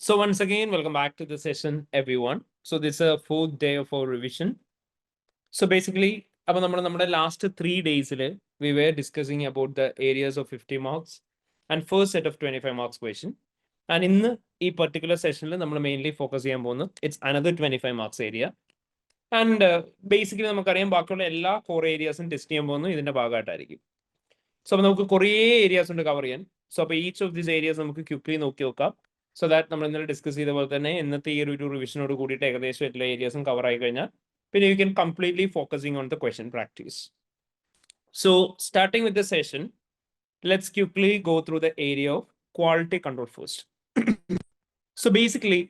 So once again, welcome back to the session, everyone. So this is a fourth day of our revision. So basically, അപ്പോൾ നമ്മുടെ last 3 days we were discussing about the areas of 50 marks and first set of 25 marks question. And in ഈ particular session നമ്മൾ mainly focus ചെയ്യാൻ പോകുന്നത് it's another 25 marks area. And basically നമുക്കറിയാം ബാക്കിയുള്ള എല്ലാ 4 areasഉം test ചെയ്യാൻ പോകുന്നത് ഇതിന്റെ ഭാഗമായിട്ടായിരിക്കും. സോ അപ്പോൾ നമുക്ക് കുറേ ഏരിയാസ് ഉണ്ട് കവർ ചെയ്യാൻ. സോ അപ്പോൾ ഈച്ച് ഓഫ് ദീസ് ഏരിയാസ് നമുക്ക് ക്വിക്ലി നോക്കി നോക്കാം. സോ ദാറ്റ് നമ്മൾ ഇന്നലെ ഡിസ്കസ് ചെയ്ത പോലെ തന്നെ ഇന്നത്തെ ഈ ഒരു റിവിഷനോട് കൂടിയിട്ട് ഏകദേശം എല്ലാ ഏരിയാസും കവർ ആയി കഴിഞ്ഞാൽ പിന്നെ you can completely focusing on the question practice. So starting with the session, let's quickly go through the area of quality control first. So basically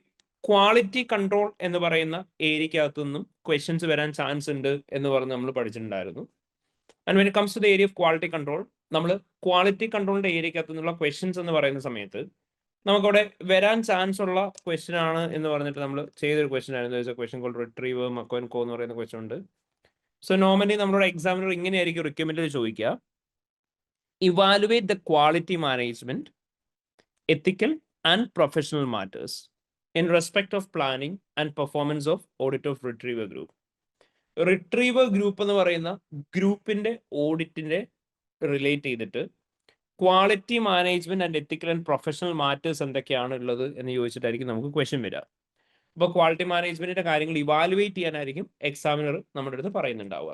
quality control എന്ന് പറയുന്ന ഏരിയക്കകത്തു നിന്നും ക്വസ്റ്റ്യൻസ് വരാൻ ചാൻസ് ഉണ്ട് എന്ന് പറഞ്ഞ് നമ്മൾ പഠിച്ചിട്ടുണ്ടായിരുന്നു. And when it comes to the area of quality control, നമ്മൾ ക്വാളിറ്റി കൺട്രോളിന്റെ ഏരിയക്കകത്തു നിന്നുള്ള ക്വസ്റ്റ്യൻസ് എന്ന് പറയുന്ന സമയത്ത് നമുക്കവിടെ വരാൻ ചാൻസ് ഉള്ള ക്വസ്റ്റ്യൻ ആണ് എന്ന് പറഞ്ഞിട്ട് നമ്മൾ ചെയ്തൊരു ക്വസ്റ്റ്യൻ ആയിരുന്നു. Question call retrieve മക്കോ and co എന്ന് പറയുന്ന ക്വസ്റ്റ്യൻ ഉണ്ട്. സോ നോർമലി നമ്മുടെ എക്സാമിനർ ഇങ്ങനെയായിരിക്കും റിക്വയർമെന്റ് ചോദിക്കുക: evaluate the quality management, ethical and professional matters in respect of planning and performance of audit of retriever group. Retriever group എന്ന് പറയുന്ന ഗ്രൂപ്പിന്റെ ഓഡിറ്റിന്റെ relate ചെയ്തിട്ട് quality management and ethical and professional matters എന്തൊക്കെയാണ് ഉള്ളത് എന്ന് ചോദിച്ചിട്ടായിരിക്കും നമുക്ക് ക്വസ്റ്റ്യൻ വരിക. അപ്പോൾ ക്വാളിറ്റി മാനേജ്മെന്റിന്റെ കാര്യങ്ങൾ ഇവാലുവേറ്റ് ചെയ്യാനായിരിക്കും എക്സാമിനർ നമ്മുടെ അടുത്ത് പറയുന്നുണ്ടാവുക.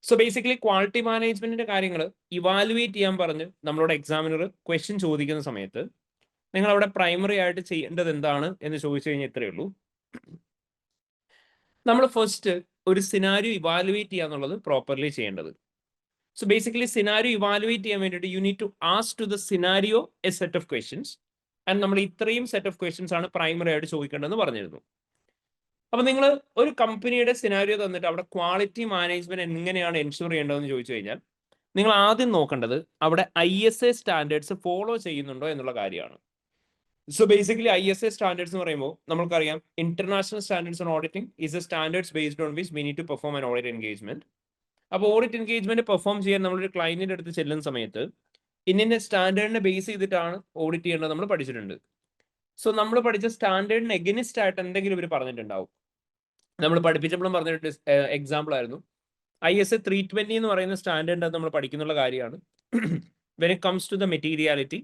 സോ ബേസിക്കലി ക്വാളിറ്റി മാനേജ്മെന്റിന്റെ കാര്യങ്ങൾ ഇവാലുവേറ്റ് ചെയ്യാൻ പറഞ്ഞ് നമ്മളോട് എക്സാമിനർ ക്വസ്റ്റ്യൻ ചോദിക്കുന്ന സമയത്ത് നിങ്ങൾ അവിടെ പ്രൈമറി ആയിട്ട് ചെയ്യേണ്ടത് എന്താണ് എന്ന് ചോദിച്ചു കഴിഞ്ഞാൽ ഇത്രയേ ഉള്ളൂ. നമ്മൾ ഫസ്റ്റ് ഒരു സിനാരിയോ ഇവാലുവേറ്റ് ചെയ്യാന്നുള്ളത് പ്രോപ്പർലി ചെയ്യേണ്ടത്. So basically, scenario evaluate ചെയ്യാൻ വേണ്ടിയിട്ട് you need to ask to the scenario a set of questions. And നമ്മൾ ഇത്രയും സെറ്റ് ഓഫ് ക്വസ്റ്റ്യൻസ് ആണ് പ്രൈമറി ആയിട്ട് ചോദിക്കേണ്ടതെന്ന് പറഞ്ഞിരുന്നു. അപ്പൊ നിങ്ങൾ ഒരു കമ്പനിയുടെ സിനാരിയോ തന്നിട്ട് അവിടെ ക്വാളിറ്റി മാനേജ്മെന്റ് എങ്ങനെയാണ് എൻഷുർ ചെയ്യേണ്ടതെന്ന് ചോദിച്ചു കഴിഞ്ഞാൽ നിങ്ങൾ ആദ്യം നോക്കേണ്ടത് അവിടെ ISA സ്റ്റാൻഡേർഡ്സ് ഫോളോ ചെയ്യുന്നുണ്ടോ എന്നുള്ള കാര്യമാണ്. സോ ബേസിക്കലി ISA സ്റ്റാൻഡേർഡ്സ് എന്ന് പറയുമ്പോൾ നമുക്കറിയാം international standards on auditing is a standards based on which we need to perform an audit engagement. അപ്പോൾ ഓഡിറ്റ് എൻഗേജ്മെന്റ് പെർഫോം ചെയ്യാൻ നമ്മളൊരു ക്ലയന്റിന്റെ അടുത്ത് ചെല്ലുന്ന സമയത്ത് ഇന്ന സ്റ്റാൻഡേർഡിനെ ബേസ് ചെയ്തിട്ടാണ് ഓഡിറ്റ് ചെയ്യേണ്ടത് നമ്മൾ പഠിച്ചിട്ടുണ്ട്. സോ നമ്മൾ പഠിച്ച സ്റ്റാൻഡേർഡിന് എഗനിസ്റ്റ് ആയിട്ട് എന്തെങ്കിലും ഇവർ പറഞ്ഞിട്ടുണ്ടാവും. നമ്മൾ പഠിപ്പിച്ചപ്പോഴും പറഞ്ഞിട്ട് എക്സാമ്പിൾ ആയിരുന്നു ISA 320 എന്ന് പറയുന്ന സ്റ്റാൻഡേർഡ് നമ്മൾ പഠിക്കുന്നുള്ള കാര്യമാണ്. When it comes to the materiality,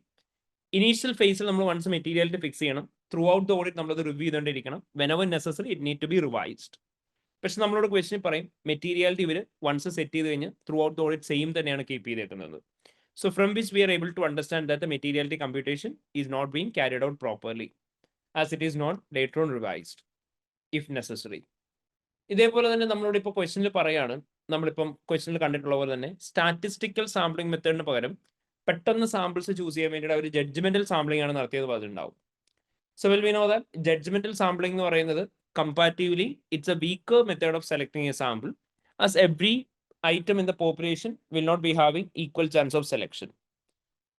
initial ഫേസിൽ നമ്മൾ വൺസ് മെറ്റീരിയാലിറ്റി ഫിക്സ് ചെയ്യണം. ത്രൂ ഔട്ട് ദ ഓഡിറ്റ് നമ്മളത് റിവ്യൂ ചെയ്തുകൊണ്ടിരിക്കണം. Whenever necessary it need to be revised. പക്ഷെ നമ്മളോട് ക്വസ്റ്റ്യൻ പറയും മെറ്റീരിയാലിറ്റി ഇവർ വൺസ് സെറ്റ് ചെയ്ത് കഴിഞ്ഞ് throughout the audit same തന്നെയാണ് കീപ്പ് ചെയ്തേക്കുന്നത്. So from which we are able to understand that the materiality computation is not being carried out properly as it is not later on revised if necessary. ഇതേപോലെ തന്നെ നമ്മളോട് ഇപ്പോൾ ക്വസ്റ്റ്യനിൽ പറയാണ്, നമ്മളിപ്പം ക്വസ്റ്റ്യനിൽ കണ്ടിട്ടുള്ള പോലെ തന്നെ സ്റ്റാറ്റിസ്റ്റിക്കൽ സാമ്പിളിംഗ് മെത്തേഡിന് പകരം പെട്ടെന്ന് സാമ്പിൾസ് ചൂസ് ചെയ്യാൻ വേണ്ടിയിട്ട് അവർ ജഡ്ജ്മെന്റൽ സാമ്പിളിംഗ് ആണ് നടത്തിയത് പറഞ്ഞിട്ടുണ്ടാവും. So well we know that judgemental sampling എന്ന് പറയുന്നത് comparatively it's a weaker method of selecting a sample, as every item in the population will not be having equal chance of selection.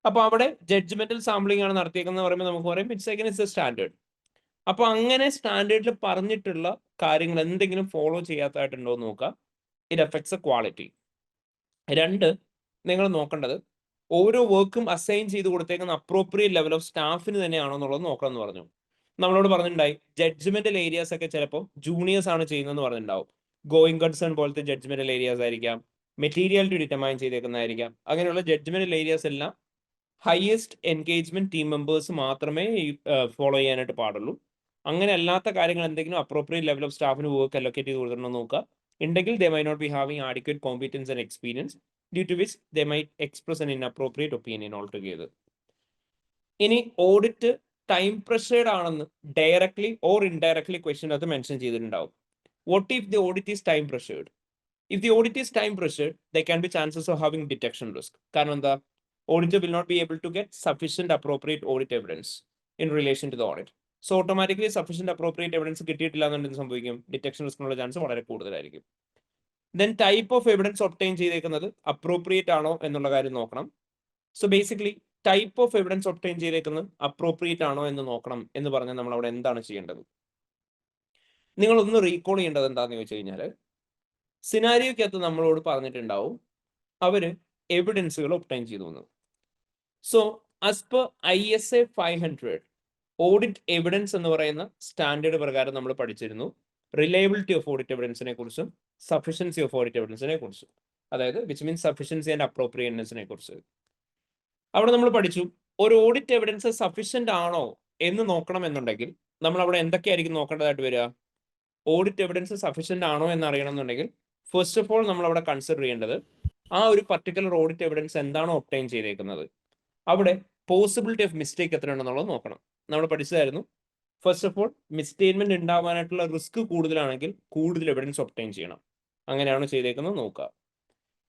അപ്പോൾ അവിടെ judgemental sampling ആണ് നടത്തിയേക്കുന്നത് പറയുമ്പോൾ നമുക്ക് പറയും it's against the standard. അപ്പോൾ അങ്ങനെ സ്റ്റാൻഡേർഡിൽ പറഞ്ഞിട്ടുള്ള കാര്യങ്ങൾ എന്തെങ്കിലും ഫോളോ ചെയ്യാത്തതായിട്ടുണ്ടോ എന്ന് നോക്കുക. It effects A quality. രണ്ട്, നിങ്ങൾ നോക്കേണ്ടത് ഓരോ വർക്കും അസൈൻ ചെയ്ത് കൊടുത്തേക്കുന്ന അപ്രോപ്രിയേറ്റ് ലെവൽ ഓഫ് സ്റ്റാഫിന് തന്നെയാണോ എന്നുള്ളത് നോക്കണം എന്ന് പറഞ്ഞു. നമ്മളോട് പറഞ്ഞിട്ടുണ്ടായി ജഡ്ജ്മെന്റൽ ഏരിയാസ് ഒക്കെ ചിലപ്പോൾ ജൂനിയേഴ്സ് ആണ് ചെയ്യുന്നതെന്ന് പറഞ്ഞിട്ടുണ്ടാവും. ഗോയിങ് കൺസേൺ പോലത്തെ ജഡ്ജ്മെന്റൽ ഏരിയാസ് ആയിരിക്കാം, മെറ്റീരിയാലിറ്റി ഡിറ്റർമൈൻ ചെയ്തേക്കുന്നതായിരിക്കാം. അങ്ങനെയുള്ള ജഡ്ജ്മെന്റൽ ഏരിയാസ് എല്ലാം ഹയസ്റ്റ് എൻഗേജ്മെന്റ് ടീം മെമ്പേഴ്സ് മാത്രമേ ഫോളോ ചെയ്യാനായിട്ട് പാടുള്ളൂ. അങ്ങനെ അല്ലാത്ത കാര്യങ്ങൾ എന്തെങ്കിലും അപ്രോപ്രിയേറ്റ് ലെവൽ ഓഫ് സ്റ്റാഫിന് വർക്ക് അലൊക്കേറ്റ് ചെയ്ത് കൊടുക്കണമെന്ന് നോക്കുക. ഉണ്ടെങ്കിൽ they may not be having adequate competence and experience due to which they may express an inappropriate opinion altogether. ഇനി ഓഡിറ്റ് ടൈം പ്രഷേർഡ് ആണെന്ന് ഡയറക്ട്ലി ഓർ ഇൻഡയറക്ട്ലി ക്വസ്റ്റ്യൻ അത് mention ചെയ്തിട്ടുണ്ടാവും. What if the audit is time pressured? If the audit is time pressured they can be chances of having detection risk. കാരണം എന്താ, auditor will not be able to get sufficient appropriate audit evidence in relation to the audit. So automatically sufficient appropriate evidence കിട്ടിയിട്ടില്ല എന്നുണ്ടെങ്കിൽ സംഭവിക്കും detection റിസ്കിനുള്ള chance വളരെ കൂടുതലായിരിക്കും. Then type of evidence obtain ചെയ്തേക്കുന്നത് appropriate ആണോ എന്നുള്ള കാര്യം നോക്കണം. So basically type of evidence obtain ചെയ്തേക്കുന്നത് അപ്രോപ്രിയേറ്റ് ആണോ എന്ന് നോക്കണം എന്ന് പറഞ്ഞാൽ നമ്മൾ അവിടെ എന്താണ് ചെയ്യേണ്ടത്? നിങ്ങളൊന്ന് റീകോൾ ചെയ്യേണ്ടത് എന്താണെന്ന് ചോദിച്ചു കഴിഞ്ഞാൽ, സിനാരിയോക്കകത്ത് നമ്മളോട് പറഞ്ഞിട്ടുണ്ടാവും അവര് എവിഡൻസുകൾ ഒബ്റ്റെയിൻ ചെയ്തു എന്ന്. So as per ISA 500 audit evidence എന്ന് പറയുന്ന സ്റ്റാൻഡേർഡ് പ്രകാരം നമ്മൾ പഠിച്ചിരുന്നു റിലയബിലിറ്റി ഓഫ് ഓഡിറ്റ് എവിഡൻസിനെ കുറിച്ചും സഫിഷ്യൻസി ഓഫ് ഓഡിറ്റ് എവിഡൻസിനെ കുറിച്ചും, അതായത് വിച്ച് മീൻസ് സഫിഷ്യൻസി ആൻഡ് അപ്രോപ്രിയേറ്റ്നെസിനെ കുറിച്ച്. അവിടെ നമ്മൾ പഠിച്ചു ഒരു ഓഡിറ്റ് എവിഡൻസ് സഫിഷ്യന്റ് ആണോ എന്ന് നോക്കണം എന്നുണ്ടെങ്കിൽ നമ്മൾ അവിടെ എന്തൊക്കെയായിരിക്കും നോക്കേണ്ടതായിട്ട് വരിക? ഓഡിറ്റ് എവിഡൻസ് സഫിഷ്യന്റ് ആണോ എന്ന് അറിയണം എന്നുണ്ടെങ്കിൽ ഫസ്റ്റ് ഓഫ് ഓൾ നമ്മൾ അവിടെ കൺസിഡർ ചെയ്യേണ്ടത് ആ ഒരു പർട്ടിക്കുലർ ഓഡിറ്റ് എവിഡൻസ് എന്താണോ ഒബ്ടൈൻ ചെയ്തേക്കുന്നത് അവിടെ പോസിബിലിറ്റി ഓഫ് മിസ്റ്റേക്ക് എത്ര ഉണ്ടെന്നുള്ളത് നോക്കണം. നമ്മൾ പഠിച്ചതായിരുന്നു ഫസ്റ്റ് ഓഫ് ഓൾ മിസ്റ്റേറ്റ്മെന്റ് ഉണ്ടാവാനായിട്ടുള്ള റിസ്ക് കൂടുതലാണെങ്കിൽ കൂടുതൽ എവിഡൻസ് ഒബ്ടൈൻ ചെയ്യണം. അങ്ങനെയാണ് ചെയ്തേക്കുന്നത് നോക്കുക.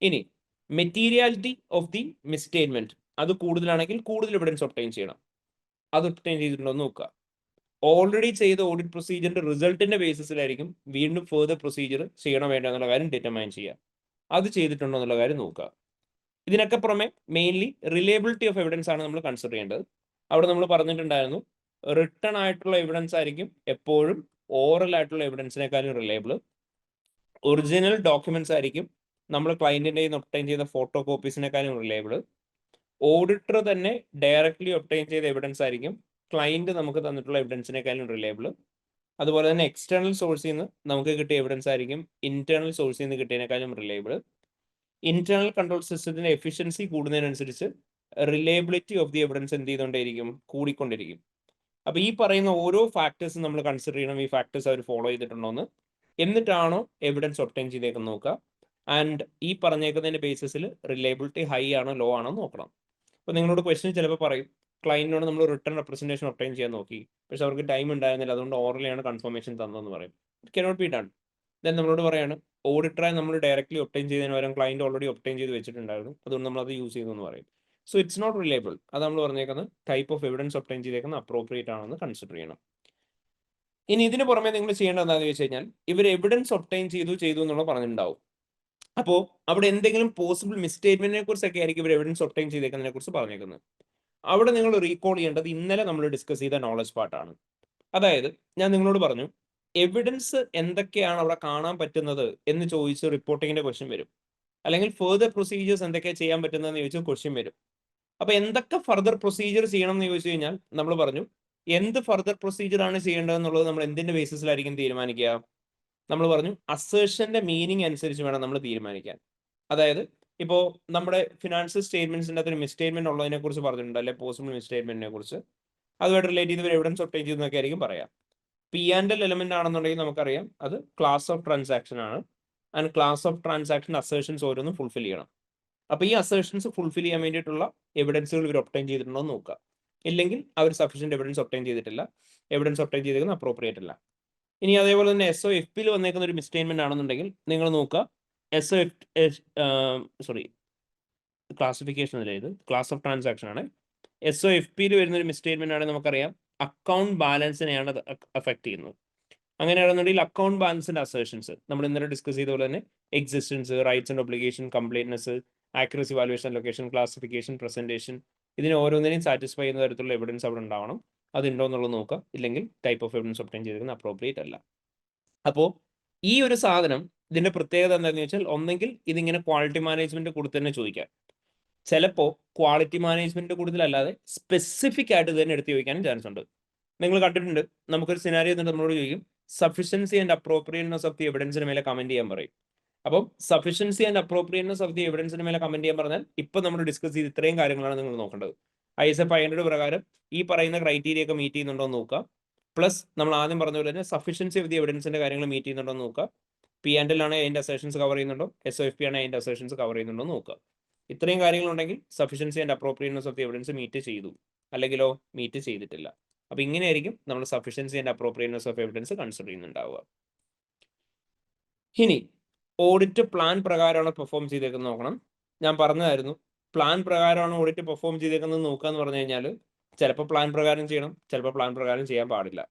ഇനി മെറ്റീരിയാലിറ്റി ഓഫ് ദി മിസ്റ്റേറ്റ്മെന്റ് അത് കൂടുതലാണെങ്കിൽ കൂടുതൽ എവിഡൻസ് ഒബ്ടൈൻ ചെയ്യണം. അത് ഒബ്ടൈൻ ചെയ്തിട്ടുണ്ടോ എന്ന് നോക്കുക. ഓൾറെഡി ചെയ്ത ഓഡിറ്റ് പ്രൊസീജിയറിന്റെ റിസൾട്ടിന്റെ ബേസിസിലായിരിക്കും വീണ്ടും ഫെർദർ പ്രൊസീജിയർ ചെയ്യണോ വേണ്ട എന്നുള്ള കാര്യം ഡിറ്റർമൈൻ ചെയ്യുക. അത് ചെയ്തിട്ടുണ്ടോ എന്നുള്ള കാര്യം നോക്കുക. ഇതിനൊക്കെ പുറമെ മെയിൻലി റിലയബിലിറ്റി ഓഫ് എവിഡൻസ് ആണ് നമ്മൾ കൺസിഡർ ചെയ്യേണ്ടത്. അവിടെ നമ്മൾ പറഞ്ഞിട്ടുണ്ടായിരുന്നു റിട്ടൺ ആയിട്ടുള്ള എവിഡൻസ് ആയിരിക്കും എപ്പോഴും ഓറൽ ആയിട്ടുള്ള എവിഡൻസിനേക്കാളും റിലയബിൾ. ഒറിജിനൽ ഡോക്യുമെന്റ്സ് ആയിരിക്കും നമ്മൾ ക്ലയന്റിന്റെ ഒബ്ടൈൻ ചെയ്ത ഫോട്ടോ കോപ്പീസിനേക്കാളും റിലയബിൾ. ഓഡിറ്റർ തന്നെ ഡയറക്ട്ലി ഒബ്ടൈൻ ചെയ്ത എവിഡൻസ് ആയിരിക്കും ക്ലയന്റ് നമുക്ക് തന്നിട്ടുള്ള എവിഡൻസിനേക്കാളും റിലയബിൾ. അതുപോലെ തന്നെ എക്സ്റ്റേണൽ സോഴ്സിൽ നിന്ന് നമുക്ക് കിട്ടിയ എവിഡൻസ് ആയിരിക്കും ഇന്റേണൽ സോഴ്സിൽ നിന്ന് കിട്ടിയതിനേക്കാളും റിലയബിൾ. ഇന്റേണൽ കൺട്രോൾ സിസ്റ്റത്തിന്റെ എഫിഷ്യൻസി കൂടുന്നതിനനുസരിച്ച് റിലയബിലിറ്റി ഓഫ് ദി എവിഡൻസ് എന്ത് ചെയ്തുകൊണ്ടിരിക്കും? കൂടിക്കൊണ്ടിരിക്കും. അപ്പൊ ഈ പറയുന്ന ഓരോ ഫാക്ടേഴ്സും നമ്മൾ കൺസിഡർ ചെയ്യണം. ഈ ഫാക്ടേഴ്സ് അവർ ഫോളോ ചെയ്തിട്ടുണ്ടോ എന്ന്, എന്നിട്ടാണോ എവിഡൻസ് ഒബ്ടൈൻ ചെയ്തേക്കെന്ന് നോക്കുക. ആൻഡ് ഈ പറഞ്ഞേക്കുന്നതിന്റെ ബേസിസിൽ റിലയബിലിറ്റി ഹൈ ആണോ ലോ ആണോ നോക്കണം. അപ്പൊ നിങ്ങളോട് ക്വസ്റ്റ്യൻ ചിലപ്പോൾ പറയും ക്ലയന്റിനോട് നമ്മൾ റിട്ടേൺ റെപ്രസെന്റേഷൻ ഒബ്ടൈൻ ചെയ്യാൻ നോക്കി, പക്ഷെ അവർക്ക് ടൈം ഉണ്ടായിരുന്നില്ല, അതുകൊണ്ട് ഓറലിയാണ് കൺഫർമേഷൻ തന്നതെന്ന് പറയും. It cannot be done. Then നമ്മളോട് പറയാണ് ഓഡിറ്ററായി നമ്മൾ ഡയറക്ട്ലി ഒബ്ടൈൻ ചെയ്തതിന് പകരം ക്ലയന്റ് ഓൾറെഡി ഒബ്ടൈൻ ചെയ്ത് വെച്ചിട്ടുണ്ടായിരുന്നു, അതുകൊണ്ട് നമ്മൾ അത് യൂസ് ചെയ്തു എന്ന് പറയും. So it's not reliable. അത് നമ്മൾ പറഞ്ഞേക്കുന്നത് ടൈപ്പ് ഓഫ് എവിഡൻസ് ഒബ്ടൈൻ ചെയ്തേക്കുന്നത് അപ്രോപ്രിയേറ്റ് ആണെന്ന് കൺസിഡർ ചെയ്യണം. ഇനി ഇതിന് പുറമെ നിങ്ങൾ ചെയ്യേണ്ടത് എന്താണെന്ന് വെച്ച് കഴിഞ്ഞാൽ ഇവർ എവിഡൻസ് ഒബ്ടൈൻ ചെയ്തു എന്നുള്ളത് പറഞ്ഞിട്ടുണ്ടാവും. അപ്പോൾ അവിടെ എന്തെങ്കിലും പോസിബിൾ മിസ്റ്റേറ്റ്മെന്റിനെ കുറിച്ചൊക്കെ ആയിരിക്കും ഇവർ എവിഡൻസ് ഒബ്ടൈൻ ചെയ്തേക്കുന്നതിനെ കുറിച്ച് പറഞ്ഞേക്കുന്നത്. അവിടെ നിങ്ങൾ റീകോൾ ചെയ്യേണ്ടത് ഇന്നലെ നമ്മൾ ഡിസ്കസ് ചെയ്ത നോളജ് പാർട്ടാണ്. അതായത് ഞാൻ നിങ്ങളോട് പറഞ്ഞു എവിഡൻസ് എന്തൊക്കെയാണ് അവിടെ കാണാൻ പറ്റുന്നത് എന്ന് ചോദിച്ച് റിപ്പോർട്ടിങ്ങിന്റെ ക്വസ്റ്റ്യൻ വരും, അല്ലെങ്കിൽ ഫെർദർ പ്രൊസീജിയേഴ്സ് എന്തൊക്കെയാണ് ചെയ്യാൻ പറ്റുന്നതെന്ന് ചോദിച്ച് ക്വസ്റ്റ്യൻ വരും. അപ്പൊ എന്തൊക്കെ ഫർദർ പ്രൊസീജിയർ ചെയ്യണം എന്ന് ചോദിച്ചു കഴിഞ്ഞാൽ നമ്മൾ പറഞ്ഞു എന്ത് ഫർദർ പ്രൊസീജിയർ ആണ് ചെയ്യേണ്ടതെന്നുള്ളത് നമ്മൾ എന്തിന്റെ ബേസിസിലായിരിക്കും തീരുമാനിക്കുക? നമ്മൾ പറഞ്ഞു അസേർഷന്റെ മീനിങ് അനുസരിച്ച് വേണം നമ്മൾ തീരുമാനിക്കാൻ. അതായത് ഇപ്പോൾ നമ്മുടെ ഫിനാൻഷ്യൽ സ്റ്റേറ്റ്മെന്റ്സിന്റെ അകത്ത് ഒരു മിസ്റ്റേറ്റ്മെന്റ് ഉള്ളതിനെ കുറിച്ച് പറഞ്ഞിട്ടുണ്ട്, അല്ലെ പോസിബിൾ മിസ്റ്റേറ്റ്മെന്റിനെ കുറിച്ച്. അതുമായിട്ട് റിലേറ്റ് ചെയ്ത് എവിഡൻസ് ഒബ്ടൈൻ ചെയ്തെന്നൊക്കെ ആയിരിക്കും പറയാം. P&L എലമെന്റ് ആണെന്നുണ്ടെങ്കിൽ നമുക്കറിയാം അത് ക്ലാസ് ഓഫ് ട്രാൻസാക്ഷൻ ആണ്. ആൻഡ് ക്ലാസ് ഓഫ് ട്രാൻസാക്ഷൻ അസേർഷൻസ് ഓരോന്നും ഫുൾഫിൽ ചെയ്യണം. അപ്പൊ ഈ അസേർഷൻസ് ഫുൾഫിൽ ചെയ്യാൻ വേണ്ടിയിട്ടുള്ള എവിഡൻസുകൾ ഇവർ ഒബ്ടൈൻ ചെയ്തിട്ടുണ്ടോ എന്ന് നോക്കുക. ഇല്ലെങ്കിൽ അവർ സഫീഷ്യന്റ് എവിഡൻസ് ഒബ്ടൈൻ ചെയ്തിട്ടില്ല, എവിഡൻസ് ഒബ്ടൈൻ ചെയ്തിരിക്കുന്നത് അപ്രോപ്രിയേറ്റ് അല്ല. ഇനി അതേപോലെ തന്നെ SOFP വന്നേക്കുന്ന ഒരു മിസ്റ്റേറ്റ്മെന്റ് ആണെന്നുണ്ടെങ്കിൽ നിങ്ങൾ നോക്കുക ക്ലാസിഫിക്കേഷൻ അല്ല, ഇത് ക്ലാസ് ഓഫ് ട്രാൻസാക്ഷൻ ആണ്. SOFP വരുന്ന ഒരു മിസ്റ്റേറ്റ്മെന്റ് ആണെങ്കിൽ നമുക്കറിയാം അക്കൗണ്ട് ബാലൻസിനെയാണ് അത് അഫക്ട് ചെയ്യുന്നത്. അങ്ങനെയാണെന്നുണ്ടെങ്കിൽ അക്കൗണ്ട് ബാലൻസിന്റെ അസേർഷൻസ് നമ്മൾ ഇന്നലെ ഡിസ്കസ് ചെയ്ത പോലെ തന്നെ existence, rights and obligation, completeness, accuracy, valuation, location, classification, presentation, ഇതിനെ ഓരോന്നിനെയും സാറ്റിസ്ഫൈ ചെയ്യുന്ന തരത്തിലുള്ള എവിഡൻസ് അവിടെ ഉണ്ടാവണം. അതുണ്ടോ എന്നുള്ളത് നോക്കുക. ഇല്ലെങ്കിൽ ടൈപ്പ് ഓഫ് എവിഡൻസ് ഒബ്ടൈൻ ചെയ്തിരിക്കുന്നത് അപ്രോപ്രിയേറ്റ് അല്ല. അപ്പോൾ ഈ ഒരു സാധനം ഇതിന്റെ പ്രത്യേകത എന്താണെന്ന് വെച്ചാൽ ഒന്നെങ്കിൽ ഇതിങ്ങനെ ക്വാളിറ്റി മാനേജ്മെന്റ് കൊടുത്ത് തന്നെ ചോദിക്കാം, ചിലപ്പോൾ ക്വാളിറ്റി മാനേജ്മെന്റ് കൂടുതലല്ലാതെ സ്പെസിഫിക് ആയിട്ട് തന്നെ എടുത്ത് ചോദിക്കാനും ചാൻസ് ഉണ്ട്. നിങ്ങൾ കണ്ടിട്ടുണ്ട് നമുക്കൊരു സിനാരിയോ നമ്മളോട് ചോദിക്കും sufficiency and appropriateness of the എവിഡൻസിന് മേലെ കമന്റ് ചെയ്യാൻ പറയും. അപ്പം sufficiency and appropriateness of the എവിഡൻസിന് മേലെ കമന്റ് ചെയ്യാൻ പറഞ്ഞാൽ ഇപ്പൊ നമ്മൾ ഡിസ്കസ് ചെയ്ത് ഇത്രയും കാര്യങ്ങളാണ് നിങ്ങൾ നോക്കേണ്ടത്. ISA 500 പ്രകാരം ഈ പറയുന്ന ക്രൈറ്റീരിയ ഒക്കെ മീറ്റ് ചെയ്യുന്നുണ്ടോ എന്ന് നോക്കുക. പ്ലസ് നമ്മൾ ആദ്യം പറഞ്ഞ പോലെ തന്നെ സഫിഷ്യൻസി ഓഫ് ദി എവിഡൻസിന്റെ കാര്യങ്ങൾ മീറ്റ് ചെയ്യുന്നുണ്ടോ എന്ന് നോക്കുക. P&L ആണെങ്കിൽ അതിന്റെ അസേർഷൻസ് കവർ ചെയ്യുന്നുണ്ടോ, SOFP ആണെങ്കിൽ അതിന്റെ അസേർഷൻസ് കവർ ചെയ്യുന്നുണ്ടോ എന്ന് നോക്കുക. ഇത്രയും കാര്യങ്ങളുണ്ടെങ്കിൽ sufficiency and appropriateness of the evidence meet ചെയ്തു, അല്ലെങ്കിലോ മീറ്റ് ചെയ്തിട്ടില്ല. അപ്പൊ ഇങ്ങനെയായിരിക്കും നമ്മൾ sufficiency and appropriateness of evidence consider ചെയ്യുന്നുണ്ടാവുക. ഇനി ഓഡിറ്റ് പ്ലാൻ പ്രകാരമാണ് പെർഫോം ചെയ്തേക്കുന്നത് നോക്കണം. ഞാൻ പറഞ്ഞതായിരുന്നു പ്ലാൻ പ്രകാരമാണ് ഓഡിറ്റ് പെർഫോം ചെയ്തേക്കുന്നത് നോക്കുക എന്ന് പറഞ്ഞു കഴിഞ്ഞാൽ ചിലപ്പോൾ പ്ലാൻ പ്രകാരം ചെയ്യണം, ചിലപ്പോൾ പ്ലാൻ പ്രകാരം ചെയ്യാൻ പാടില്ല.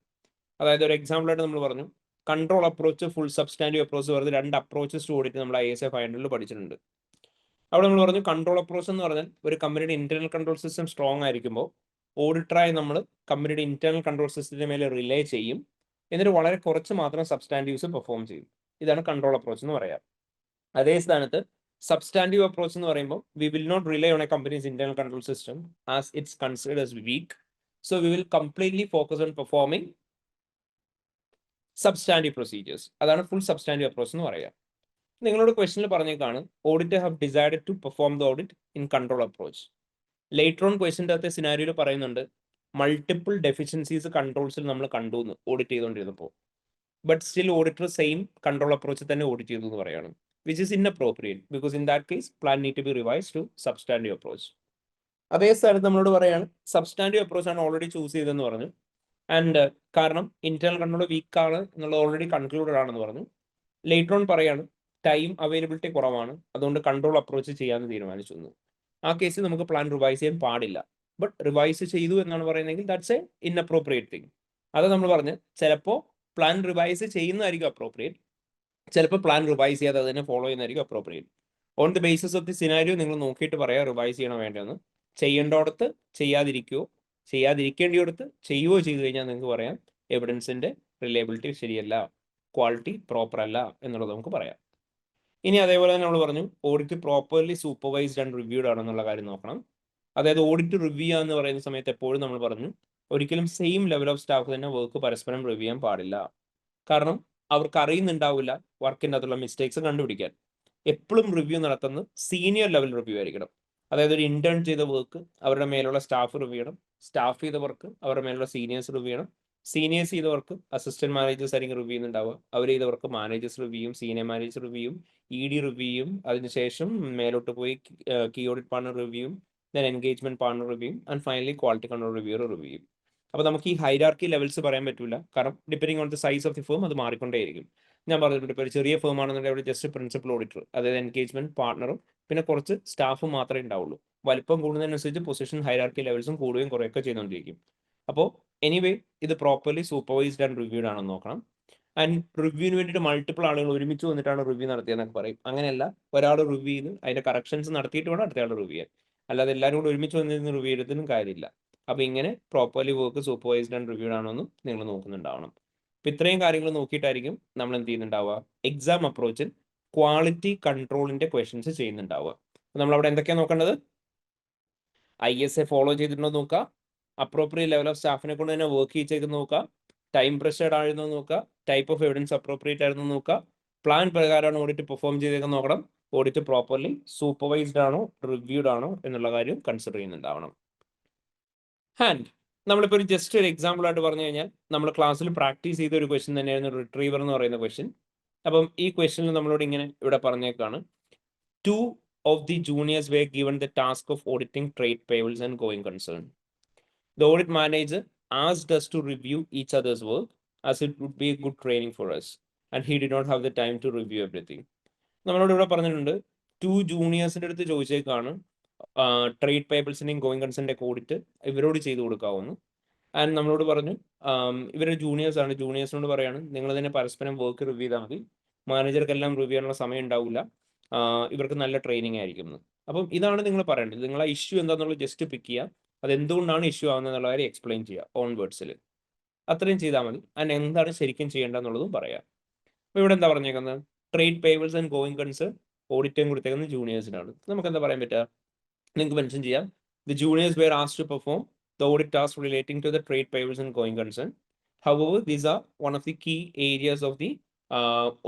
അതായത് ഒരു എക്സാമ്പിൾ ആയിട്ട് നമ്മൾ പറഞ്ഞു control approach, full substantive approach പറഞ്ഞ് 2 അപ്രോച്ചസ് ടു ഓഡിറ്റ് നമ്മൾ ISA 500 പഠിച്ചിട്ടുണ്ട്. അവിടെ നമ്മൾ പറഞ്ഞു കൺട്രോൾ അപ്രോച്ച് എന്ന് പറഞ്ഞാൽ ഒരു കമ്പനിയുടെ ഇന്റേണൽ കൺട്രോൾ സിസ്റ്റം സ്ട്രോങ് ആയിരിക്കുമ്പോൾ ഓഡിറ്ററായി നമ്മൾ കമ്പനിയുടെ ഇന്റേണൽ കൺട്രോൾ സിസ്റ്റത്തിന്റെ മേലെ റിലേ ചെയ്യും, എന്നിട്ട് വളരെ കുറച്ച് മാത്രം സബ്സ്റ്റാൻറ്റീവ്സ് പെർഫോം ചെയ്യും. ഇതാണ് കൺട്രോൾ അപ്രോച്ച് എന്ന് പറയാം. അതേ സ്ഥാനത്ത് സബ്സ്റ്റാൻറ്റീവ് അപ്രോച്ച് എന്ന് പറയുമ്പോൾ we will not rely on a company's internal control system as it's considered as weak. So we will completely focus on performing substantive procedures. അതാണ് full substantive approach എന്ന് പറയുക. നിങ്ങളോട് ക്വസ്റ്റനിൽ പറഞ്ഞേക്കാണ് auditor have decided to perform the audit in control approach. Later on ക്വസ്റ്റൻ്റെ അകത്തെ സിനാരിയോയിൽ പറയുന്നുണ്ട് മൾട്ടിപ്പിൾ ഡെഫിഷ്യൻസീസ് കൺട്രോൾസിൽ നമ്മൾ കണ്ടു എന്ന് ഓഡിറ്റ് ചെയ്തുകൊണ്ടിരുന്നപ്പോൾ. But still auditor same control approach തന്നെ ഓഡിറ്റ് ചെയ്തു എന്ന് പറയുകയാണ്, which is inappropriate because in that case plan need to be revise to substantive approach. അതേ സ്ഥലത്ത് നമ്മളോട് പറയാണ് സബ്സ്റ്റാൻറ്റീവ് അപ്രോച്ച് ആണ് ഓൾറെഡി ചൂസ് ചെയ്തതെന്ന് പറഞ്ഞു. ആൻഡ് കാരണം ഇന്റേണൽ കൺട്രോൾ വീക്ക് ആണ് എന്നുള്ളത് ഓൾറെഡി കൺക്ലൂഡഡ് ആണെന്ന് പറഞ്ഞു. ലേറ്റർ ഓൺ പറയാണ് ടൈം അവൈലബിലിറ്റി കുറവാണ്, അതുകൊണ്ട് കൺട്രോൾ അപ്രോച്ച് ചെയ്യാമെന്ന് തീരുമാനിച്ചു എന്ന്. ആ കേസിൽ നമുക്ക് പ്ലാൻ റിവൈസ് ചെയ്യാൻ പാടില്ല. ബട്ട് റിവൈസ് ചെയ്തു എന്നാണ് പറയുന്നതെങ്കിൽ ദാറ്റ്സ് എ ഇൻഅപ്രോപ്രിയേറ്റ് തിങ്. അത് നമ്മൾ പറഞ്ഞ് ചിലപ്പോൾ പ്ലാൻ റിവൈസ് ചെയ്യുന്നതായിരിക്കും അപ്രോപ്രിയേറ്റ്, ചിലപ്പോൾ പ്ലാൻ റിവൈസ് ചെയ്യാതെ അതിനെ ഫോളോ ചെയ്യുന്നതായിരിക്കും appropriate. On the basis of the scenario നിങ്ങൾ നോക്കിയിട്ട് പറയാം റിവൈസ് ചെയ്യണോ വേണ്ടതെന്ന്. ചെയ്യേണ്ടോടത്ത് ചെയ്യാതിരിക്കുകയോ ചെയ്യാതിരിക്കേണ്ടിയോടത്ത് ചെയ്യുകയോ ചെയ്തു കഴിഞ്ഞാൽ നിങ്ങൾക്ക് പറയാം എവിഡൻസിൻ്റെ റിലയബിലിറ്റി ശരിയല്ല, ക്വാളിറ്റി പ്രോപ്പർ അല്ല എന്നുള്ളത് നമുക്ക് പറയാം. ഇനി അതേപോലെ തന്നെ നമ്മൾ പറഞ്ഞു audit properly supervised and reviewed ആണെന്നുള്ള കാര്യം നോക്കണം. അതായത് ഓഡിറ്റ് റിവ്യൂ ചെയ്യുക എന്ന് പറയുന്ന സമയത്ത് എപ്പോഴും നമ്മൾ പറഞ്ഞു ഒരിക്കലും സെയിം ലെവൽ ഓഫ് സ്റ്റാഫ് തന്നെ വർക്ക് പരസ്പരം റിവ്യൂ ചെയ്യാൻ പാടില്ല. കാരണം അവർക്ക് അറിയുന്നുണ്ടാവില്ല വർക്കിൻ്റെ അകത്തുള്ള മിസ്റ്റേക്സ് കണ്ടുപിടിക്കാൻ. എപ്പോഴും റിവ്യൂ നടത്തുന്നത് സീനിയർ ലെവൽ റിവ്യൂ ആയിരിക്കണം. അതായത് ഒരു ഇന്റേൺ ചെയ്ത വർക്ക് അവരുടെ മേലുള്ള സ്റ്റാഫ് റിവ്യൂ ചെയ്യണം, സ്റ്റാഫ് ചെയ്ത വർക്ക് അവരുടെ മേലുള്ള സീനിയേഴ്സ് റിവ്യൂ ചെയ്യണം, സീനിയേഴ്സ് ചെയ്തവർക്ക് അസിസ്റ്റന്റ് മാനേജേഴ്സ് ആയിരിക്കും റിവ്യൂ ചെയ്യുന്നുണ്ടാവുക, അവർ ചെയ്തവർക്ക് മാനേജേഴ്സ് റിവ്യൂയും സീനിയർ മാനേജർ റിവ്യൂയും ED റിവ്യൂയും അതിനുശേഷം മേലോട്ട് പോയി കീ ഓഡിറ്റ് പാർട്ണർ റിവ്യൂയും ദെൻ എൻഗേജ്മെന്റ് പാർട്ണർ റിവ്യൂയും ആൻഡ് ഫൈനലി ക്വാളിറ്റി കൺട്രോൾ റിവ്യൂയും. അപ്പോൾ നമുക്ക് ഈ ഹൈറാർക്കി ലെവൽസ് പറയാൻ പറ്റില്ല, കാരണം depending on the size of the firm അത് മാറിക്കൊണ്ടേയിരിക്കും. ഞാൻ പറഞ്ഞിട്ടുണ്ട് ഇപ്പോൾ ഒരു ചെറിയ ഫേം ആണെന്നുണ്ടെങ്കിൽ അവിടെ ജസ്റ്റ് പ്രിൻസിപ്പൽ ഓഡിറ്റർ, അതായത് എൻഗേജ്മെന്റ് പാർട്ണറും പിന്നെ കുറച്ച് സ്റ്റാഫും മാത്രമേ ഉണ്ടാവുള്ളൂ. വലിപ്പം കൂടുന്നതിനനുസരിച്ച് പൊസിഷൻ ഹൈറാർക്കി ലെവൽസും കൂടുകയും കുറയൊക്കെ ചെയ്തുകൊണ്ടിരിക്കും. അപ്പോൾ എനിവേ ഇത് പ്രോപ്പർലി സൂപ്പർവൈസ്ഡ് ആൻഡ് റിവ്യൂഡ് ആണെന്ന് നോക്കണം. ആൻഡ് റിവ്യൂവിന് വേണ്ടിയിട്ട് മൾട്ടിപ്പിൾ ആളുകൾ ഒരുമിച്ച് വന്നിട്ടാണ് റിവ്യൂ നടത്തിയെന്നൊക്കെ പറയും. അങ്ങനെയല്ല, ഒരാൾ റിവ്യൂ ചെയ്ത് അതിൻ്റെ കറക്ഷൻസ് നടത്തിയിട്ട് വേണം അടുത്ത ആൾ റിവ്യൂ ചെയ്യാൻ. അല്ലാതെ എല്ലാവരും കൂടെ ഒരുമിച്ച് വന്നിരുന്ന് റിവ്യൂ ചെയ്തതിനും കാര്യമില്ല. അപ്പോൾ ഇങ്ങനെ properly work supervised and reviewed ആണോ എന്ന് നിങ്ങൾ നോക്കുന്നുണ്ടാവണം. അപ്പോൾ ഇത്രയും കാര്യങ്ങൾ നോക്കിയിട്ടായിരിക്കും നമ്മൾ എന്ത് ചെയ്യുന്നുണ്ടാവുക, എക്സാം അപ്രോച്ചിൽ ക്വാളിറ്റി കൺട്രോളിൻ്റെ ക്വസ്റ്റ്യൻസ് ചെയ്യുന്നുണ്ടാവുക. നമ്മളവിടെ എന്തൊക്കെയാണ് നോക്കേണ്ടത്? ISA ഫോളോ ചെയ്തിട്ടുണ്ടോ നോക്കുക, അപ്രോപ്രിയേറ്റ് ലെവൽ ഓഫ് സ്റ്റാഫിനെ കൊണ്ട് തന്നെ വർക്ക് ചെയ്യിച്ചേക്ക് നോക്കുക, ടൈം പ്രഷർഡ് ആയിരുന്നു നോക്കുക, ടൈപ്പ് ഓഫ് എവിഡൻസ് അപ്രോപ്രിയേറ്റ് ആയിരുന്നു നോക്കുക, പ്ലാൻ പ്രകാരമാണ് ഓഡിറ്റ് പെർഫോം ചെയ്തേക്ക് നോക്കണം, ഓഡിറ്റ് പ്രോപ്പർലി സൂപ്പർവൈസ്ഡ് ആണോ റിവ്യൂഡ് ആണോ എന്നുള്ള കാര്യം കൺസിഡർ ചെയ്യുന്നുണ്ടാവണം. ആൻഡ് നമ്മളിപ്പോൾ ഒരു ജസ്റ്റ് ഒരു എക്സാമ്പിൾ ആയിട്ട് പറഞ്ഞു കഴിഞ്ഞാൽ നമ്മൾ ക്ലാസ്സിൽ പ്രാക്ടീസ് ചെയ്ത ഒരു ക്വസ്റ്റ്യൻ തന്നെയായിരുന്നു റിട്രീവർ എന്ന് പറയുന്ന ക്വസ്റ്റ്യൻ. അപ്പം ഈ ക്വസ്റ്റ്യനിൽ നമ്മളോട് ഇങ്ങനെ ഇവിടെ പറഞ്ഞേക്കാണ് 2 of the juniors were given the task of auditing trade payables and going concern. The audit manager asked us to review each other's work as it would be a good training for us, and he did not have the time to review everything. നമ്മളോട് ഇവിടെ പറഞ്ഞിട്ടുണ്ട് 2 ജൂനിയേഴ്സിൻ്റെ അടുത്ത് ചോദിച്ചേക്കാണ് trade പേബിൾസിൻ്റെയും going കൺസേണിൻ്റെ audit ഇവരോട് ചെയ്തു കൊടുക്കാവുന്നു. And നമ്മളോട് പറഞ്ഞു ഇവരുടെ juniors ആണ്, ജൂനിയേഴ്സിനോട് പറയാണ് നിങ്ങൾ തന്നെ പരസ്പരം വർക്ക് റിവ്യൂ ചെയ്താൽ മതി, മാനേജർക്കെല്ലാം റിവ്യൂ ചെയ്യാനുള്ള സമയം ഉണ്ടാവില്ല, ഇവർക്ക് നല്ല ട്രെയിനിങ് ആയിരിക്കും എന്ന്. അപ്പം ഇതാണ് നിങ്ങൾ പറയേണ്ടത്. നിങ്ങൾ ആ ഇഷ്യൂ എന്താണെന്നുള്ളത് ജസ്റ്റ് പിക്ക് ചെയ്യുക, അത് എന്തുകൊണ്ടാണ് ഇഷ്യൂ ആവുന്നത് എന്നുള്ള കാര്യം എക്സ്പ്ലെയിൻ ചെയ്യുക ഓൺ വേർഡ്സിൽ. അത്രയും ചെയ്താൽ മതി. ആൻഡ് എന്താണ് ശരിക്കും ചെയ്യേണ്ടതെന്നുള്ളതും പറയാം. അപ്പോൾ ഇവിടെ എന്താ പറഞ്ഞേക്കുന്നത്, trade payables and going concern ഓഡിറ്റും കൊടുത്തേക്കുന്നത് ജൂനിയേഴ്സിനാണ്. നമുക്ക് എന്താ പറയാൻ പറ്റുക, നിങ്ങൾക്ക് മെൻഷൻ ചെയ്യാം the juniors were asked to perform the audit tasks relating to the trade payables and going concern. However, these are one of the key areas of the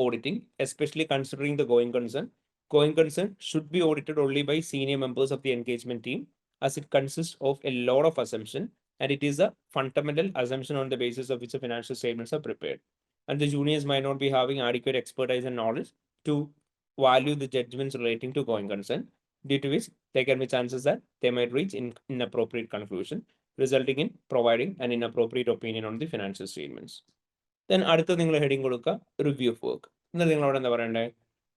auditing, especially considering the going concern. Going concern should be audited only by senior members of the engagement team, as it consists of a lot of assumption, and it is a fundamental assumption on the basis of which the financial statements are prepared. And the juniors might not be having adequate expertise and knowledge to value the judgments relating to going concern, due to which there can be chances that they might reach inappropriate conclusion, resulting in providing an inappropriate opinion on the financial statements. Then അടുത്ത നിങ്ങൾ heading കൊടുക്കുക review of work. എന്നിട്ട് നിങ്ങൾ അവിടെ എന്താ പറയണ്ടേ,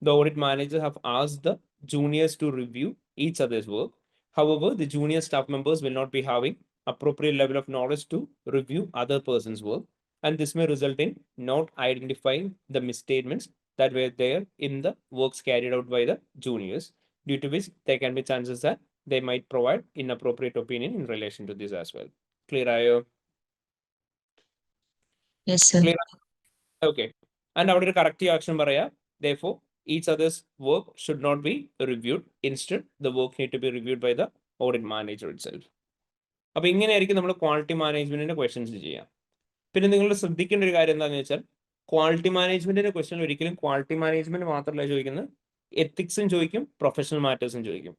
the audit manager have asked the juniors to review each other's work. However, the junior staff members will not be having appropriate level of knowledge to review other person's work, and this may result in not identifying the misstatements that were there in the works carried out by the juniors, due to which there can be chances that they might provide inappropriate opinion in relation to this as well. Clear ayo? Yes, sir. Clear? Okay. And അവിടെ ഒരു corrective action പറയാ, therefore each other's work should not be reviewed. Instead, the work need to be reviewed by the audit manager itself. അപ്പോൾ ഇങ്ങനെയായിരിക്കും നമ്മൾ quality മാനേജ്മെന്റിന്റെ questions ചെയ്യാം. പിന്നെ നിങ്ങൾ ശ്രദ്ധിക്കേണ്ട ഒരു കാര്യം എന്താണെന്ന് വെച്ചാൽ ക്വാളിറ്റി മാനേജ്മെന്റിന്റെ ക്വസ്റ്റ്യൻ ഒരിക്കലും ക്വാളിറ്റി മാനേജ്മെന്റ് മാത്രമല്ല ചോദിക്കുന്നത്, എത്തിക്സും ചോദിക്കും, പ്രൊഫഷണൽ മാറ്റേഴ്സും ചോദിക്കും.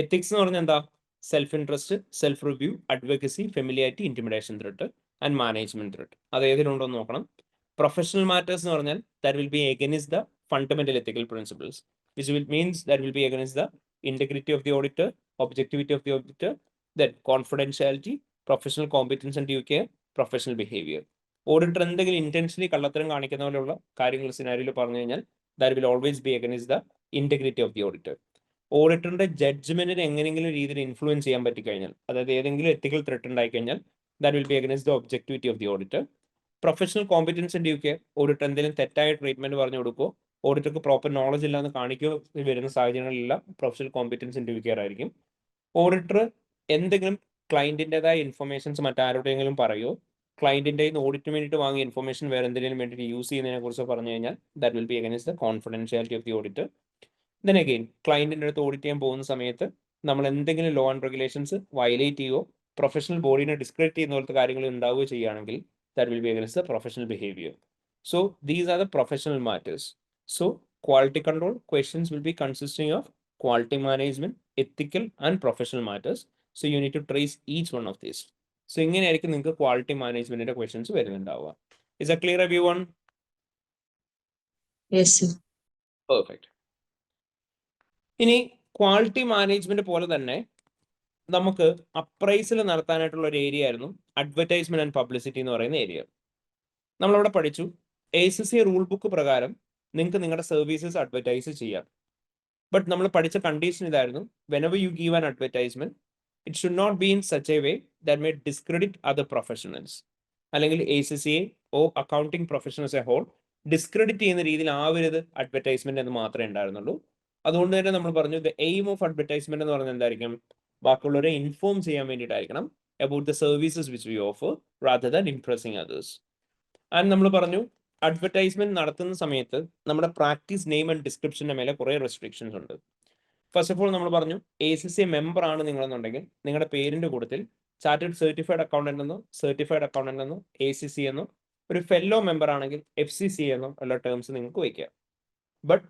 എത്തിക്സ് എന്ന് പറഞ്ഞാൽ എന്താ? Self interest, self review, advocacy, familiarity, intimidation threat and management threat. അത് ഏതിലുണ്ടോ എന്ന് നോക്കണം. പ്രൊഫഷണൽ മാറ്റേഴ്സ് എന്ന് പറഞ്ഞാൽ that will B against the fundamental ethical principles, which will means that will be against the integrity of the auditor, objectivity of the auditor, then confidentiality, professional competence and due care, professional behavior. Auditor എന്തെങ്കിലും intentionally കള്ളത്തരം കാണിക്കുന്ന പോലെയുള്ള കാര്യങ്ങൾ സിനാരിയോയിൽ പറഞ്ഞു കഴിഞ്ഞാൽ that will always be against the integrity of the auditor. ഓഡിറ്ററിന്റെ ജഡ്ജ്മെന്റിനെ എങ്ങനെയെങ്കിലും രീതിയിൽ ഇൻഫ്ലുവൻസ് ചെയ്യാൻ പറ്റിക്കഴിഞ്ഞാൽ, അതായത് ഏതെങ്കിലും എത്തിക്കൽ ത്രെട്ട് ഉണ്ടായി കഴിഞ്ഞാൽ that will be against the objectivity of the auditor. Professional competence and due care, auditor എന്തെങ്കിലും തെറ്റായ ട്രീറ്റ്മെന്റ് പറഞ്ഞു കൊടുക്കുമോ, ഓഡിറ്റർക്ക് പ്രോപ്പർ നോളജ് ഇല്ലാന്ന് കാണിക്കുകയോ വരുന്ന സാഹചര്യങ്ങളിലെല്ലാം professional competence and due care ആയിരിക്കും. ഓഡിറ്റർ എന്തെങ്കിലും ക്ലയന്റിൻ്റെതായ ഇൻഫർമേഷൻസ് മറ്റാരുടെയെങ്കിലും പറയുമോ, ക്ലയന്റിന്റെ ഓഡിറ്റിന് വേണ്ടിയിട്ട് വാങ്ങിയ ഇൻഫർമേഷൻ വേറെ എന്തെങ്കിലും വേണ്ടിയിട്ട് യൂസ് ചെയ്യുന്നതിനെ കുറിച്ച് പറഞ്ഞു കഴിഞ്ഞാൽ that will be against the confidentiality of the auditor. Then again ക്ലയന്റിന്റെ അടുത്ത് ഓഡിറ്റ് ചെയ്യാൻ പോകുന്ന സമയത്ത് നമ്മൾ എന്തെങ്കിലും ലോ ആൻഡ് റെഗുലേഷൻസ് വയലേറ്റ് ചെയ്യുകയോ പ്രൊഫഷണൽ ബോഡീനെ ഡിസ്ക്രെഡിറ്റ് ചെയ്യുന്ന പോലത്തെ കാര്യങ്ങൾ ഉണ്ടാവുകയോ ചെയ്യുകയാണെങ്കിൽ that will be against the professional behaviour. So these are the professional matters. So quality control questions will be consisting of quality management, ethical and professional matters. So you need to trace each one of these. So ഇങ്ങനെയായിരിക്കും നിങ്ങൾക്ക് quality മാനേജ്മെന്റിന്റെ questions വരുന്നുണ്ടാവുക. Is that clear everyone? Yes, sir. Perfect. ഇനി quality management പോലെ തന്നെ നമുക്ക് appraisal നടത്താനായിട്ടുള്ള ഒരു area ആയിരുന്നു അഡ്വർടൈസ്മെന്റ് ആൻഡ് പബ്ലിസിറ്റി എന്ന് പറയുന്ന ഏരിയ. നമ്മളവിടെ പഠിച്ചു ACC റൂൾ ബുക്ക് പ്രകാരം നിങ്ങൾക്ക് നിങ്ങളുടെ സർവീസസ് അഡ്വർടൈസ് ചെയ്യാം. ബട്ട് നമ്മൾ പഠിച്ച കണ്ടീഷൻ ഇതായിരുന്നു, whenever you give an advertisement it should not be in such a way that may discredit other professionals, അല്ലെങ്കിൽ ACCയെ or accounting professionals a whole discredit ചെയ്യുന്ന രീതിയിൽ ആവരുത് അഡ്വർടൈസ്മെന്റ് എന്ന് മാത്രമേ ഉണ്ടായിരുന്നുള്ളൂ. അതുകൊണ്ട് തന്നെ നമ്മൾ പറഞ്ഞു ദ എയിം ഓഫ് അഡ്വർടൈസ്മെന്റ് എന്ന് പറഞ്ഞാൽ എന്തായിരിക്കും, ബാക്കിയുള്ളവരെ ഇൻഫോം ചെയ്യാൻ വേണ്ടിയിട്ടായിരിക്കണം about the services which we offer rather than impressing others. And നമ്മൾ പറഞ്ഞു അഡ്വർടൈസ്മെന്റ് നടത്തുന്ന സമയത്ത് നമ്മുടെ പ്രാക്ടീസ് നെയിം ആൻഡ് ഡിസ്ക്രിപ്ഷന്റെ മേലെ കുറേ റെസ്ട്രിക്ഷൻസ് ഉണ്ട്. ഫസ്റ്റ് ഓഫ് ഓൾ നമ്മൾ പറഞ്ഞു ACC മെമ്പർ ആണ് നിങ്ങളെന്നുണ്ടെങ്കിൽ നിങ്ങളുടെ പേരിന്റെ കൂട്ടത്തിൽ ചാർട്ടേഡ് സർട്ടിഫൈഡ് അക്കൗണ്ടന്റ് എന്നോ സർട്ടിഫൈഡ് അക്കൗണ്ടന്റ് എന്നോ ACC എന്നോ, ഒരു ഫെല്ലോ മെമ്പർ ആണെങ്കിൽ FCC എന്നോ ഉള്ള ടേംസ് നിങ്ങൾക്ക് വയ്ക്കാം. ബട്ട്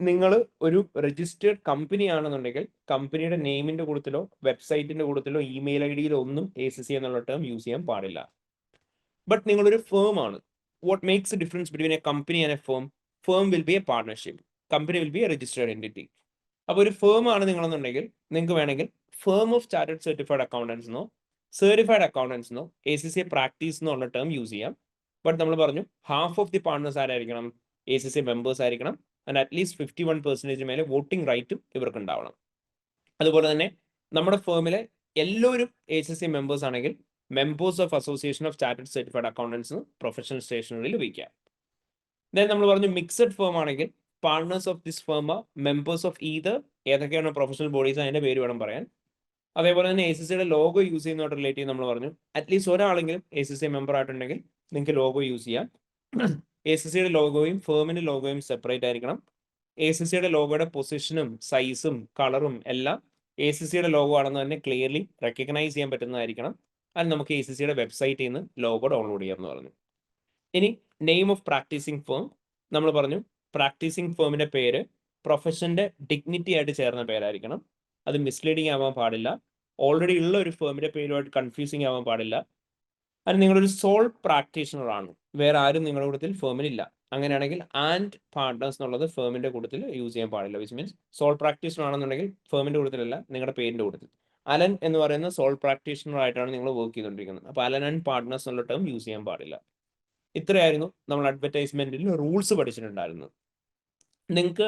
നിങ്ങൾ ഒരു രജിസ്റ്റേർഡ് കമ്പനി ആണെന്നുണ്ടെങ്കിൽ കമ്പനിയുടെ നെയിമിന്റെ കൂട്ടത്തിലോ വെബ്സൈറ്റിന്റെ കൂട്ടത്തിലോ ഇമെയിൽ IDയിലോ ഒന്നും ACC എന്നുള്ള ടേം യൂസ് ചെയ്യാൻ പാടില്ല. ബട്ട് നിങ്ങളൊരു ഫേം ആണ്. What makes the difference between a company and a firm? Firm will be a partnership. Company will be a registered entity. അപ്പോൾ ഒരു ഫേം ആണ് നിങ്ങളെന്നുണ്ടെങ്കിൽ നിങ്ങൾക്ക് വേണമെങ്കിൽ firm of chartered certified accountants എന്നോ സർട്ടിഫൈഡ് അക്കൗണ്ടൻസ് എന്നോ ACC പ്രാക്ടീസ് എന്നുള്ള term use ചെയ്യാം. ബട്ട് നമ്മൾ പറഞ്ഞു ഹാഫ് ഓഫ് ദി പാർട്ട്നേഴ്സ് ആരായിരിക്കണം, ACC മെമ്പേഴ്സ് ആയിരിക്കണം. ആൻഡ് അറ്റ്ലീസ്റ്റ് 51% മേലെ വോട്ടിംഗ് റൈറ്റും ഇവർക്ക് ഉണ്ടാവണം. അതുപോലെ തന്നെ നമ്മുടെ ഫേമിലെ എല്ലാവരും ACC മെമ്പേഴ്സ് ആണെങ്കിൽ members of association of chartered certified accountants professional സ്റ്റേഷനറിയിൽ വയ്ക്കാം. ദെൻ നമ്മൾ പറഞ്ഞു മിക്സഡ് ഫേം ആണെങ്കിൽ partners of this firm members of either, ഏതൊക്കെയാണ് പ്രൊഫഷണൽ ബോഡീസ് അതിന്റെ പേര് വേണം പറയാൻ. അതേപോലെ തന്നെ ACCയുടെ ലോഗോ യൂസ് ചെയ്യുന്നതായിട്ട് റിലേറ്റ് ചെയ്ത് നമ്മൾ പറഞ്ഞു അറ്റ്ലീസ്റ്റ് ഒരാളെങ്കിലും ACC മെമ്പർ ആയിട്ടുണ്ടെങ്കിൽ നിങ്ങൾക്ക് ലോഗോ യൂസ് ചെയ്യാം. ACCയുടെ ലോഗോയും ഫേമിന്റെ ലോഗോയും സെപ്പറേറ്റ് ആയിരിക്കണം. ACCയുടെ ലോഗോയുടെ പൊസിഷനും സൈസും കളറും എല്ലാം ACCയുടെ ലോഗോ ആണെന്ന് തന്നെ ക്ലിയർലി റെക്കഗ്നൈസ് ചെയ്യാൻ പറ്റുന്നതായിരിക്കണം. അത് നമുക്ക് ACCയുടെ വെബ്സൈറ്റിൽ നിന്ന് ലോഗോ ഡൗൺലോഡ് ചെയ്യാമെന്ന് പറഞ്ഞു. ഇനി നെയിം ഓഫ് പ്രാക്ടീസിങ് ഫേം നമ്മൾ പറഞ്ഞു പ്രാക്ടീസിങ് ഫേമിന്റെ പേര് പ്രൊഫഷന്റെ ഡിഗ്നിറ്റി ആയിട്ട് ചേർന്ന പേരായിരിക്കണം. അത് മിസ്ലീഡിങ് ആവാൻ പാടില്ല. ഓൾറെഡി ഉള്ള ഒരു ഫേമിന്റെ പേരുമായിട്ട് കൺഫ്യൂസിങ് ആവാൻ പാടില്ല. അത് നിങ്ങളൊരു സോൾ പ്രാക്ടീഷണർ ആണ്, വേറെ ആരും നിങ്ങളുടെ കൂട്ടത്തിൽ ഫേമിലില്ല. അങ്ങനെയാണെങ്കിൽ ആൻഡ് പാർട്ട്നേഴ്സ് എന്നുള്ളത് ഫേമിന്റെ കൂട്ടത്തിൽ യൂസ് ചെയ്യാൻ പാടില്ല. വിച്ച് മീൻസ് സോൾ പ്രാക്ടീഷണർ ആണെന്നുണ്ടെങ്കിൽ ഫേമിന്റെ കൂട്ടത്തിലല്ല, നിങ്ങളുടെ പേരിന്റെ കൂട്ടത്തിൽ. അലൻ എന്ന് പറയുന്ന സോൾ പ്രാക്ടീഷണർ ആയിട്ടാണ് നിങ്ങൾ വർക്ക് ചെയ്തുകൊണ്ടിരിക്കുന്നത്. അപ്പോൾ അലൻ ആൻഡ് പാർട്ട്നേഴ്സ് എന്നുള്ള ടേം യൂസ് ചെയ്യാൻ പാടില്ല. ഇത്രയായിരുന്നു നമ്മൾ അഡ്വർടൈസ്മെന്റിൽ റൂൾസ് പഠിച്ചിട്ടുണ്ടായിരുന്നത്. നിങ്ങൾക്ക്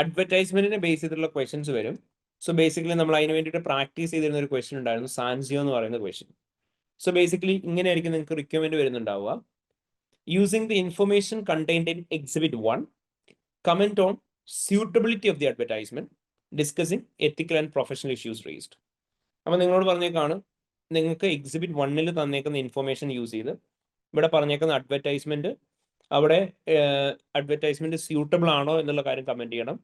അഡ്വർടൈസ്മെന്റിനെ ബേസ് ചെയ്തിട്ടുള്ള ക്വസ്റ്റ്യൻസ് വരും. സോ ബേസിക്കലി നമ്മൾ അതിന് വേണ്ടിയിട്ട് പ്രാക്ടീസ് ചെയ്തിരുന്ന ഒരു ക്വസ്റ്റ്യൻ ഉണ്ടായിരുന്നു, സാൻസിയോ എന്ന് പറയുന്ന ക്വസ്റ്റ്യൻ. സോ ബേസിക്കലി ഇങ്ങനെയായിരിക്കും നിങ്ങൾക്ക് റിക്വയർമെന്റ് വരുന്നുണ്ടാവുക. Using the information contained in exhibit 1, comment on suitability of the advertisement, discussing ethical and professional issues raised. അപ്പോൾ നിങ്ങളോട് പറഞ്ഞേക്കാണ് നിങ്ങൾക്ക് എക്സിബിറ്റ് 1-ൽ തന്നേക്കുന്ന ഇൻഫർമേഷൻ യൂസ് ചെയ്ത് ഇവിടെ പറഞ്ഞേക്കുന്ന അഡ്വർടൈസ്മെന്റ് അവിടെ അഡ്വർടൈസ്മെന്റ് സ്യൂട്ടബിൾ ആണോ എന്നുള്ള കാര്യം കമന്റ് ചെയ്യണം.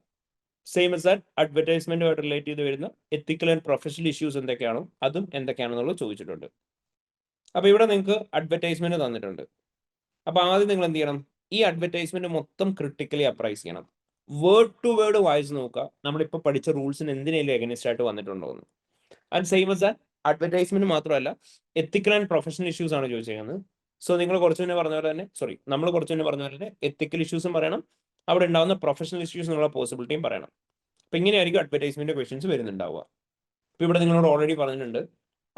സെയിം as that അഡ്വർടൈസ്മെന്റുമായിട്ട് റിലേറ്റ് ചെയ്ത് വരുന്ന എത്തിക്കൽ ആൻഡ് പ്രൊഫഷണൽ ഇഷ്യൂസ് എന്തൊക്കെയാണോ അതും എന്തൊക്കെയാണെന്നുള്ളത് ചോദിച്ചിട്ടുണ്ട്. അപ്പൊ ഇവിടെ നിങ്ങൾക്ക് അഡ്വർടൈസ്മെന്റ് തന്നിട്ടുണ്ട്. അപ്പൊ ആദ്യം നിങ്ങൾ എന്ത് ചെയ്യണം, ഈ അഡ്വർടൈസ്മെന്റ് മൊത്തം ക്രിട്ടിക്കലി അപ്രൈസ് ചെയ്യണം. വേർഡ് ടു വേർഡ് വായിച്ച് നോക്കുക നമ്മളിപ്പോൾ പഠിച്ച റൂൾസിന് എന്തിനേലും എഗനിസ്റ്റ് ആയിട്ട് വന്നിട്ടുണ്ടോ എന്ന്. And same as that advertisement മാത്രമല്ല എത്തിക്കൽ ആൻഡ് പ്രൊഫഷണൽ ഇഷ്യൂസ് ആണ് ചോദിച്ചിരിക്കുന്നത്. സോ നിങ്ങൾ കുറച്ച് മുന്നേ പറഞ്ഞ പോലെ തന്നെ നമ്മൾ കുറച്ച് മുന്നേ പറഞ്ഞ പോലെ തന്നെ എത്തിക്കൽ ഇഷ്യൂസും പറയണം, അവിടെ ഉണ്ടാകുന്ന പ്രൊഫഷണൽ ഇഷ്യൂസ് എന്നുള്ള പോസിബിലിറ്റിയും പറയണം. അപ്പൊ ഇങ്ങനെയായിരിക്കും അഡ്വർടൈസ്മെന്റ് ക്വസ്റ്റ്യൻസ് വരുന്നുണ്ടാവുക. ഇപ്പൊ ഇവിടെ നിങ്ങളോട് ഓൾറെഡി പറഞ്ഞിട്ടുണ്ട്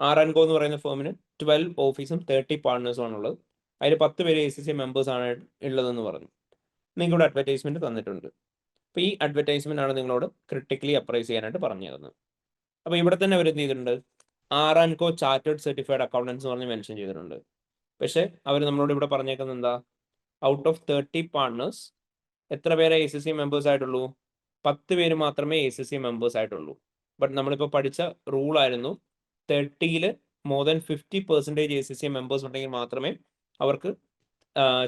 ആർ&കോ എന്ന് പറയുന്ന ഫേമിന് 12 ഓഫീസും 30 പാർട്ട്നേഴ്സും ആണുള്ളത്. അതിൽ 10 പേര് ACCA മെമ്പേഴ്സ് ആണ് ഉള്ളതെന്ന് പറഞ്ഞു. നിങ്ങളുടെ അഡ്വർടൈസ്മെന്റ് തന്നിട്ടുണ്ട്. അപ്പൊ ഈ അഡ്വർടൈസ്മെന്റ് ആണ് നിങ്ങളോട് ക്രിട്ടിക്കലി അപ്രൈസ് ചെയ്യാനായിട്ട് പറഞ്ഞു തരുന്നത്. അപ്പൊ ഇവിടെ തന്നെ അവർ എന്ത് ചെയ്തിട്ടുണ്ട്, ആർ&കോ ചാർട്ടേഡ് സർട്ടിഫൈഡ് അക്കൗണ്ടൻസ് എന്ന് പറഞ്ഞ് മെൻഷൻ ചെയ്തിട്ടുണ്ട്. പക്ഷെ അവർ നമ്മളോട് ഇവിടെ പറഞ്ഞേക്കുന്നത് എന്താ, ഔട്ട് ഓഫ് 30 പാർട്ട്നേഴ്സ് എത്ര പേരെ ACCA മെമ്പേഴ്സ് ആയിട്ടുള്ളൂ? 10 പേര് മാത്രമേ ACCA മെമ്പേഴ്സ് ആയിട്ടുള്ളൂ. ബട്ട് നമ്മളിപ്പോൾ പഠിച്ച റൂൾ ആയിരുന്നു 30ൽ മോർ ദാൻ 50% ACCA മെമ്പേഴ്സ് ഉണ്ടെങ്കിൽ മാത്രമേ അവർക്ക്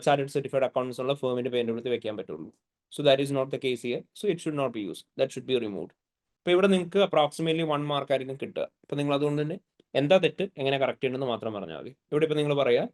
ചാർട്ടേഡ് സർട്ടിഫൈഡ് അക്കൗണ്ടൻസ് ഉള്ള ഫേമിന്റെ പേരിന്റെ അടുത്ത് വെക്കാൻ പറ്റുള്ളൂ. So that is not the case here. So it should not be use, that should be removed. അപ്പോൾ ഇവിടെ നിങ്ങൾക്ക് അപ്രോക്സിമേറ്റ്ലി 1 മാർക്ക് ആയിരിക്കും കിട്ടുക. അപ്പോൾ നിങ്ങൾ അതുകൊണ്ട് തന്നെ എന്താ തെറ്റ് എങ്ങനെ കറക്റ്റ് ചെയ്യണമെന്ന് മാത്രം പറഞ്ഞാൽ മതി. ഇവിടെ ഇപ്പോൾ നിങ്ങൾ പറയുക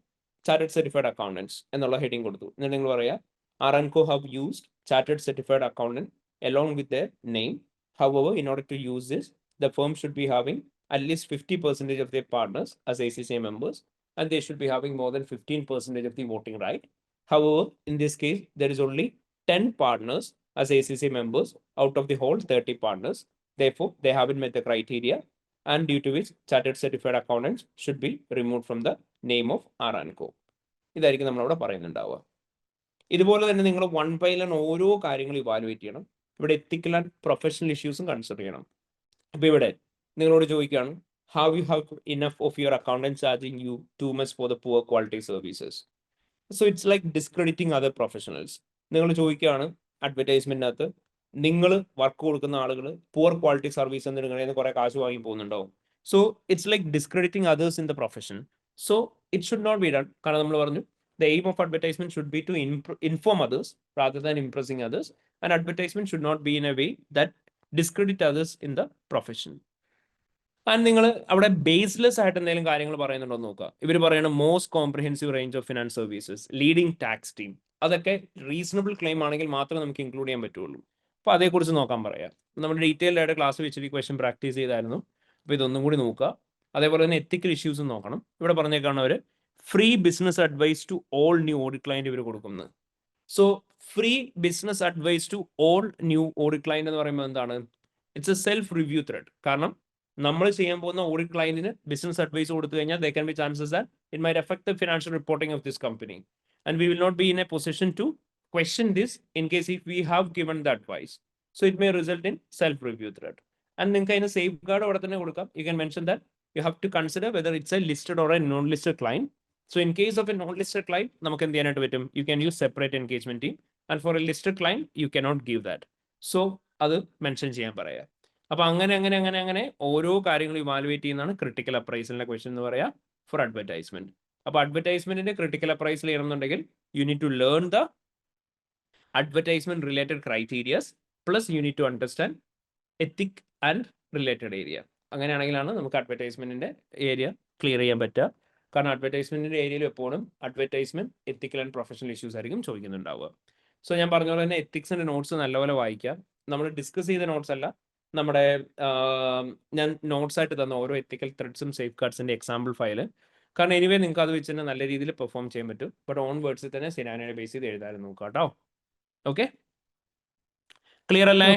ചാർട്ടേഡ് സർട്ടിഫൈഡ് അക്കൗണ്ടൻസ് എന്നുള്ള ഹെഡിങ് കൊടുത്തു. എന്നിട്ട് നിങ്ങൾ പറയുക R and Co have used chartered certified accountant along with their name. However, in order to use this, the firm should be having at least 50% of their partners as ACCA members, and they should be having more than 15% of the voting right. However, in this case, there is only 10 partners as ACCA members out of the whole 30 partners. Therefore, they haven't met the criteria, and due to which chartered certified accountants should be removed from the name of ആർ&കോ. ഇതായിരിക്കും നമ്മളവിടെ പറയുന്നുണ്ടാവുക. ഇതുപോലെ തന്നെ നിങ്ങൾ 1 by 1 ഓരോ കാര്യങ്ങൾ evaluate ചെയ്യണം. ഇവിടെ എത്തിക്കൽ and professional ഇഷ്യൂസും consider ചെയ്യണം. അപ്പോൾ ഇവിടെ നിങ്ങളോട് ചോദിക്കുകയാണ് how you have enough of your accountant charging you too much for the poor quality services. So it's like discrediting other professionals. നിങ്ങൾ ചോദിക്കുകയാണ് അഡ്വർടൈസ്മെന്റിനകത്ത് നിങ്ങൾ വർക്ക് കൊടുക്കുന്ന ആളുകൾ പുവർ ക്വാളിറ്റി സർവീസ് എന്ന് നിങ്ങളിൽ നിന്ന് കുറെ കാശ് വാങ്ങി പോകുന്നുണ്ടോ. So it's like discrediting others in the profession. So it should not be done. കാരണം നമ്മൾ പറഞ്ഞു the aim of advertisement should be to inform others rather than impressing others, and advertisement should not be in a way that discredit others in the profession. And നിങ്ങൾ അവിടെ baseless ആയിട്ട് എന്തെങ്കിലും കാര്യങ്ങൾ പറയുന്നുണ്ടോ എന്ന് നോക്കുക. ഇവർ പറയുന്നത് most comprehensive range of finance services, leading tax team, അതൊക്കെ റീസണബിൾ ക്ലെയിം ആണെങ്കിൽ മാത്രമേ നമുക്ക് ഇൻക്ലൂഡ് ചെയ്യാൻ പറ്റുള്ളൂ. അപ്പോൾ അതേക്കുറിച്ച് നോക്കാൻ പറയാം. നമ്മൾ ഡീറ്റെയിൽഡ് ആയിട്ട് ക്ലാസ് വെച്ചിട്ട് ഈ ക്വസ്റ്റ്യൻ പ്രാക്ടീസ് ചെയ്തായിരുന്നു. അപ്പോൾ ഇതൊന്നും കൂടി നോക്കുക. അതേപോലെ തന്നെ എത്തിക്കൽ ഇഷ്യൂസും നോക്കണം. ഇവിടെ പറഞ്ഞേക്കാണ് അവർ free business advice to all new audit client ഇവർ കൊടുക്കുന്നത്. So free business advice to all new audit client എന്ന് പറയുമ്പോൾ എന്താണ്, it's a self review threat. കാരണം നമ്മൾ ചെയ്യാൻ പോകുന്ന ഓഡിറ്റ് ക്ലയന്റിന് ബിസിനസ് അഡ്വൈസ് കൊടുത്തു കഴിഞ്ഞാൽ they can be chances that it might affect the financial reporting of this company, and we will not be in a position to question this in case if we have given the advice. So it may result in self review threat. And നിങ്ങൾക്ക് അതിന് safeguard അവിടെ തന്നെ കൊടുക്കാം. You can mention that you have to consider whether it's a listed or a non-listed client. So in case of a non-listed client, നമുക്ക് എന്ത് ചെയ്യാനായിട്ട് പറ്റും, you can use separate engagement team, and for a listed client you cannot give that. So അത് mention ചെയ്യാൻ പറയാം. അപ്പൊ അങ്ങനെ ഓരോ കാര്യങ്ങളും ഇവാലുവേറ്റ് ചെയ്യുന്നതാണ് ക്രിട്ടിക്കൽ അപ്രൈസലിന്റെ ക്വസ്റ്റ്യൻ എന്ന് പറയാം ഫോർ അഡ്വർടൈസ്മെന്റ്. അപ്പൊ അഡ്വർടൈസ്മെന്റിന്റെ ക്രിട്ടിക്കൽ അപ്രൈസൽ ചെയ്യണമെന്നുണ്ടെങ്കിൽ you need to learn the advertisement related criterias plus you need to understand ethic and related area. അങ്ങനെയാണെങ്കിലാണ് നമുക്ക് അഡ്വർടൈസ്മെന്റിന്റെ ഏരിയ ക്ലിയർ ചെയ്യാൻ പറ്റുക. കാരണം അഡ്വർടൈസ്മെന്റിന്റെ ഏരിയയിൽ എപ്പോഴും advertisement ethical and professional issues ആയിരിക്കും ചോദിക്കുന്നുണ്ടാവുക. സോ ഞാൻ പറഞ്ഞ പോലെ തന്നെ എത്തിക്സിന്റെ നോട്ട്സ് നല്ലപോലെ വായിക്കാം. നമ്മൾ ഡിസ്കസ് ചെയ്ത നോട്ട്സ് അല്ല, നമ്മുടെ ഞാൻ നോട്ട്സ് ആയിട്ട് തന്ന ഓരോ എത്തിക്കൽ ത്രെഡ്സും സേഫ് ഗാർഡ്സിന്റെ എക്സാമ്പിൾ ഫയൽ. കാരണം എനിവേ നിങ്ങൾക്ക് അത് വെച്ച് തന്നെ നല്ല രീതിയിൽ പെർഫോം ചെയ്യാൻ പറ്റും. ബട്ട് ഓൺ വേർഡ്സിൽ തന്നെ സിനാനിയെ ബേസ് ചെയ്ത് എഴുതാനും നോക്കാം കേട്ടോ. ഓക്കെ, ക്ലിയർ അല്ലേ?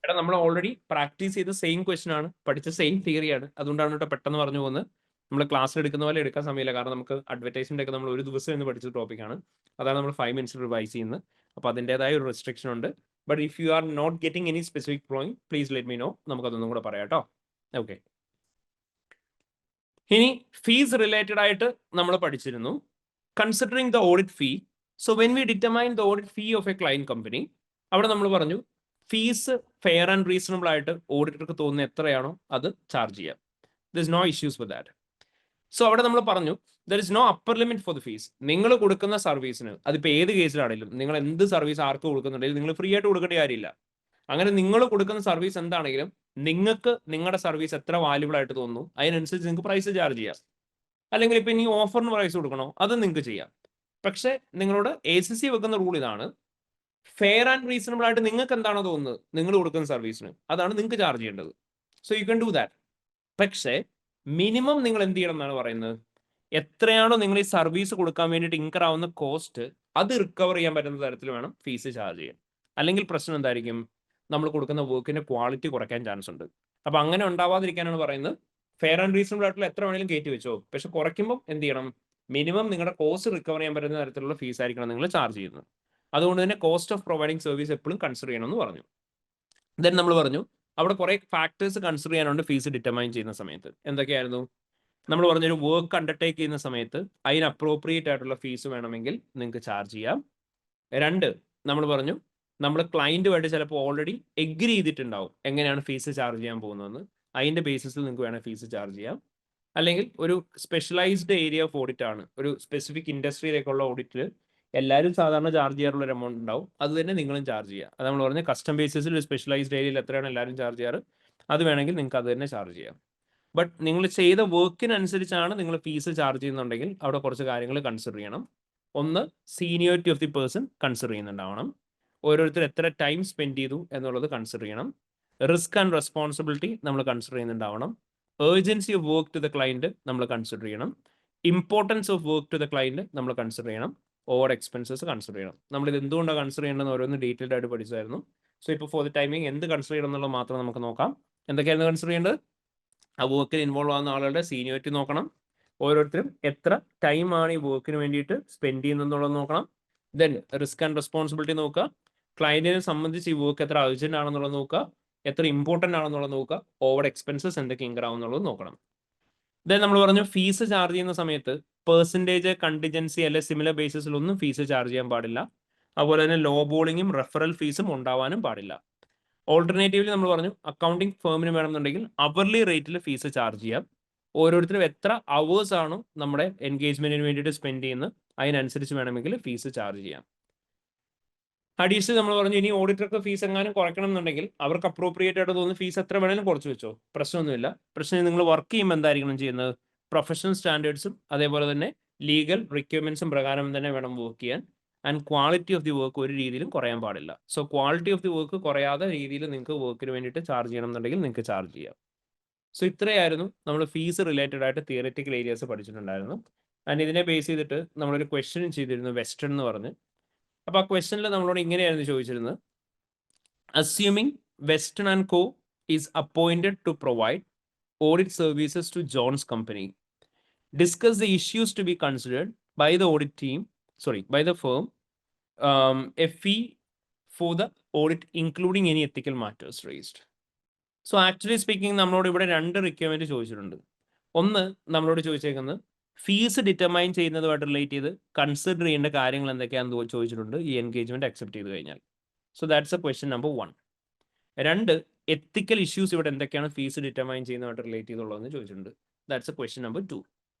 എടാ നമ്മൾ ഓൾറെഡി പ്രാക്ടീസ് ചെയ്ത സെയിം ക്വസ്റ്റൻ ആണ്, പഠിച്ച സെയിം തിയറിയാണ്. അതുകൊണ്ടാണ് കേട്ടോ പെട്ടെന്ന് പറഞ്ഞു പോകുന്നത്. നമ്മൾ ക്ലാസ്സിൽ എടുക്കുന്ന പോലെ എടുക്കാൻ സമയമില്ല. കാരണം നമുക്ക് അഡ്വർടൈസ്മെന്റ് ഒക്കെ നമ്മൾ ഒരു ദിവസം എന്ന് പഠിച്ച ടോപ്പിക്കാണ്. അതാണ് നമ്മൾ 5 minutes റിവൈസ് ചെയ്യുന്നത്. അപ്പോൾ അതിൻ്റെതായ ഒരു റെസ്ട്രിക്ഷൻ ഉണ്ട്. But if you are not getting any specific point please let me know. നമുക്ക് അതൊന്നും കൂടെ പറയാം കേട്ടോ. ഓക്കെ, ഇനി ഫീസ് റിലേറ്റഡ് ആയിട്ട് നമ്മൾ പഠിച്ചിരുന്നു. Considering the audit fee. So when we determine the audit fee of A client company, അവിടെ നമ്മൾ പറഞ്ഞു ഫീസ് ഫെയർ ആൻഡ് റീസണബിൾ ആയിട്ട് ഓഡിറ്റർക്ക് തോന്നുന്ന എത്രയാണോ അത് ചാർജ് ചെയ്യാം. There is no issues with that. So അവിടെ നമ്മൾ പറഞ്ഞു there is no upper limit for the fees. നിങ്ങൾ കൊടുക്കുന്ന സർവീസിന് അതിപ്പോൾ ഏത് കേസിലാണെങ്കിലും നിങ്ങൾ എന്ത് സർവീസ് ആർക്ക് കൊടുക്കുന്നുണ്ടെങ്കിലും നിങ്ങൾ ഫ്രീ ആയിട്ട് കൊടുക്കേണ്ട കാര്യമില്ല. അങ്ങനെ നിങ്ങൾ കൊടുക്കുന്ന സർവീസ് എന്താണെങ്കിലും നിങ്ങൾക്ക് നിങ്ങളുടെ സർവീസ് എത്ര വാല്യുബിൾ ആയിട്ട് തോന്നുന്നു അതിനനുസരിച്ച് നിങ്ങൾക്ക് പ്രൈസ് ചാർജ് ചെയ്യാം. അല്ലെങ്കിൽ ഇപ്പം ഇനി ഓഫറിന് പ്രൈസ് കൊടുക്കണോ അത് നിങ്ങൾക്ക് ചെയ്യാം. പക്ഷെ നിങ്ങളോട് ACC വെക്കുന്ന റൂൾ ഇതാണ്, ഫെയർ ആൻഡ് റീസണബിൾ ആയിട്ട് നിങ്ങൾക്ക് എന്താണോ തോന്നുന്നത് നിങ്ങൾ കൊടുക്കുന്ന സർവീസിന് അതാണ് നിങ്ങൾക്ക് ചാർജ് ചെയ്യേണ്ടത്. So you can do that. പക്ഷേ മിനിമം നിങ്ങൾ എന്ത് ചെയ്യണം എന്നാണ് പറയുന്നത്, എത്രയാണോ നിങ്ങൾ ഈ സർവീസ് കൊടുക്കാൻ വേണ്ടിയിട്ട് ഇൻകർ ആവുന്ന കോസ്റ്റ് അത് റിക്കവർ ചെയ്യാൻ പറ്റുന്ന തരത്തിൽ വേണം ഫീസ് ചാർജ് ചെയ്യാൻ. അല്ലെങ്കിൽ പ്രശ്നം എന്തായിരിക്കും, നമ്മൾ കൊടുക്കുന്ന വർക്കിന്റെ ക്വാളിറ്റി കുറയ്ക്കാൻ ചാൻസ് ഉണ്ട്. അപ്പൊ അങ്ങനെ ഉണ്ടാവാതിരിക്കാനാണ് പറയുന്നത് ഫെയർ ആൻഡ് റീസണബിൾ ആയിട്ടുള്ള എത്ര വേണമെങ്കിലും കയറ്റി വെച്ചോ, പക്ഷെ കുറയ്ക്കുമ്പോൾ എന്ത് ചെയ്യണം, മിനിമം നിങ്ങളുടെ കോസ്റ്റ് റിക്കവർ ചെയ്യാൻ പറ്റുന്ന തരത്തിലുള്ള ഫീസ് ആയിരിക്കണം നിങ്ങൾ ചാർജ് ചെയ്യുന്നത്. അതുകൊണ്ട് തന്നെ കോസ്റ്റ് ഓഫ് പ്രൊവൈഡിങ് സർവീസ് എപ്പോഴും കൺസിഡർ ചെയ്യണമെന്ന് പറഞ്ഞു. ദെൻ നമ്മൾ പറഞ്ഞു അവിടെ കുറെ ഫാക്ടേഴ്സ് കൺസിഡർ ചെയ്യാനുണ്ട് ഫീസ് ഡിറ്റർമൈൻ ചെയ്യുന്ന സമയത്ത്. എന്തൊക്കെയായിരുന്നു? നമ്മൾ പറഞ്ഞൊരു വർക്ക് അണ്ടർടേക്ക് ചെയ്യുന്ന സമയത്ത് അതിന് അപ്രോപ്രിയേറ്റ് ആയിട്ടുള്ള ഫീസ് വേണമെങ്കിൽ നിങ്ങൾക്ക് ചാർജ് ചെയ്യാം. 2, നമ്മൾ പറഞ്ഞു നമ്മൾ ക്ലയന്റുമായിട്ട് ചിലപ്പോൾ ഓൾറെഡി എഗ്രി ചെയ്തിട്ടുണ്ടാവും എങ്ങനെയാണ് ഫീസ് ചാർജ് ചെയ്യാൻ പോകുന്നതെന്ന്. അതിന്റെ ബേസിസിൽ നിങ്ങൾക്ക് വേണേൽ ഫീസ് ചാർജ് ചെയ്യാം. അല്ലെങ്കിൽ ഒരു സ്പെഷ്യലൈസ്ഡ് ഏരിയ ഓഫ് ഓഡിറ്റ് ആണ്, ഒരു സ്പെസിഫിക് ഇൻഡസ്ട്രിയിലേക്കുള്ള ഓഡിറ്റിൽ എല്ലാവരും സാധാരണ ചാർജ് ചെയ്യാറുള്ള ഒരു എമൗണ്ട് ഉണ്ടാവും, അത് തന്നെ നിങ്ങളും ചാർജ് ചെയ്യുക. അത് നമ്മൾ പറഞ്ഞ കസ്റ്റം ബേസിസിൽ ഒരു സ്പെഷ്യലൈസ്ഡ് ഏരിയയിൽ എത്രയാണ് എല്ലാവരും ചാർജ് ചെയ്യാറ് അത് വേണമെങ്കിൽ നിങ്ങൾക്ക് അത് തന്നെ ചാർജ് ചെയ്യാം. ബട്ട് നിങ്ങൾ ചെയ്ത വർക്കിനനുസരിച്ചാണ് നിങ്ങൾ ഫീസ് ചാർജ് ചെയ്യുന്നുണ്ടെങ്കിൽ അവിടെ കുറച്ച് കാര്യങ്ങൾ കൺസിഡർ ചെയ്യണം. ഒന്ന്, seniority of the person consider ചെയ്യുന്നുണ്ടാവണം. ഓരോരുത്തർ എത്ര ടൈം സ്പെൻഡ് ചെയ്തു എന്നുള്ളത് കൺസിഡർ ചെയ്യണം. റിസ്ക് ആൻഡ് റെസ്പോൺസിബിലിറ്റി നമ്മൾ കൺസിഡർ ചെയ്യുന്നുണ്ടാവണം. Urgency of work to the client നമ്മൾ കൺസിഡർ ചെയ്യണം. Importance of work to the client നമ്മൾ കൺസിഡർ ചെയ്യണം. ഓവർ എക്സ്പെൻസസ് കൺസിഡർ ചെയ്യണം. നമ്മളിത് എന്തുകൊണ്ടാണ് കൺസിഡർ ചെയ്യേണ്ടതെന്ന് ഓരോന്ന് ഡീറ്റെയിൽഡ് ആയിട്ട് പഠിച്ചായിരുന്നു. സോ ഇപ്പോൾ ഫോർ ദി ടൈമിംഗ് എന്ത് കൺസിഡർ ചെയ്യണം എന്നുള്ളത് മാത്രം നമുക്ക് നോക്കാം. എന്തൊക്കെയായിരുന്നു കൺസിഡർ ചെയ്യേണ്ടത്? ആ വർക്കിൽ ഇൻവോൾവ് ആവുന്ന ആളുകളുടെ സീനിയോറിറ്റി നോക്കണം. ഓരോരുത്തരും എത്ര ടൈമാണ് ഈ വർക്കിന് വേണ്ടിയിട്ട് സ്പെൻഡ് ചെയ്യുന്നതെന്നുള്ളത് നോക്കണം. ദെൻ റിസ്ക് ആൻഡ് റെസ്പോൺസിബിലിറ്റി നോക്കുക. ക്ലയന്റിനെ സംബന്ധിച്ച് ഈ വർക്ക് എത്ര അർജന്റ് ആണെന്നുള്ളത് നോക്കുക, എത്ര ഇമ്പോർട്ടൻ്റ് ആണെന്നുള്ളത് നോക്കുക, ഓവർ എക്സ്പെൻസസ് എന്തൊക്കെ ഇൻകർ ആവുന്നുള്ളത് നോക്കണം. ദെൻ നമ്മൾ പറഞ്ഞു ഫീസ് ചാർജ് ചെയ്യുന്ന സമയത്ത് പെർസെൻറ്റേജ്, കണ്ടിജൻസി അല്ലെ സിമിലർ ബേസിസിലൊന്നും ഫീസ് ചാർജ് ചെയ്യാൻ പാടില്ല. അതുപോലെ തന്നെ ലോ ബോളിങ്ങും റെഫറൽ ഫീസും ഉണ്ടാവാനും പാടില്ല. ഓൾട്ടർനേറ്റീവ്ലി നമ്മൾ പറഞ്ഞു അക്കൗണ്ടിങ് ഫേമിന് വേണമെന്നുണ്ടെങ്കിൽ അവർലി റേറ്റിൽ ഫീസ് ചാർജ് ചെയ്യാം. ഓരോരുത്തരും എത്ര അവേഴ്സ് ആണോ നമ്മുടെ എൻഗേജ്മെന്റിന് വേണ്ടിയിട്ട് സ്പെൻഡ് ചെയ്യുന്നത് അതിനനുസരിച്ച് വേണമെങ്കിൽ ഫീസ് ചാർജ് ചെയ്യാം. അഡീഷണൽ നമ്മൾ പറഞ്ഞു ഇനി ഓഡിറ്റർക്ക് ഫീസ് എങ്ങാനും കുറയ്ക്കണം എന്നുണ്ടെങ്കിൽ അവർക്ക് അപ്രോപ്രിയേറ്റ് ആയിട്ട് തോന്നുന്ന ഫീസ് എത്ര വേണമെങ്കിലും കുറച്ച് വെച്ചോ, പ്രശ്നമൊന്നുമില്ല. പ്രശ്നം നിങ്ങൾ വർക്ക് ചെയ്യുമ്പോൾ എന്തായിരിക്കണം ചെയ്യുന്നത്, പ്രൊഫഷണൽ സ്റ്റാൻഡേർഡ്സും അതേപോലെ തന്നെ ലീഗൽ റിക്വയർമെന്റ്സും പ്രകാരം തന്നെ വേണം വർക്ക് ചെയ്യാൻ. And quality of the work ഒരു രീതിയിലും കുറയാൻ പാടില്ല. So quality of the work കുറയാതെ രീതിയിൽ നിങ്ങൾക്ക് വർക്കിന് വേണ്ടിയിട്ട് ചാർജ് ചെയ്യണം എന്നുണ്ടെങ്കിൽ നിങ്ങൾക്ക് ചാർജ് ചെയ്യാം. സോ ഇത്രയായിരുന്നു നമ്മൾ ഫീസ് റിലേറ്റഡ് ആയിട്ട് തിയററ്റിക്കൽ ഏരിയാസ് പഠിച്ചിട്ടുണ്ടായിരുന്നു. ആൻഡ് ഇതിനെ ബേസ് ചെയ്തിട്ട് നമ്മളൊരു ക്വസ്റ്റ്യൻ ചെയ്തിരുന്നു വെസ്റ്റേൺ എന്ന് പറഞ്ഞ്. അപ്പോൾ ആ ക്വസ്റ്റ്യനിൽ നമ്മളോട് ഇങ്ങനെയായിരുന്നു ചോദിച്ചിരുന്നത്, assuming Western and Co is appointed to provide audit services to Jones company, discuss the issues to be considered by the audit team, by the firm, a fee for the audit including any ethical matters raised. So actually speaking നമ്മളോട് ഇവിടെ 2 requirement ചോദിച്ചിട്ടുണ്ട്. ഒന്ന്, നമ്മളോട് ചോദിച്ചേക്കുന്നത് fees determine ചെയ്യുന്നതുമായിട്ട് relate ചെയ്ത് consider ചെയ്യേണ്ട കാര്യങ്ങൾ എന്തൊക്കെയാണെന്ന് ചോദിച്ചിട്ടുണ്ട് ഈ എൻഗേജ്മെന്റ് അക്സെപ്റ്റ് ചെയ്ത് കഴിഞ്ഞാൽ. So that's a question number 1. 2, ethical issues ഇവിടെ എന്തൊക്കെയാണ് ഫീസ് ഡിറ്റർമൈൻ ചെയ്യുന്നതുമായിട്ട് റിലേറ്റ് ചെയ്തുള്ളതെന്ന് ചോദിച്ചിട്ടുണ്ട്. That's a question number 2.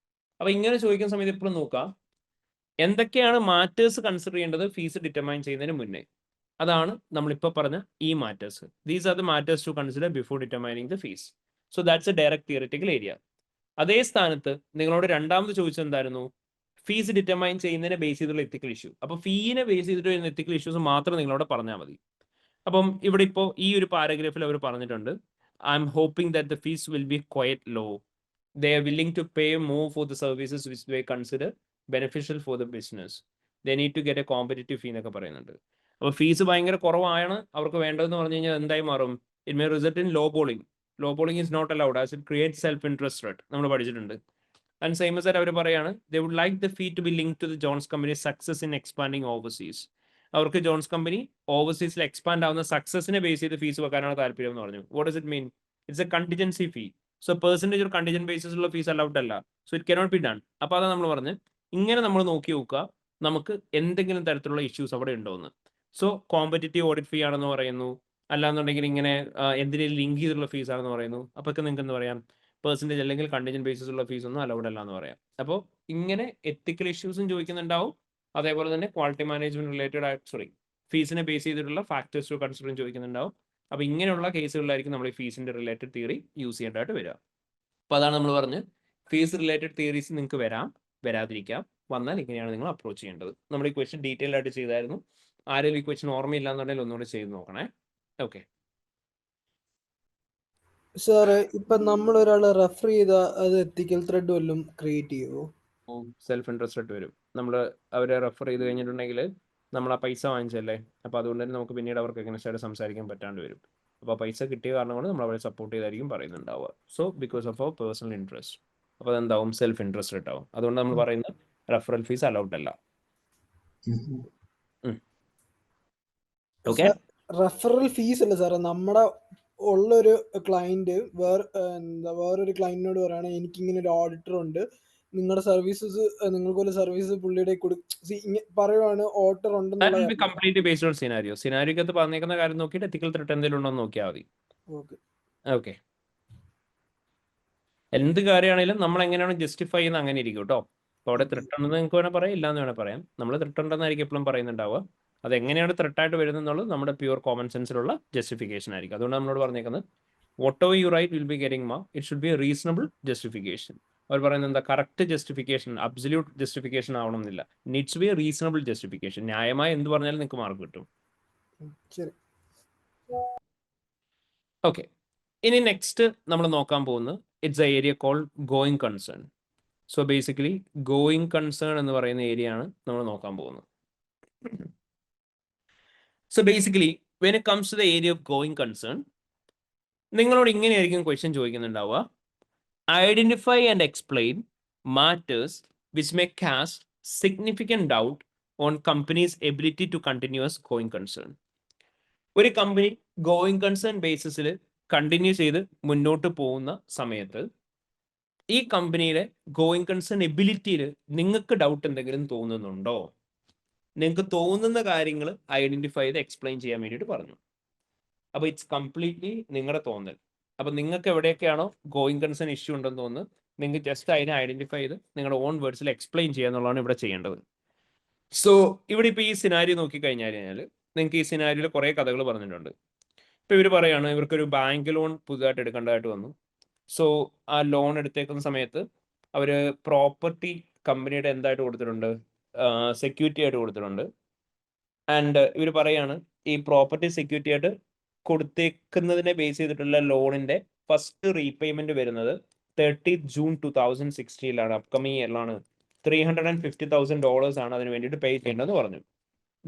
അപ്പോൾ ഇങ്ങനെ ചോദിക്കുന്ന സമയത്ത് എപ്പോഴും നോക്കാം എന്തൊക്കെയാണ് മാറ്റേഴ്സ് കൺസിഡർ ചെയ്യേണ്ടത് ഫീസ് ഡിറ്റർമൈൻ ചെയ്യുന്നതിന് മുന്നേ. അതാണ് നമ്മളിപ്പോൾ പറഞ്ഞ ഈ matters. These are the matters to consider before determining the fees. So that's A direct theoretical area. അതേ സ്ഥാനത്ത് നിങ്ങളോട് രണ്ടാമത് ചോദിച്ചത് എന്തായിരുന്നു, ഫീസ് ഡിറ്റർമൈൻ ചെയ്യുന്നതിനെ ബേസ് ചെയ്തുള്ള എത്തിക്കൽ ഇഷ്യൂ. അപ്പോൾ ഫീനെ ബേസ് ചെയ്തിട്ട് വരുന്ന എത്തിക്കൽ ഇഷ്യൂസ് മാത്രം നിങ്ങളോട് പറഞ്ഞാൽ മതി. അപ്പം ഇവിടെ ഇപ്പോൾ ഈ ഒരു പാരഗ്രാഫിൽ അവർ പറഞ്ഞിട്ടുണ്ട്, I'm hoping that the fees will be quite low, they are willing to pay more for the services which they consider beneficial for the business, they need to get a competitive fee എന്നൊക്കെ പറയുന്നുണ്ട്. അപ്പോൾ fees ഭയങ്കര കുറവാണ് അവർക്ക് വേണ്ടതെന്ന് പറഞ്ഞു കഴിഞ്ഞാൽ എന്തായി മാറും, it may result in low balling. Low balling is not allowed as it create self interest rate, നമ്മൾ പഠിച്ചിട്ടുണ്ട്. ആൻഡ് സെയിം ആസ് അവർ പറയാണ് they would like the fee to be link to the Jones company success in expanding overseas. അവർക്ക് Jones company ഓവർസീസിൽ expand ആവുന്ന സക്സസിനെ base ചെയ്ത് fees വെക്കാനാണ് താല്പര്യം എന്ന് പറഞ്ഞു. What does it mean? It's a contingency fee. So percentage ഒരു കണ്ടിജന്റ് ബേസിസുള്ള ഫീസ് അലൗഡ് അല്ല. So it cannot be done. അപ്പോൾ അതാണ് നമ്മൾ പറഞ്ഞ് ഇങ്ങനെ നമ്മൾ നോക്കി നോക്കുക നമുക്ക് എന്തെങ്കിലും തരത്തിലുള്ള ഇഷ്യൂസ് അവിടെ ഉണ്ടോ എന്ന്. സോ കോമ്പറ്റീവ് ഓഡിറ്റ് ഫീ ആണെന്ന് പറയുന്നു, അല്ലാന്നുണ്ടെങ്കിൽ ഇങ്ങനെ എന്തിനേലും ലിങ്ക് ചെയ്തിട്ടുള്ള ഫീസ് ആണെന്ന് പറയുന്നു. അപ്പോൾ നിങ്ങൾക്ക് എന്താ പറയാം, പെർസെൻറ്റേജ് അല്ലെങ്കിൽ കണ്ടിജന്റ് ബേസിസ് ഉള്ള ഫീസ് ഒന്നും അലൗഡ് അല്ല എന്ന് പറയാം. അപ്പോൾ ഇങ്ങനെ എത്തിക്കൽ ഇഷ്യൂസും ചോദിക്കുന്നുണ്ടാവും, അതേപോലെ തന്നെ ക്വാളിറ്റി മാനേജ്മെന്റ് റിലേറ്റഡ് ആയിട്ട് ഫീസിനെ ബേസ് ചെയ്തിട്ടുള്ള ഫാക്ടേഴ്സ് ടു കൺസിഡർ ചോദിക്കുന്നുണ്ടാവും. അപ്പോൾ ഇങ്ങനെയുള്ള കേസുകളിലായിരിക്കും നമ്മൾ ഈ ഫീസിന്റെ റിലേറ്റഡ് തിയറി യൂസ് ചെയ്യേണ്ടതായിട്ട് വരിക. അപ്പോൾ അതാണ് നമ്മൾ പറഞ്ഞ് ഫീസ് റിലേറ്റഡ് തിയറീസ് നിങ്ങൾക്ക് വരാതിരിക്കാം, വന്നാൽ ഇങ്ങനെയാണ് നിങ്ങൾ അപ്രോച്ച് ചെയ്യേണ്ടത്. നമ്മൾ ഈ ക്വസ്റ്റ്യൻ ഡീറ്റെയിൽ ആയിട്ട് ചെയ്തായിരുന്നു. ആരെങ്കിലും ഈ ക്വസ്റ്റ്യൻ ഓർമ്മയില്ല എന്നുണ്ടെങ്കിൽ ഒന്നുകൂടി ചെയ്ത് നോക്കണേ. ഓക്കെ സാറ്, ഇപ്പൊ നമ്മൾ ഒരാളെ റെഫർ ചെയ്താൽ അത് എത്തിക്കൽ ത്രെഡ് വല്ലതും ക്രിയേറ്റ് ചെയ്യുമോ? സെൽഫ് ഇൻട്രസ്റ്റഡ് വരും. നമ്മൾ അവരെ റെഫർ ചെയ്ത് കഴിഞ്ഞിട്ടുണ്ടെങ്കിൽ നമ്മൾ ആ പൈസ വാങ്ങിച്ചല്ലേ, അപ്പോൾ അതുകൊണ്ട് തന്നെ നമുക്ക് പിന്നീട് അവർക്ക് എഗൈൻസ്റ്റ് ആയിട്ട് സംസാരിക്കാൻ പറ്റാണ്ട് വരും. അപ്പോൾ ആ പൈസ കിട്ടിയ കാരണം കൊണ്ട് നമ്മൾ അവരെ സപ്പോർട്ട് ചെയ്തായിരിക്കും പറയുന്നുണ്ടാവുക. സോ ബിക്കോസ് ഓഫ് അവർ പേഴ്സണൽ ഇൻട്രസ്റ്റ്, അപ്പോൾ അതെന്താവും, സെൽഫ് ഇൻട്രസ്റ്റ് ഉണ്ടാവും. അതുകൊണ്ട് നമ്മൾ പറയുന്ന റെഫറൽ ഫീസ് അലൗഡ് അല്ല. ഓക്കെ, റെഫറൽ ഫീസ് അല്ല സാറേ, നമ്മുടെ ഉള്ളൊരു ക്ലയന്റ് വേറൊരു ക്ലയന്റിനോട് പറയണേ എനിക്കിങ്ങനെ ഒരു ഓഡിറ്റർ ഉണ്ട്, നിങ്ങളുടെ സർവീസസ് നിങ്ങൾക്ക് വല്ല സർവീസ് പുള്ളിയുടെ പറയുവാണ് ഓർഡർ ഉണ്ടെന്നുള്ള കംപ്ലീറ്റ്ലി ബേസ്ഡ് ഓൺ സിനാരിയോ. സിനാരിയോക്കകത്ത് പറഞ്ഞേക്കുന്ന കാര്യം നോക്കിയിട്ട് എത്തിക്കൽ ത്രെട്ട് എന്തെങ്കിലും ഉണ്ടോ എന്ന് നോക്കിയാൽ മതി. ഓക്കെ, എന്ത് കാര്യമാണെങ്കിലും നമ്മൾ എങ്ങനെയാണ് ജസ്റ്റിഫൈ ചെയ്യുന്നത് അങ്ങനെ ഇരിക്കും കേട്ടോ. അപ്പോൾ അവിടെ ത്രെട്ട് ഉണ്ടെന്ന് നിങ്ങൾക്ക് വേണേൽ പറയാം, ഇല്ലാന്ന് വേണേൽ പറയാം. നമ്മൾ ത്രെട്ട് ഉണ്ടെന്നായിരിക്കും എപ്പോഴും പറയുന്നുണ്ടാവുക. അത് എങ്ങനെയാണ് ത്രെട്ടായിട്ട് വരുന്നത് നമ്മുടെ പ്യൂർ കോമൺ സെൻസിലുള്ള ജസ്റ്റിഫിക്കേഷൻ ആയിരിക്കും. അതുകൊണ്ട് നമ്മളോട് പറഞ്ഞേക്കുന്നത് whatever you write will be getting mark, it should be a reasonable justification. അവർ പറയുന്നത് എന്താ, കറക്റ്റ് ജസ്റ്റിഫിക്കേഷൻ, അബ്സല്യൂട്ട് ജസ്റ്റിഫിക്കേഷൻ ആവണമെന്നില്ല, needs be a reasonable justification. ന്യായമായി എന്ത് പറഞ്ഞാലും നിങ്ങൾക്ക് മാർക്ക് കിട്ടും. ഓക്കെ, ഇനി നെക്സ്റ്റ് നമ്മൾ നോക്കാൻ പോകുന്നത് it's a area called going concern. So basically going concern എന്ന് പറയുന്ന ഏരിയ ആണ് നമ്മൾ നോക്കാൻ പോകുന്നത്. So basically when it comes to the area of going concern, നിങ്ങളോട് ഇങ്ങനെയായിരിക്കും ക്വസ്റ്റ്യൻ ചോദിക്കുന്നുണ്ടാവുക, identify and explain matters which may cast significant doubt on companies ability to continues going concern. ഒരു കമ്പനി ഗോയിങ് കൺസേൺ ബേസിസിൽ continue ചെയ്ത് മുന്നോട്ട് പോകുന്ന സമയത്ത് ഈ കമ്പനിയുടെ ഗോയിങ് കൺസേൺ എബിലിറ്റിയിൽ നിങ്ങൾക്ക് ഡൗട്ട് എന്തെങ്കിലും തോന്നുന്നുണ്ടോ? നിങ്ങൾക്ക് തോന്നുന്ന കാര്യങ്ങൾ ഐഡന്റിഫൈ ചെയ്ത് എക്സ്പ്ലെയിൻ ചെയ്യാൻ വേണ്ടിയിട്ട് പറഞ്ഞു. അപ്പോൾ ഇറ്റ്സ് കംപ്ലീറ്റ്ലി നിങ്ങളുടെ തോന്നൽ. അപ്പോൾ നിങ്ങൾക്ക് എവിടെയൊക്കെയാണോ ഗോയിങ് കൺസേൺ ഇഷ്യൂ ഉണ്ടെന്ന് തോന്നുന്നു, നിങ്ങൾക്ക് ജസ്റ്റ് അതിനെ ഐഡന്റിഫൈ ചെയ്ത് നിങ്ങളുടെ ഓൺ വേർഡ്സിൽ എക്സ്പ്ലെയിൻ ചെയ്യുക എന്നുള്ളതാണ് ഇവിടെ ചെയ്യേണ്ടത്. സോ ഇവിടെ ഇപ്പോൾ ഈ സിനാരിയോ നോക്കിക്കഴിഞ്ഞാൽ നിങ്ങൾക്ക് ഈ സിനാരിയോയിൽ കുറേ കഥകൾ പറഞ്ഞിട്ടുണ്ട്. ഇപ്പോൾ ഇവർ പറയുകയാണ് ഇവർക്കൊരു ബാങ്ക് ലോൺ പുതുതായിട്ട് എടുക്കേണ്ടതായിട്ട് വന്നു. സോ ആ ലോൺ എടുത്തേക്കുന്ന സമയത്ത് അവർ പ്രോപ്പർട്ടി കമ്പനിയുടെ എന്തായിട്ട് കൊടുത്തിട്ടുണ്ട്, സെക്യൂരിറ്റി ആയിട്ട് കൊടുത്തിട്ടുണ്ട്. ആൻഡ് ഇവർ പറയാണ് ഈ പ്രോപ്പർട്ടി സെക്യൂരിറ്റി ആയിട്ട് കൊടുത്തേക്കുന്നതിനെ ബേസ് ചെയ്തിട്ടുള്ള ലോണിന്റെ ഫസ്റ്റ് റീപേയ്മെന്റ് വരുന്നത് 30th June 2016 അപ്കമിങ് ഇയറിലാണ്. $350,000 ആണ് അതിന് വേണ്ടിയിട്ട് പേ ചെയ്യേണ്ടതെന്ന് പറഞ്ഞു.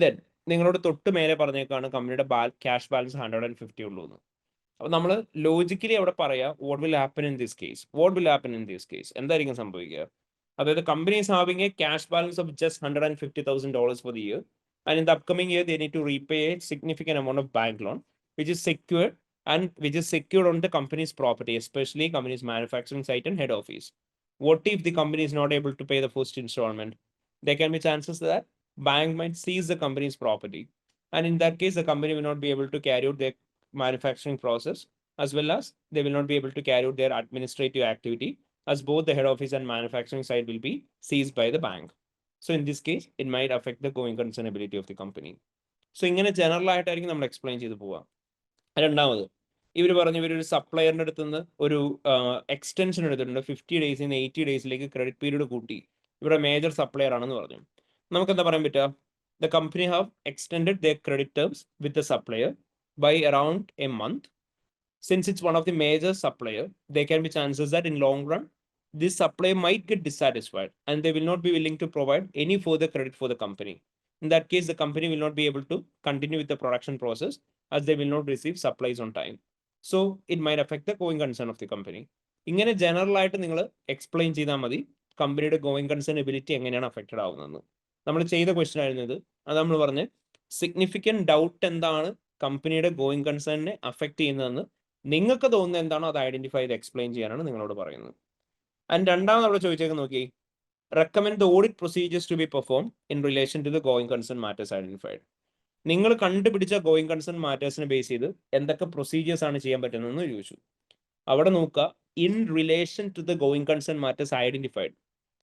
ദെൻ നിങ്ങളോട് തൊട്ട് മേലെ പറഞ്ഞേക്കാണ് കമ്പനിയുടെ ക്യാഷ് ബാലൻസ് 150 ഉള്ളൂ എന്ന്. അപ്പോൾ നമ്മൾ ലോജിക്കലി അവിടെ പറയാം what will happen in this case, എന്തായിരിക്കും സംഭവിക്കുക? അതായത് company is having a cash balance of just $150,000 for the year, and in the upcoming year they need to repay a significant amount of bank loan which is secured on the company's property, especially company's manufacturing site and head office. What if the company is not able to pay the first installment? There can be chances that bank might seize the company's property, and in that case the company will not be able to carry out their manufacturing process, as well as they will not be able to carry out their administrative activity, as both the head office and manufacturing site will be seized by the bank. So in this case it might affect the going concern ability of the company. So ഇങ്ങനെ general ആയിട്ടായിരിക്കും നമ്മൾ explain ചെയ്ത് പോവാം. രണ്ടാമത് ഇവർ പറഞ്ഞു ഇവരൊരു സപ്ലയറിൻ്റെ അടുത്ത് നിന്ന് ഒരു എക്സ്റ്റൻഷൻ എടുത്തിട്ടുണ്ട്, 50 days 80 days ക്രെഡിറ്റ് പീരീഡ് കൂട്ടി. ഇവരുടെ മേജർ സപ്ലയർ ആണെന്ന് പറഞ്ഞു. നമുക്ക് എന്താ പറയാൻ പറ്റുക? The company have extended the credit terms with the supplier by around a month. Since it's one of the major supplier, there can be chances that in long run this supplier might get dissatisfied and they will not be willing to provide any further credit for the company. In that case the company will not be able to continue with the production process as they will not receive supplies on time. So it might affect the going concern of the company. ഇങ്ങനെ general ആയിട്ട് നിങ്ങൾ explain ചെയ്താൽ മതി കമ്പനിയുടെ going concern ability എങ്ങനെയാണ് affected ആവുന്നത്. നമ്മൾ ചെയ്ത ക്വസ്റ്റ്യൻ ആയിരുന്നത് അത് നമ്മൾ പറഞ്ഞ് സിഗ്നിഫിക്കൻറ്റ് ഡൗട്ട് എന്താണ് കമ്പനിയുടെ ഗോയിങ് കൺസേണിനെ അഫക്റ്റ് ചെയ്യുന്നതെന്ന് നിങ്ങൾക്ക് തോന്നുന്നത് എന്താണോ അത് ഐഡന്റിഫൈ ചെയ്ത് എക്സ്പ്ലെയിൻ ചെയ്യാനാണ് നിങ്ങളോട് പറയുന്നത്. ആൻഡ് രണ്ടാമത് അവിടെ ചോദിച്ചേക്ക് നോക്കി, recommend the audit procedures to be perform in relation to the going concern matters identified. നിങ്ങൾ കണ്ടുപിടിച്ച ഗോയിങ് കൺസേൺ മാറ്റേഴ്സിനെ ബേസ് ചെയ്ത് എന്തൊക്കെ പ്രൊസീജിയേഴ്സ് ആണ് ചെയ്യാൻ പറ്റുന്നതെന്ന് ചോദിച്ചു. അവിടെ നോക്കുക in relation to the going concern matters identified.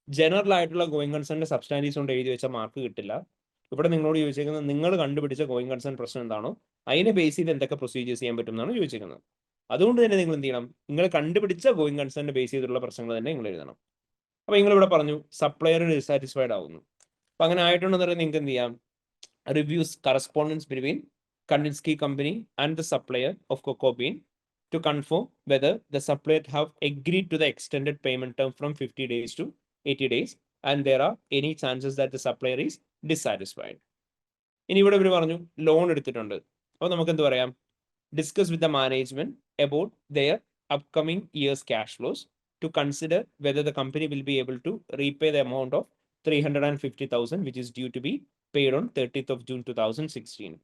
General ആയിട്ടുള്ള ഗോയിങ് കൺസേണിന്റെ സബ്സ്റ്റാൻറ്റീവ്സ് കൊണ്ട് എഴുതി വെച്ച മാർക്ക് കിട്ടില്ല. ഇവിടെ നിങ്ങളോട് ചോദിച്ചിരിക്കുന്നത് നിങ്ങൾ കണ്ടുപിടിച്ച ഗോയിങ് കൺസേൺ പ്രശ്നം എന്താണോ അതിനെ ബേസ് ചെയ്ത് എന്തൊക്കെ പ്രൊസീജിയേഴ്സ് ചെയ്യാൻ പറ്റും എന്നാണ് ചോദിച്ചിരിക്കുന്നത്. അതുകൊണ്ട് തന്നെ നിങ്ങൾ എന്ത് ചെയ്യണം, നിങ്ങൾ കണ്ടുപിടിച്ച ഗോയിങ് കൺസേണിനെ ബേസ് ചെയ്തിട്ടുള്ള പ്രശ്നങ്ങൾ തന്നെ നിങ്ങൾ എഴുതണം. അപ്പോൾ നിങ്ങൾ ഇവിടെ പറഞ്ഞു സപ്ലയർ ഡിസാറ്റിസ്ഫൈഡ് ആവുന്നു. അപ്പം അങ്ങനെ ആയിട്ടുണ്ടെന്ന് പറഞ്ഞാൽ നിങ്ങൾക്ക് എന്ത് ചെയ്യാം, reviews correspondence between Kandinsky company and the supplier of cocoa bean to confirm whether the supplier have agreed to the extended payment term from 50 days to 80 days and there are any chances that the supplier is dissatisfied. ഇനി ഇവിടെ ഇവർ പറഞ്ഞു loan എടുത്തിട്ടുണ്ട്. അപ്പോൾ നമുക്ക് എന്ത് പറയാം, discuss with the management about their upcoming years cash flows to consider whether the company will be able to repay the amount of 350,000 which is due to be paid on 30th of June 2016.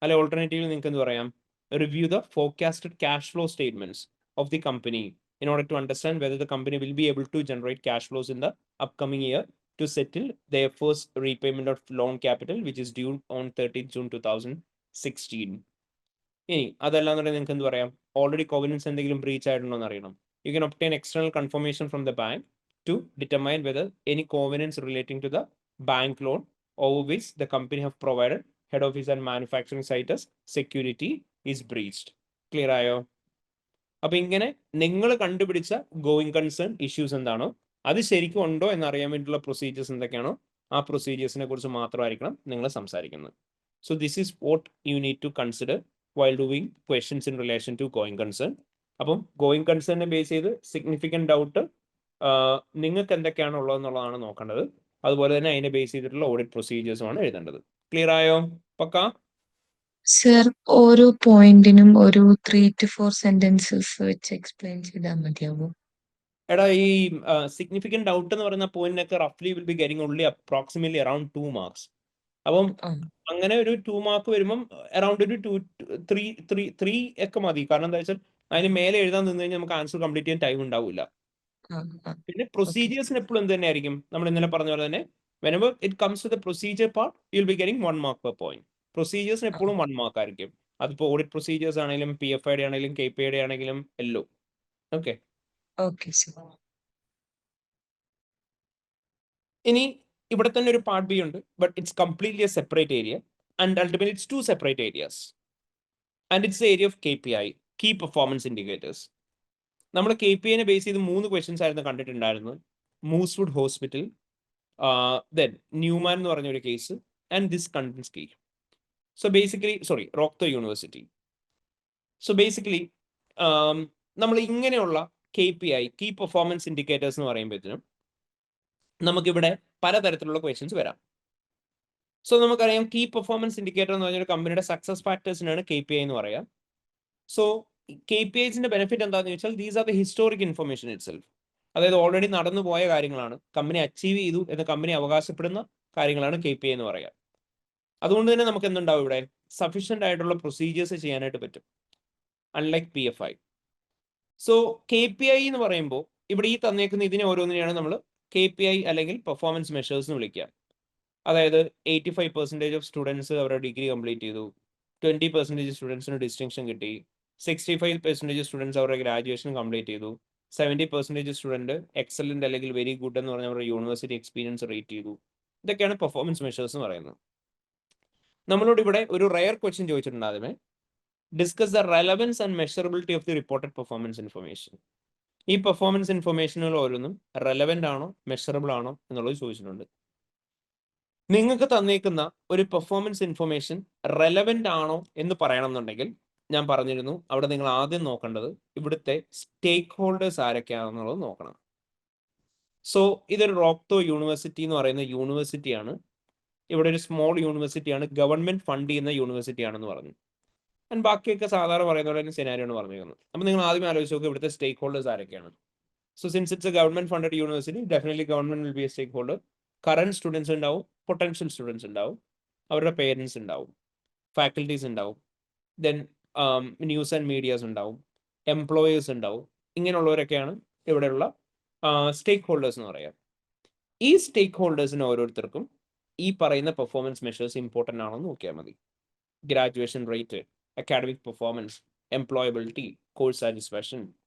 അല്ലെ alternative നിങ്ങൾക്ക് എന്ത് പറയാം, review the forecasted cash flow statements of the company in order to understand whether the company will be able to generate cash flows in the upcoming year to settle their first repayment of loan capital which is due on 30th June 2016. ഇനി അതല്ലാന്നുണ്ടെങ്കിൽ നിങ്ങൾക്ക് എന്ത് പറയാം, already കോവനൻസ് എന്തെങ്കിലും breach ആയിട്ടുണ്ടോ എന്ന് അറിയണം. You can obtain external confirmation from the bank to determine whether any covenants relating to the bank loan over which the company have provided head office and manufacturing site as security is breached. Clear ആയോ? അപ്പൊ ഇങ്ങനെ നിങ്ങൾ കണ്ടുപിടിച്ച going concern issues എന്താണോ അത് ശരിക്കും ഉണ്ടോ എന്നറിയാൻ വേണ്ടിയിട്ടുള്ള പ്രൊസീജിയേഴ്സ് എന്തൊക്കെയാണോ ആ പ്രൊസീജിയേഴ്സിനെ കുറിച്ച് മാത്രമായിരിക്കണം നിങ്ങൾ സംസാരിക്കുന്നത്. So this is what you need to consider while doing questions in relation to going concern. അപ്പം ഗോയിങ് കൺസേണിനെ ബേസ് ചെയ്ത് സിഗ്നിഫിക്കൻറ്റ് ഡൗട്ട് നിങ്ങൾക്ക് എന്തൊക്കെയാണ് ഉള്ളതെന്നുള്ളതാണ് നോക്കേണ്ടത്. അതുപോലെ തന്നെ അതിനെ ബേസ് ചെയ്തിട്ടുള്ള ഓഡിറ്റ് പ്രൊസീജിയേഴ്സുമാണ് എഴുതേണ്ടത്. ക്ലിയർ ആയോ? പക്കാ? സർ ഓരോ പോയിന്റിനും ഒരു 3 to 4 സെന്റൻസസ് വെച്ച് എക്സ്പ്ലെയിൻ ചെയ്താൽ മതിയാവോ? എടാ ഈ സിഗ്നിഫിക്കൻറ്റ് ഡൗട്ട് എന്ന് പറയുന്ന പോയിന്റിനൊക്കെ റഫ്ലി will be getting only approximately around 2 marks. അപ്പം അങ്ങനെ ഒരു 2 മാർക്ക് വരുമ്പം അറൌണ്ട് ഒരു 3 ഒക്കെ മതി. കാരണം എന്താ വെച്ചാൽ അതിന് മേലെ എഴുതാൻ നിന്ന് കഴിഞ്ഞാൽ നമുക്ക് ആൻസർ കംപ്ലീറ്റ് ചെയ്യാൻ ടൈം ഉണ്ടാവില്ല. പിന്നെ പ്രൊസീജിയേഴ്സിന് എപ്പോഴും എന്ത് തന്നെ ആയിരിക്കും, നമ്മൾ ഇന്നലെ പറഞ്ഞ പോലെ തന്നെ whenever it comes to the procedure part you'll be getting 1 mark per point. പ്രൊസീജിയേഴ്സിന് എപ്പോഴും 1 മാർക്ക് ആയിരിക്കും. അതിപ്പോൾ ഓഡിറ്റ് പ്രൊസീജിയേഴ്സ് ആണെങ്കിലും PFID ആണെങ്കിലും KPID ആണെങ്കിലും എല്ലോ. Okay okay sir. ഇനി ഇവിടെ തന്നെ ഒരു പാർട്ട് ബി ഉണ്ട്, but it's completely a separate area and ultimately it's 2 separate areas and it's area of KPI, key performance indicators. നമ്മൾ KPIനെ ബേസ് ചെയ്ത് 3 ക്വസ്റ്റ്യൻസ് ആയിരുന്നു കണ്ടിട്ടുണ്ടായിരുന്നത്. മൂസ്വുഡ് ഹോസ്പിറ്റൽ, ദെൻ ന്യൂമാൻ എന്ന് പറഞ്ഞ ഒരു case and this Kandinsky. So basically റോക്തോ university. So basically നമ്മൾ ഇങ്ങനെയുള്ള KPI, കീ പെർഫോമൻസ് ഇൻഡിക്കേറ്റേഴ്സ് എന്ന് പറയുമ്പോഴത്തേനും നമുക്കിവിടെ പലതരത്തിലുള്ള ക്വസ്റ്റ്യൻസ് വരാം. സോ നമുക്കറിയാം കീ പെർഫോമൻസ് ഇൻഡിക്കേറ്റർ എന്ന് പറഞ്ഞൊരു കമ്പനിയുടെ സക്സസ് ഫാക്ടേഴ്സിനാണ് KPI എന്ന് പറയാം. സോ KPIസിന്റെ ബെനിഫിറ്റ് എന്താണെന്ന് വെച്ചാൽ these are the historic information it self. അതായത് ഓൾറെഡി നടന്നു പോയ കാര്യങ്ങളാണ്, കമ്പനി അച്ചീവ് ചെയ്തു എന്ന് കമ്പനി അവകാശപ്പെടുന്ന കാര്യങ്ങളാണ് KPI എന്ന് പറയാം. അതുകൊണ്ട് തന്നെ നമുക്ക് എന്തുണ്ടാവും, ഇവിടെ സഫീഷ്യൻ്റ് ആയിട്ടുള്ള പ്രൊസീജിയേഴ്സ് ചെയ്യാനായിട്ട് പറ്റും, അൺലൈക്ക് PFI. സോ KPI എന്ന് പറയുമ്പോൾ ഇവിടെ ഈ തന്നേക്കുന്ന ഇതിനെ ഓരോന്നിനെയാണ് നമ്മൾ KPI അല്ലെങ്കിൽ പെർഫോമൻസ് മെഷേഴ്സ് എന്ന് വിളിക്കുക. അതായത് 85% ഓഫ് സ്റ്റുഡൻസ് അവരുടെ ഡിഗ്രി കംപ്ലീറ്റ് ചെയ്തു, 20% സ്റ്റുഡൻസിന് ഡിസ്റ്റിങ്ഷൻ കിട്ടി, 65% സ്റ്റുഡൻസ് അവരുടെ ഗ്രാജുവേഷൻ കംപ്ലീറ്റ് ചെയ്തു, 70% സ്റ്റുഡൻറ്റ് എക്സലന്റ് അല്ലെങ്കിൽ വെരി ഗുഡ് എന്ന് പറഞ്ഞ അവരുടെ യൂണിവേഴ്സിറ്റി എക്സ്പീരിയൻസ് റേറ്റ് ചെയ്തു. ഇതൊക്കെയാണ് പെർഫോമൻസ് മെഷേഴ്സ് എന്ന് പറയുന്നത്. നമ്മളോട് ഇവിടെ ഒരു റയർ ക്വസ്റ്റ്യൻ ചോദിച്ചിട്ടുണ്ട് ആദ്യമേ, discuss the relevance and measurability of the reported performance information. ഈ പെർഫോമൻസ് ഇൻഫർമേഷനുകൾ ഓരോന്നും റെലവൻ്റ് ആണോ മെഷറബിൾ ആണോ എന്നുള്ളത് ചോദിച്ചിട്ടുണ്ട്. നിങ്ങൾക്ക് തന്നേക്കുന്ന ഒരു പെർഫോമൻസ് ഇൻഫർമേഷൻ റെലവൻ്റ് ആണോ എന്ന് പറയണമെന്നുണ്ടെങ്കിൽ ഞാൻ പറഞ്ഞിരുന്നു അവിടെ നിങ്ങൾ ആദ്യം നോക്കേണ്ടത് ഇവിടുത്തെ സ്റ്റേക്ക് ഹോൾഡേഴ്സ് ആരൊക്കെയാണെന്നുള്ളത് നോക്കണം. സോ ഇതൊരു റോക്തോ യൂണിവേഴ്സിറ്റി എന്ന് പറയുന്ന യൂണിവേഴ്സിറ്റിയാണ്. ഇവിടെ ഒരു സ്മോൾ യൂണിവേഴ്സിറ്റിയാണ്, ഗവൺമെന്റ് ഫണ്ട് ചെയ്യുന്ന യൂണിവേഴ്സിറ്റി ആണെന്ന് പറഞ്ഞു. ആൻഡ് ബാക്കിയൊക്കെ സാധാരണ പറയുന്ന പോലെ സെനാരിയോ ആണ് പറഞ്ഞിരിക്കുന്നത്. അപ്പോൾ നിങ്ങൾ ആദ്യം ആലോചിച്ച് നോക്കുക ഇവിടുത്തെ സ്റ്റേക്ക് ഹോൾഡേഴ്സ് ആരൊക്കെയാണ്. So since it's a government funded university definitely government will be a stakeholder. Current students ഉണ്ടാവും, പൊട്ടൻഷ്യൽ സ്റ്റുഡൻസ് ഉണ്ടാവും, അവരുടെ പേരൻസ് ഉണ്ടാവും, ഫാക്കൽറ്റീസ് ഉണ്ടാവും, ദെൻ ന്യൂസ് ആൻഡ് മീഡിയാസ് ഉണ്ടാവും, എംപ്ലോയേഴ്സ് ഉണ്ടാവും. ഇങ്ങനെയുള്ളവരൊക്കെയാണ് ഇവിടെയുള്ള സ്റ്റേക്ക് ഹോൾഡേഴ്സ് എന്ന് പറയാം. ഈ സ്റ്റേക്ക് ഹോൾഡേഴ്സിന് ഓരോരുത്തർക്കും ഈ പറയുന്ന പെർഫോമൻസ് മെഷേഴ്സ് ഇമ്പോർട്ടൻ്റ് ആണോ എന്ന് നോക്കിയാൽ മതി. Graduation rate, academic performance, employability, course satisfaction,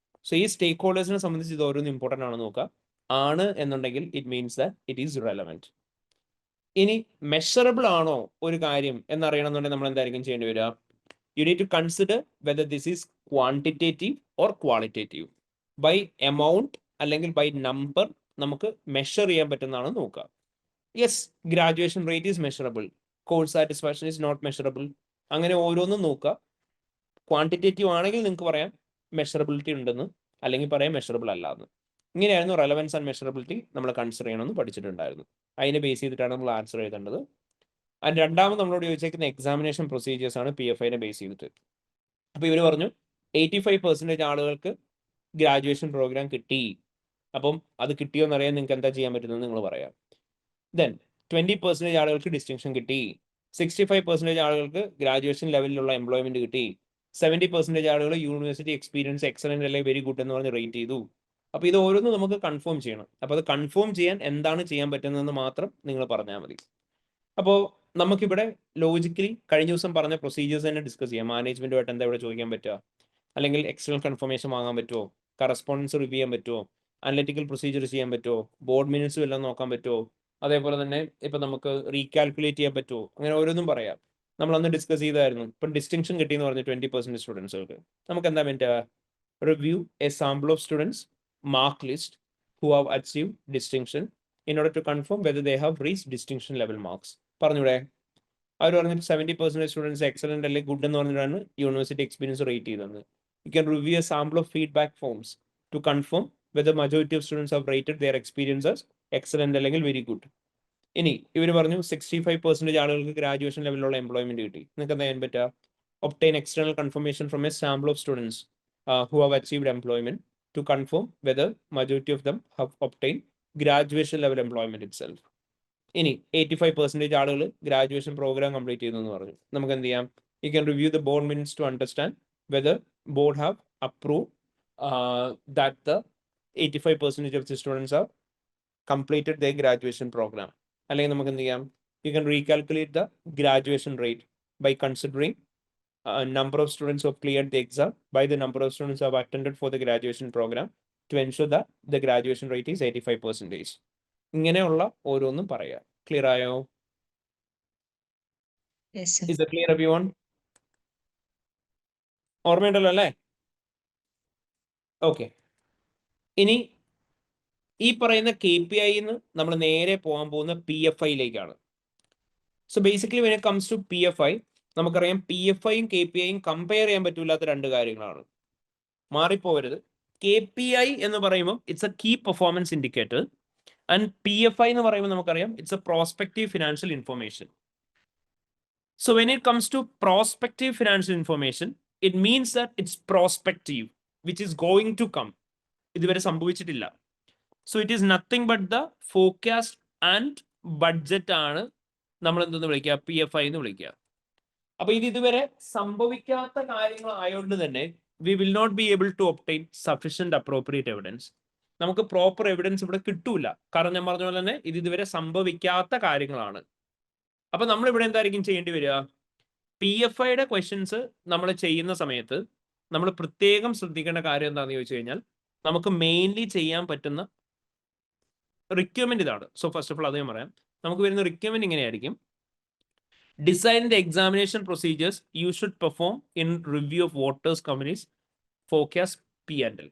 so ഈ സ്റ്റേക്ക് ഹോൾഡേഴ്സിനെ സംബന്ധിച്ച് ഇത് ഓരോന്നും ഇമ്പോർട്ടൻ്റ് ആണെന്ന് നോക്കുക. ആണ് എന്നുണ്ടെങ്കിൽ it means that it is relevant. ഇനി മെഷറബിൾ ആണോ ഒരു കാര്യം എന്നറിയണമെന്നുണ്ടെങ്കിൽ നമ്മൾ എന്തായിരിക്കും ചെയ്യേണ്ടി വരിക? You need to consider whether this is quantitative or qualitative. By amount അല്ലെങ്കിൽ ബൈ നമ്പർ നമുക്ക് മെഷർ ചെയ്യാൻ പറ്റുന്നതാണ് നോക്കുക. Yes, graduation rate is measurable, course satisfaction is not measurable. അങ്ങനെ ഓരോന്നും നോക്കുക. ക്വാണ്ടിറ്റേറ്റീവ് ആണെങ്കിൽ നിങ്ങൾക്ക് പറയാം മെഷറബിലിറ്റി ഉണ്ടെന്ന്, അല്ലെങ്കിൽ പറയാം മെഷറബിൾ അല്ല എന്ന്. ഇങ്ങനെയായിരുന്നു റെലവൻസ് ആൻഡ് മെഷറബിലിറ്റി നമ്മൾ കൺസിഡർ ചെയ്യണമെന്ന് പഠിച്ചിട്ടുണ്ടായിരുന്നു. അതിനെ ബേസ് ചെയ്തിട്ടാണ് നമ്മൾ ആൻസർ എഴുതേണ്ടത്. ആൻഡ് രണ്ടാമത് നമ്മളോട് ചോദിച്ചേക്കുന്ന എക്സാമിനേഷൻ പ്രൊസീജിയേഴ്സ് ആണ് PFIനെ ബേസ് ചെയ്തിട്ട്. അപ്പോൾ ഇവർ പറഞ്ഞു 85% ആളുകൾക്ക് ഗ്രാജുവേഷൻ പ്രോഗ്രാം കിട്ടി. അപ്പം അത് കിട്ടിയോ എന്നറിയാൻ നിങ്ങൾക്ക് എന്താ ചെയ്യാൻ പറ്റുന്നത് നിങ്ങൾ പറയാം. ദെൻ 20% ആളുകൾക്ക് ഡിസ്റ്റിങ്ഷൻ കിട്ടി. 65% ആളുകൾക്ക് ഗ്രാജുവേഷൻ ലെവലിലുള്ള എംപ്ലോയ്മെന്റ് കിട്ടി. 70% ആളുകൾ യൂണിവേഴ്സിറ്റി എക്സ്പീരിയൻസ് എക്സലന്റ് അല്ലെങ്കിൽ വെരി ഗുഡ് എന്ന് പറഞ്ഞ് റേറ്റ് ചെയ്തു. അപ്പോൾ ഇത് ഓരോന്നും നമുക്ക് കൺഫേം ചെയ്യണം. അപ്പോൾ അത് കൺഫേം ചെയ്യാൻ എന്താണ് ചെയ്യാൻ പറ്റുന്നതെന്ന് മാത്രം നിങ്ങൾ പറഞ്ഞാൽ മതി. അപ്പോൾ നമുക്കിവിടെ ലോജിക്കലി കഴിഞ്ഞ ദിവസം പറഞ്ഞ പ്രൊസീജിയേഴ്സ് തന്നെ ഡിസ്കസ് ചെയ്യാം. മാനേജ്മെന്റുമായിട്ട് എന്താ ഇവിടെ ചോദിക്കാൻ പറ്റുക, അല്ലെങ്കിൽ എക്സ്റ്റേണൽ കൺഫർമേഷൻ വാങ്ങാൻ പറ്റുമോ, കറസ്പോണ്ടൻസ് റിവ്യൂ ചെയ്യാൻ പറ്റുമോ, അനലിറ്റിക്കൽ പ്രൊസീജിയർ ചെയ്യാൻ പറ്റുമോ, ബോർഡ് മിനിറ്റ്സും എല്ലാം നോക്കാൻ പറ്റുമോ, അതേപോലെ തന്നെ ഇപ്പം നമുക്ക് റീകാൽക്കുലേറ്റ് ചെയ്യാൻ പറ്റുമോ, അങ്ങനെ ഓരോന്നും പറയാം. നമ്മൾ അന്ന് ഡിസ്കസ് ചെയ്തായിരുന്നു. ഇപ്പം ഡിസ്റ്റിങ്ഷൻ കിട്ടിയെന്ന് പറഞ്ഞ് 20% സ്റ്റുഡൻസുകൾക്ക് നമുക്ക് എന്താ പറ്റുക? Review a sample of students, mark list who have achieve distinction in order to confirm whether they have reach distinction level marks. പറഞ്ഞൂടെ? അവർ പറഞ്ഞിട്ട് 70% സ്റ്റുഡൻസ് എക്സലന്റ് അല്ലെങ്കിൽ ഗുഡ് എന്ന് പറഞ്ഞിട്ടാണ് യൂണിവേഴ്സിറ്റി എക്സ്പീരിയൻസ് റേറ്റ് ചെയ്തത്. You can review a sample of feedback forms to confirm whether majority of students have rated their experiences excellent അല്ലെങ്കിൽ very good. ഇനി ഇവർ പറഞ്ഞു 65% ആളുകൾക്ക് ഗ്രാജുവേഷൻ ലെവലിലുള്ള എംപ്ലോയ്മെന്റ് കിട്ടി. നിങ്ങൾക്ക് എന്താ ചെയ്യാൻ പറ്റുക? Obtain external confirmation from a sample of students who have achieved employment to confirm whether majority of them have obtain graduation level employment itself. ഇനി 85% ആളുകൾ ഗ്രാജുവേഷൻ പ്രോഗ്രാം കംപ്ലീറ്റ് ചെയ്തു എന്ന് പറഞ്ഞു. നമുക്ക് എന്ത് ചെയ്യാം? You can review the board minutes to understand whether board have approve that the 85% of the students have completed their graduation program. അല്ലെങ്കിൽ നമുക്ക് എന്ത് ചെയ്യാം? You can recalculate the graduation rate by considering number of students who have cleared the exam by the number of students who have attended for the graduation program to ensure that the graduation rate is 85%. ഇങ്ങനെയുള്ള ഓരോന്നും പറയാം. Clear ആയോ? Yes, sir. Is it clear everyone? ഓർമ്മയുണ്ടല്ലോ അല്ലേ? Okay. ഇനി ഈ പറയുന്ന KPI നമ്മൾ നേരെ പോകാൻ പോകുന്ന PFIയിലേക്കാണ്. So basically when it comes to PFI നമുക്കറിയാം PFIയും KPIയും കമ്പയർ ചെയ്യാൻ പറ്റില്ലാത്ത രണ്ട് കാര്യങ്ങളാണ്. മാറിപ്പോവരുത്. KPI എന്ന് പറയുമ്പോൾ it's a key performance indicator and PFI എന്ന് പറയുമ്പോൾ നമുക്കറിയാം it's a prospective financial information. So when it comes to prospective financial information it means that it's prospective which is going to come. ഇതുവരെ സംഭവിച്ചിട്ടില്ല. So it is nothing but the forecast and budget ആണ് നമ്മൾ എന്തെന്ന് വിളിക്കുക? PFI എന്ന് വിളിക്കുക. അപ്പൊ ഇത് ഇതുവരെ സംഭവിക്കാത്ത കാര്യങ്ങൾ ആയതുകൊണ്ട് തന്നെ we will not be able to obtain sufficient appropriate evidence. നമുക്ക് പ്രോപ്പർ എവിഡൻസ് ഇവിടെ കിട്ടൂല. കാരണം ഞാൻ പറഞ്ഞ പോലെ തന്നെ ഇത് ഇതുവരെ സംഭവിക്കാത്ത കാര്യങ്ങളാണ്. അപ്പൊ നമ്മൾ ഇവിടെ എന്തായിരിക്കും ചെയ്യേണ്ടി വരിക? PFIയുടെ ക്വസ്റ്റ്യൻസ് നമ്മൾ ചെയ്യുന്ന സമയത്ത് നമ്മൾ പ്രത്യേകം ശ്രദ്ധിക്കേണ്ട കാര്യം എന്താണെന്ന് ചോദിച്ചു കഴിഞ്ഞാൽ നമുക്ക് മെയിൻലി ചെയ്യാൻ പറ്റുന്ന റിക്വയർമെന്റ് ഇതാണ്. സോ ഫസ്റ്റ് ഓഫ് ഓൾ അത് ഞാൻ പറയാം. നമുക്ക് വരുന്ന റിക്വയർമെന്റ് ഇങ്ങനെയായിരിക്കും: design the examination procedures you should perform in review of voters companies forecast P&L.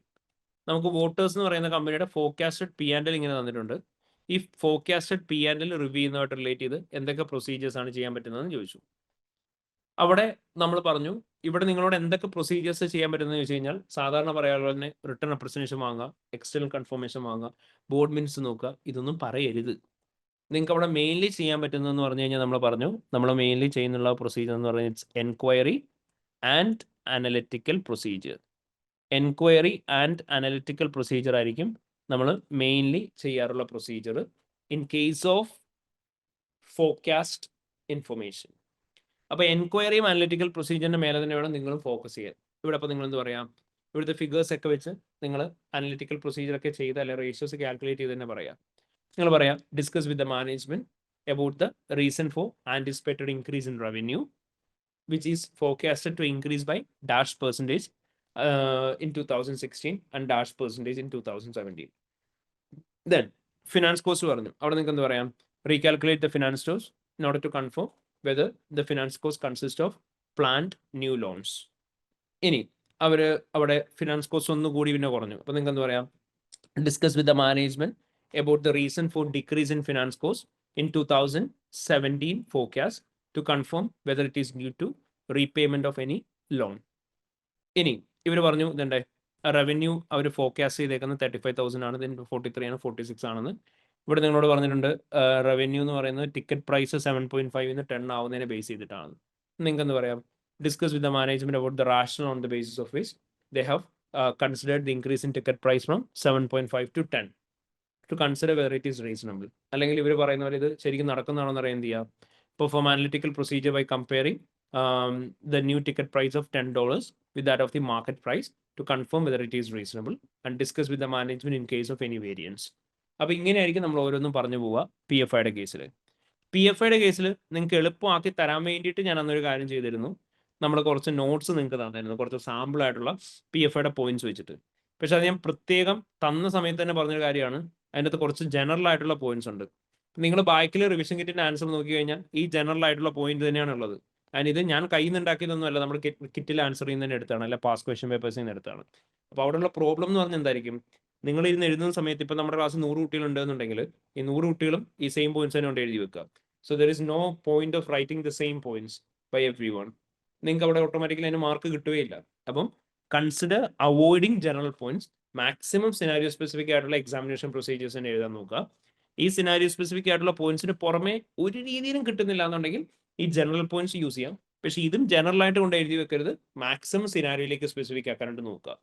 നമുക്ക് വോട്ടേഴ്സ് എന്ന് പറയുന്ന കമ്പനിയുടെ ഫോർകാസ്റ്റഡ് P&L ഇങ്ങനെ തന്നിട്ടുണ്ട്. ഈ ഫോർകാസ്റ്റഡ് P&L റിവ്യൂ ചെയ്യുന്നതായിട്ട് റിലേറ്റ് ചെയ്ത് എന്തൊക്കെ പ്രൊസീജിയേഴ്സ് ആണ് ചെയ്യാൻ പറ്റുന്നതെന്ന് ചോദിച്ചു. അവിടെ നമ്മൾ പറഞ്ഞു ഇവിടെ നിങ്ങളോട് എന്തൊക്കെ പ്രൊസീജിയേഴ്സ് ചെയ്യാൻ പറ്റുന്നത് ചോദിച്ചു കഴിഞ്ഞാൽ സാധാരണ പറയാനുള്ള തന്നെ റിട്ടേൺ റെപ്രസെന്റേഷൻ വാങ്ങുക, എക്സ്റ്റേണൽ കൺഫർമേഷൻ വാങ്ങുക, ബോർഡ് മിനിറ്റ്സ് നോക്കുക. ഇതൊന്നും പറയരുത്. നിങ്ങൾക്ക് അവിടെ മെയിൻലി ചെയ്യാൻ പറ്റുന്നതെന്ന് പറഞ്ഞു കഴിഞ്ഞാൽ നമ്മൾ പറഞ്ഞു നമ്മൾ മെയിൻലി ചെയ്യുന്നുള്ള പ്രൊസീജിയർ എന്ന് പറഞ്ഞാൽ it's enquiry and analytical procedure. Enquiry and analytical procedure ആയിരിക്കും നമ്മൾ മെയിൻലി ചെയ്യാറുള്ള procedure in case of forecast information. അപ്പോൾ എൻക്വയറിയും അനലിറ്റിക്കൽ പ്രൊസീജിയറിന്റെ മേലെ തന്നെ വേണം നിങ്ങൾ ഫോക്കസ് ചെയ്യാൻ. ഇവിടെ അപ്പോൾ നിങ്ങൾ എന്ത് പറയാം? ഇവിടുത്തെ ഫിഗേഴ്സ് ഒക്കെ വെച്ച് നിങ്ങൾ അനലിറ്റിക്കൽ പ്രൊസീജിയർ ഒക്കെ ചെയ്ത് അല്ലെങ്കിൽ റേഷ്യോസ് കാൽക്കുലേറ്റ് ചെയ്ത് തന്നെ പറയാം. നിങ്ങൾ പറയാം discuss with the management about the reason for anticipated increase in revenue which is forecasted to increase by dash percentage in 2016 and dash percentage in 2017. Then finance cost പറഞ്ഞു. അവിടെ നിങ്ങൾക്ക് എന്ത് പറയാം? Recalculate the finance cost in order to confirm whether the finance cost consists of planned new loans. ഇനി അവിടെ finance cost ഒന്നുകൂടി പിന്നെ കുറഞ്ഞു. അപ്പോൾ നിങ്ങൾക്ക് എന്ത് പറയാം? Discuss with the management about the reason for decrease in finance cost in 2017 forecast to confirm whether it is due to repayment of any loan. ഇനി ഇവർ പറഞ്ഞു ഇതുണ്ട് റവന്യൂ അവർ ഫോർകാസ്റ്റ് ചെയ്തേക്കുന്നത് 35,000 ആണ്, 43 ആണ്, 46 ആണെന്ന്. ഇവിടെ നിങ്ങളോട് പറഞ്ഞിട്ടുണ്ട് റവന്യൂ എന്ന് പറയുന്നത് ടിക്കറ്റ് പ്രൈസ് 7.5 10 ആവുന്നതിനെ ബേസ് ചെയ്തിട്ടാണ്. നിങ്ങൾക്ക് എന്ത് പറയാം? Discuss with the management about the rational on the basis of which they have considered the increase in ticket price from 7.5 to 10 to consider whether it is reasonable. അല്ലെങ്കിൽ ഇവർ പറയുന്ന പോലെ ഇത് ശരിക്കും നടക്കുന്നതാണോ എന്ന് അറിയാൻ ചെയ്യാം. Perform analytical procedure by comparing the new ticket price of $10 with that of the market price to confirm whether it is reasonable and discuss with the management in case of any variance. അപ്പോൾ ഇങ്ങനെയായിരിക്കും നമ്മൾ ഓരോന്നും പറഞ്ഞു പോവുക PFI യുടെ കേസിൽ. PFI യുടെ കേസിൽ നിങ്ങൾക്ക് എളുപ്പമാക്കി തരാൻ വേണ്ടിയിട്ട് ഞാൻ അന്നൊരു കാര്യം ചെയ്തിരുന്നു. നമ്മൾ കുറച്ച് നോട്ട്സ് നിങ്ങൾക്ക് തന്നിരുന്നു, കുറച്ച് സാമ്പിൾ ആയിട്ടുള്ള PFI യുടെ പോയിന്റ്സ് വെച്ചിട്ട്. പക്ഷെ അത് ഞാൻ പ്രത്യേകം തന്ന സമയത്ത് തന്നെ പറഞ്ഞൊരു കാര്യമാണ്, അതിൻ്റെ അകത്ത് കുറച്ച് ജനറൽ ആയിട്ടുള്ള പോയിന്റ്സ് ഉണ്ട്. നിങ്ങൾ ബാക്കിൽ റിവിഷൻ കിറ്റിൻ്റെ ആൻസർ നോക്കി കഴിഞ്ഞാൽ ഈ ജനറൽ ആയിട്ടുള്ള പോയിന്റ് തന്നെയാണ് ഉള്ളത്. ആൻഡ് ഇത് ഞാൻ കയ്യിൽ നിന്ന് ഉണ്ടാക്കിയതൊന്നും അല്ല, നമ്മൾ കിറ്റിൽ ആൻസർ ചെയ്യുന്ന തന്നെ എടുത്താണ്, അല്ല പാസ് ക്വസ്റ്റ്യൻ പേപ്പേഴ്സിൽ നിന്ന് എടുത്താണ്. അപ്പോൾ അവിടെയുള്ള പ്രോബ്ലം എന്ന് പറഞ്ഞാൽ എന്തായിരിക്കും? നിങ്ങൾ ഇരുന്ന് എഴുതുന്ന സമയത്ത് ഇപ്പോൾ നമ്മുടെ ക്ലാസ് 100 കുട്ടികളുണ്ടെന്നുണ്ടെങ്കിൽ ഈ 100 കുട്ടികളും ഈ സെയിം പോയിന്റ്സ് തന്നെ കൊണ്ട് എഴുതി വെക്കുക. So there is no point of writing the same points by everyone. നിങ്ങൾക്ക് അവിടെ ഓട്ടോമാറ്റിക്കലി അതിന് മാർക്ക് കിട്ടുകയില്ല. അപ്പം consider avoiding general points. Maximum scenario specific ആയിട്ടുള്ള എക്സാമിനേഷൻ പ്രൊസീജിയേഴ്സ് തന്നെ എഴുതാൻ നോക്കുക. ഈ സിനാരിയോ സ്പെസിഫിക് ആയിട്ടുള്ള പോയിന്റ്സിന് പുറമെ ഒരു രീതിയിലും കിട്ടുന്നില്ല എന്നുണ്ടെങ്കിൽ ഈ ജനറൽ പോയിന്റ്സ് യൂസ് ചെയ്യാം. പക്ഷേ ഇതും ജനറൽ ആയിട്ട് കൊണ്ട് എഴുതി വെക്കരുത്, മാക്സിമം സിനാരിയോയിലേക്ക് സ്പെസിഫിക് ആക്കാനായിട്ട് നോക്കുക.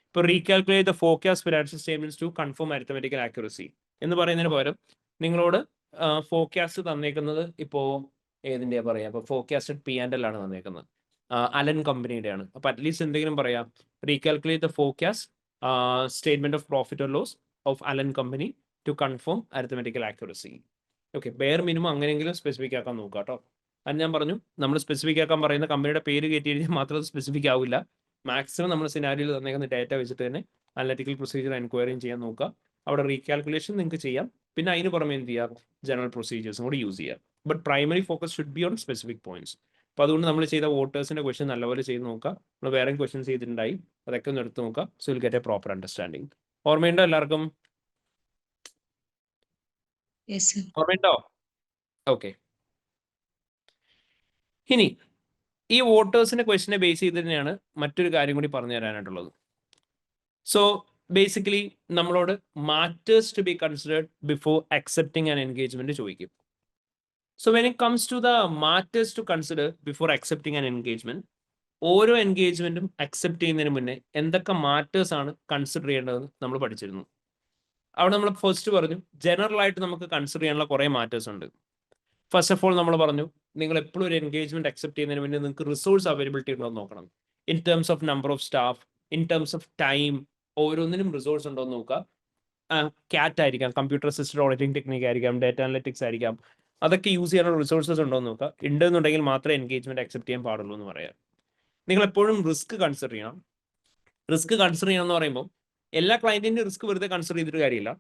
ഇപ്പോൾ recalculate the forecast financial statements to confirm arithmetical accuracy എന്ന് പറയുന്നതിന് പകരം നിങ്ങളോട് ഫോർകാസ്റ്റ് തന്നേക്കുന്നത് ഇപ്പോൾ ഏതിൻ്റെയാ പറയാം? അപ്പോൾ ഫോർകാസ്റ്റഡ് P&L ആണ് തന്നേക്കുന്നത്, അലൻ കമ്പനിയുടെയാണ്. അപ്പോൾ അറ്റ്ലീസ്റ്റ് എന്തെങ്കിലും പറയാം, recalculate the forecast statement of profit or loss of Allen company to confirm arithmetical accuracy. Okay, bare minimum അങ്ങനെയെങ്കിലും സ്പെസിഫിക് ആക്കാൻ നോക്കുക കേട്ടോ. അത് ഞാൻ പറഞ്ഞു, നമ്മൾ സ്പെസിഫിക് ആക്കാൻ പറയുന്ന കമ്പനിയുടെ പേര് കയറ്റി എഴുതിയാൽ മാത്രം സ്പെസിഫിക് ആവില്ല. മാക്സിമം നമ്മൾ സിനാരിയോയിൽ തന്നേക്കുന്ന ഡേറ്റ വെച്ചിട്ട് തന്നെ അനലിറ്റിക്കൽ പ്രൊസീജിയർ എൻക്വയറിയും ചെയ്യാൻ നോക്കുക. അവിടെ റീകാൽക്കുലേഷൻ നിങ്ങൾക്ക് ചെയ്യാം, പിന്നെ അതിന് പുറമെ എന്ത് ചെയ്യാം? ജനറൽ പ്രൊസീജിയേഴ്സും കൂടി യൂസ് ചെയ്യാം. But primary focus should be on specific points. അപ്പോൾ അതുകൊണ്ട് നമ്മൾ ചെയ്ത വോട്ടേഴ്സിന്റെ ക്വസ്റ്റ്യൻ നല്ലപോലെ ചെയ്ത് നോക്കുക. നമ്മൾ വേറെ ക്വസ്റ്റ്യൻസ് ചെയ്തിട്ടുണ്ടായി, അതൊക്കെ ഒന്ന് എടുത്ത് നോക്കുക. So will get A proper understanding. ഓർമ്മയുണ്ടോ എല്ലാവർക്കും? ഓർമ്മയുണ്ടോ? ഓക്കെ. ഇനി ഈ വോട്ടേഴ്സിന്റെ ക്വസ്റ്റിനെ ബേസ് ചെയ്ത് തന്നെയാണ് മറ്റൊരു കാര്യം കൂടി പറഞ്ഞു തരാനായിട്ടുള്ളത്. സോ ബേസിക്കലി നമ്മളോട് matters to be considered before accepting an engagement ചോദിക്കും. So when it comes to the matters to consider before accepting an engagement, ഓരോ എൻഗേജ്മെന്റും അക്സെപ്റ്റ് ചെയ്യുന്നതിന് മുന്നേ എന്തൊക്കെ മാറ്റേഴ്സ് ആണ് കൺസിഡർ ചെയ്യേണ്ടതെന്ന് നമ്മൾ പഠിച്ചിരുന്നു. അവിടെ നമ്മൾ ഫസ്റ്റ് പറഞ്ഞു ജനറൽ ആയിട്ട് നമുക്ക് കൺസിഡർ ചെയ്യാനുള്ള കുറേ മാറ്റേഴ്സ് ഉണ്ട്. ഫസ്റ്റ് ഓഫ് ഓൾ നമ്മൾ പറഞ്ഞു, നിങ്ങൾ എപ്പോഴും ഒരു എൻഗേജ്മെന്റ് അക്സെപ്റ്റ് ചെയ്യുന്നതിന് മുന്നേ നിങ്ങൾക്ക് റിസോഴ്സ് അവൈലബിലിറ്റി ഉണ്ടോ എന്ന് നോക്കണം. In terms of number of staff, in terms of time, ഓരോന്നിനും റിസോഴ്സ് ഉണ്ടോ എന്ന് നോക്കുക. CAT ആയിരിക്കാം, കമ്പ്യൂട്ടർ അസിസ്റ്റഡ് ഓഡിറ്റിംഗ് ടെക്നിക് ആയിരിക്കാം, ഡാറ്റ അനലിറ്റിക്സ് ആയിരിക്കാം, അതൊക്കെ യൂസ് ചെയ്യാനുള്ള റിസോഴ്സസ് ഉണ്ടോ എന്ന് നോക്കുക. ഉണ്ടെന്നുണ്ടെങ്കിൽ മാത്രമേ എൻഗേജ്മെന്റ് അക്സെപ്റ്റ് ചെയ്യാൻ പാടുള്ളൂ എന്ന് പറയാം. നിങ്ങൾ എപ്പോഴും റിസ്ക് കൺസിഡർ ചെയ്യണം. റിസ്ക് കൺസിഡർ ചെയ്യണം എന്ന് പറയുമ്പോൾ എല്ലാ ക്ലയന്റിന്റെ റിസ്ക് വെറുതെ കൺസിഡർ ചെയ്തിട്ട് കാര്യമില്ല.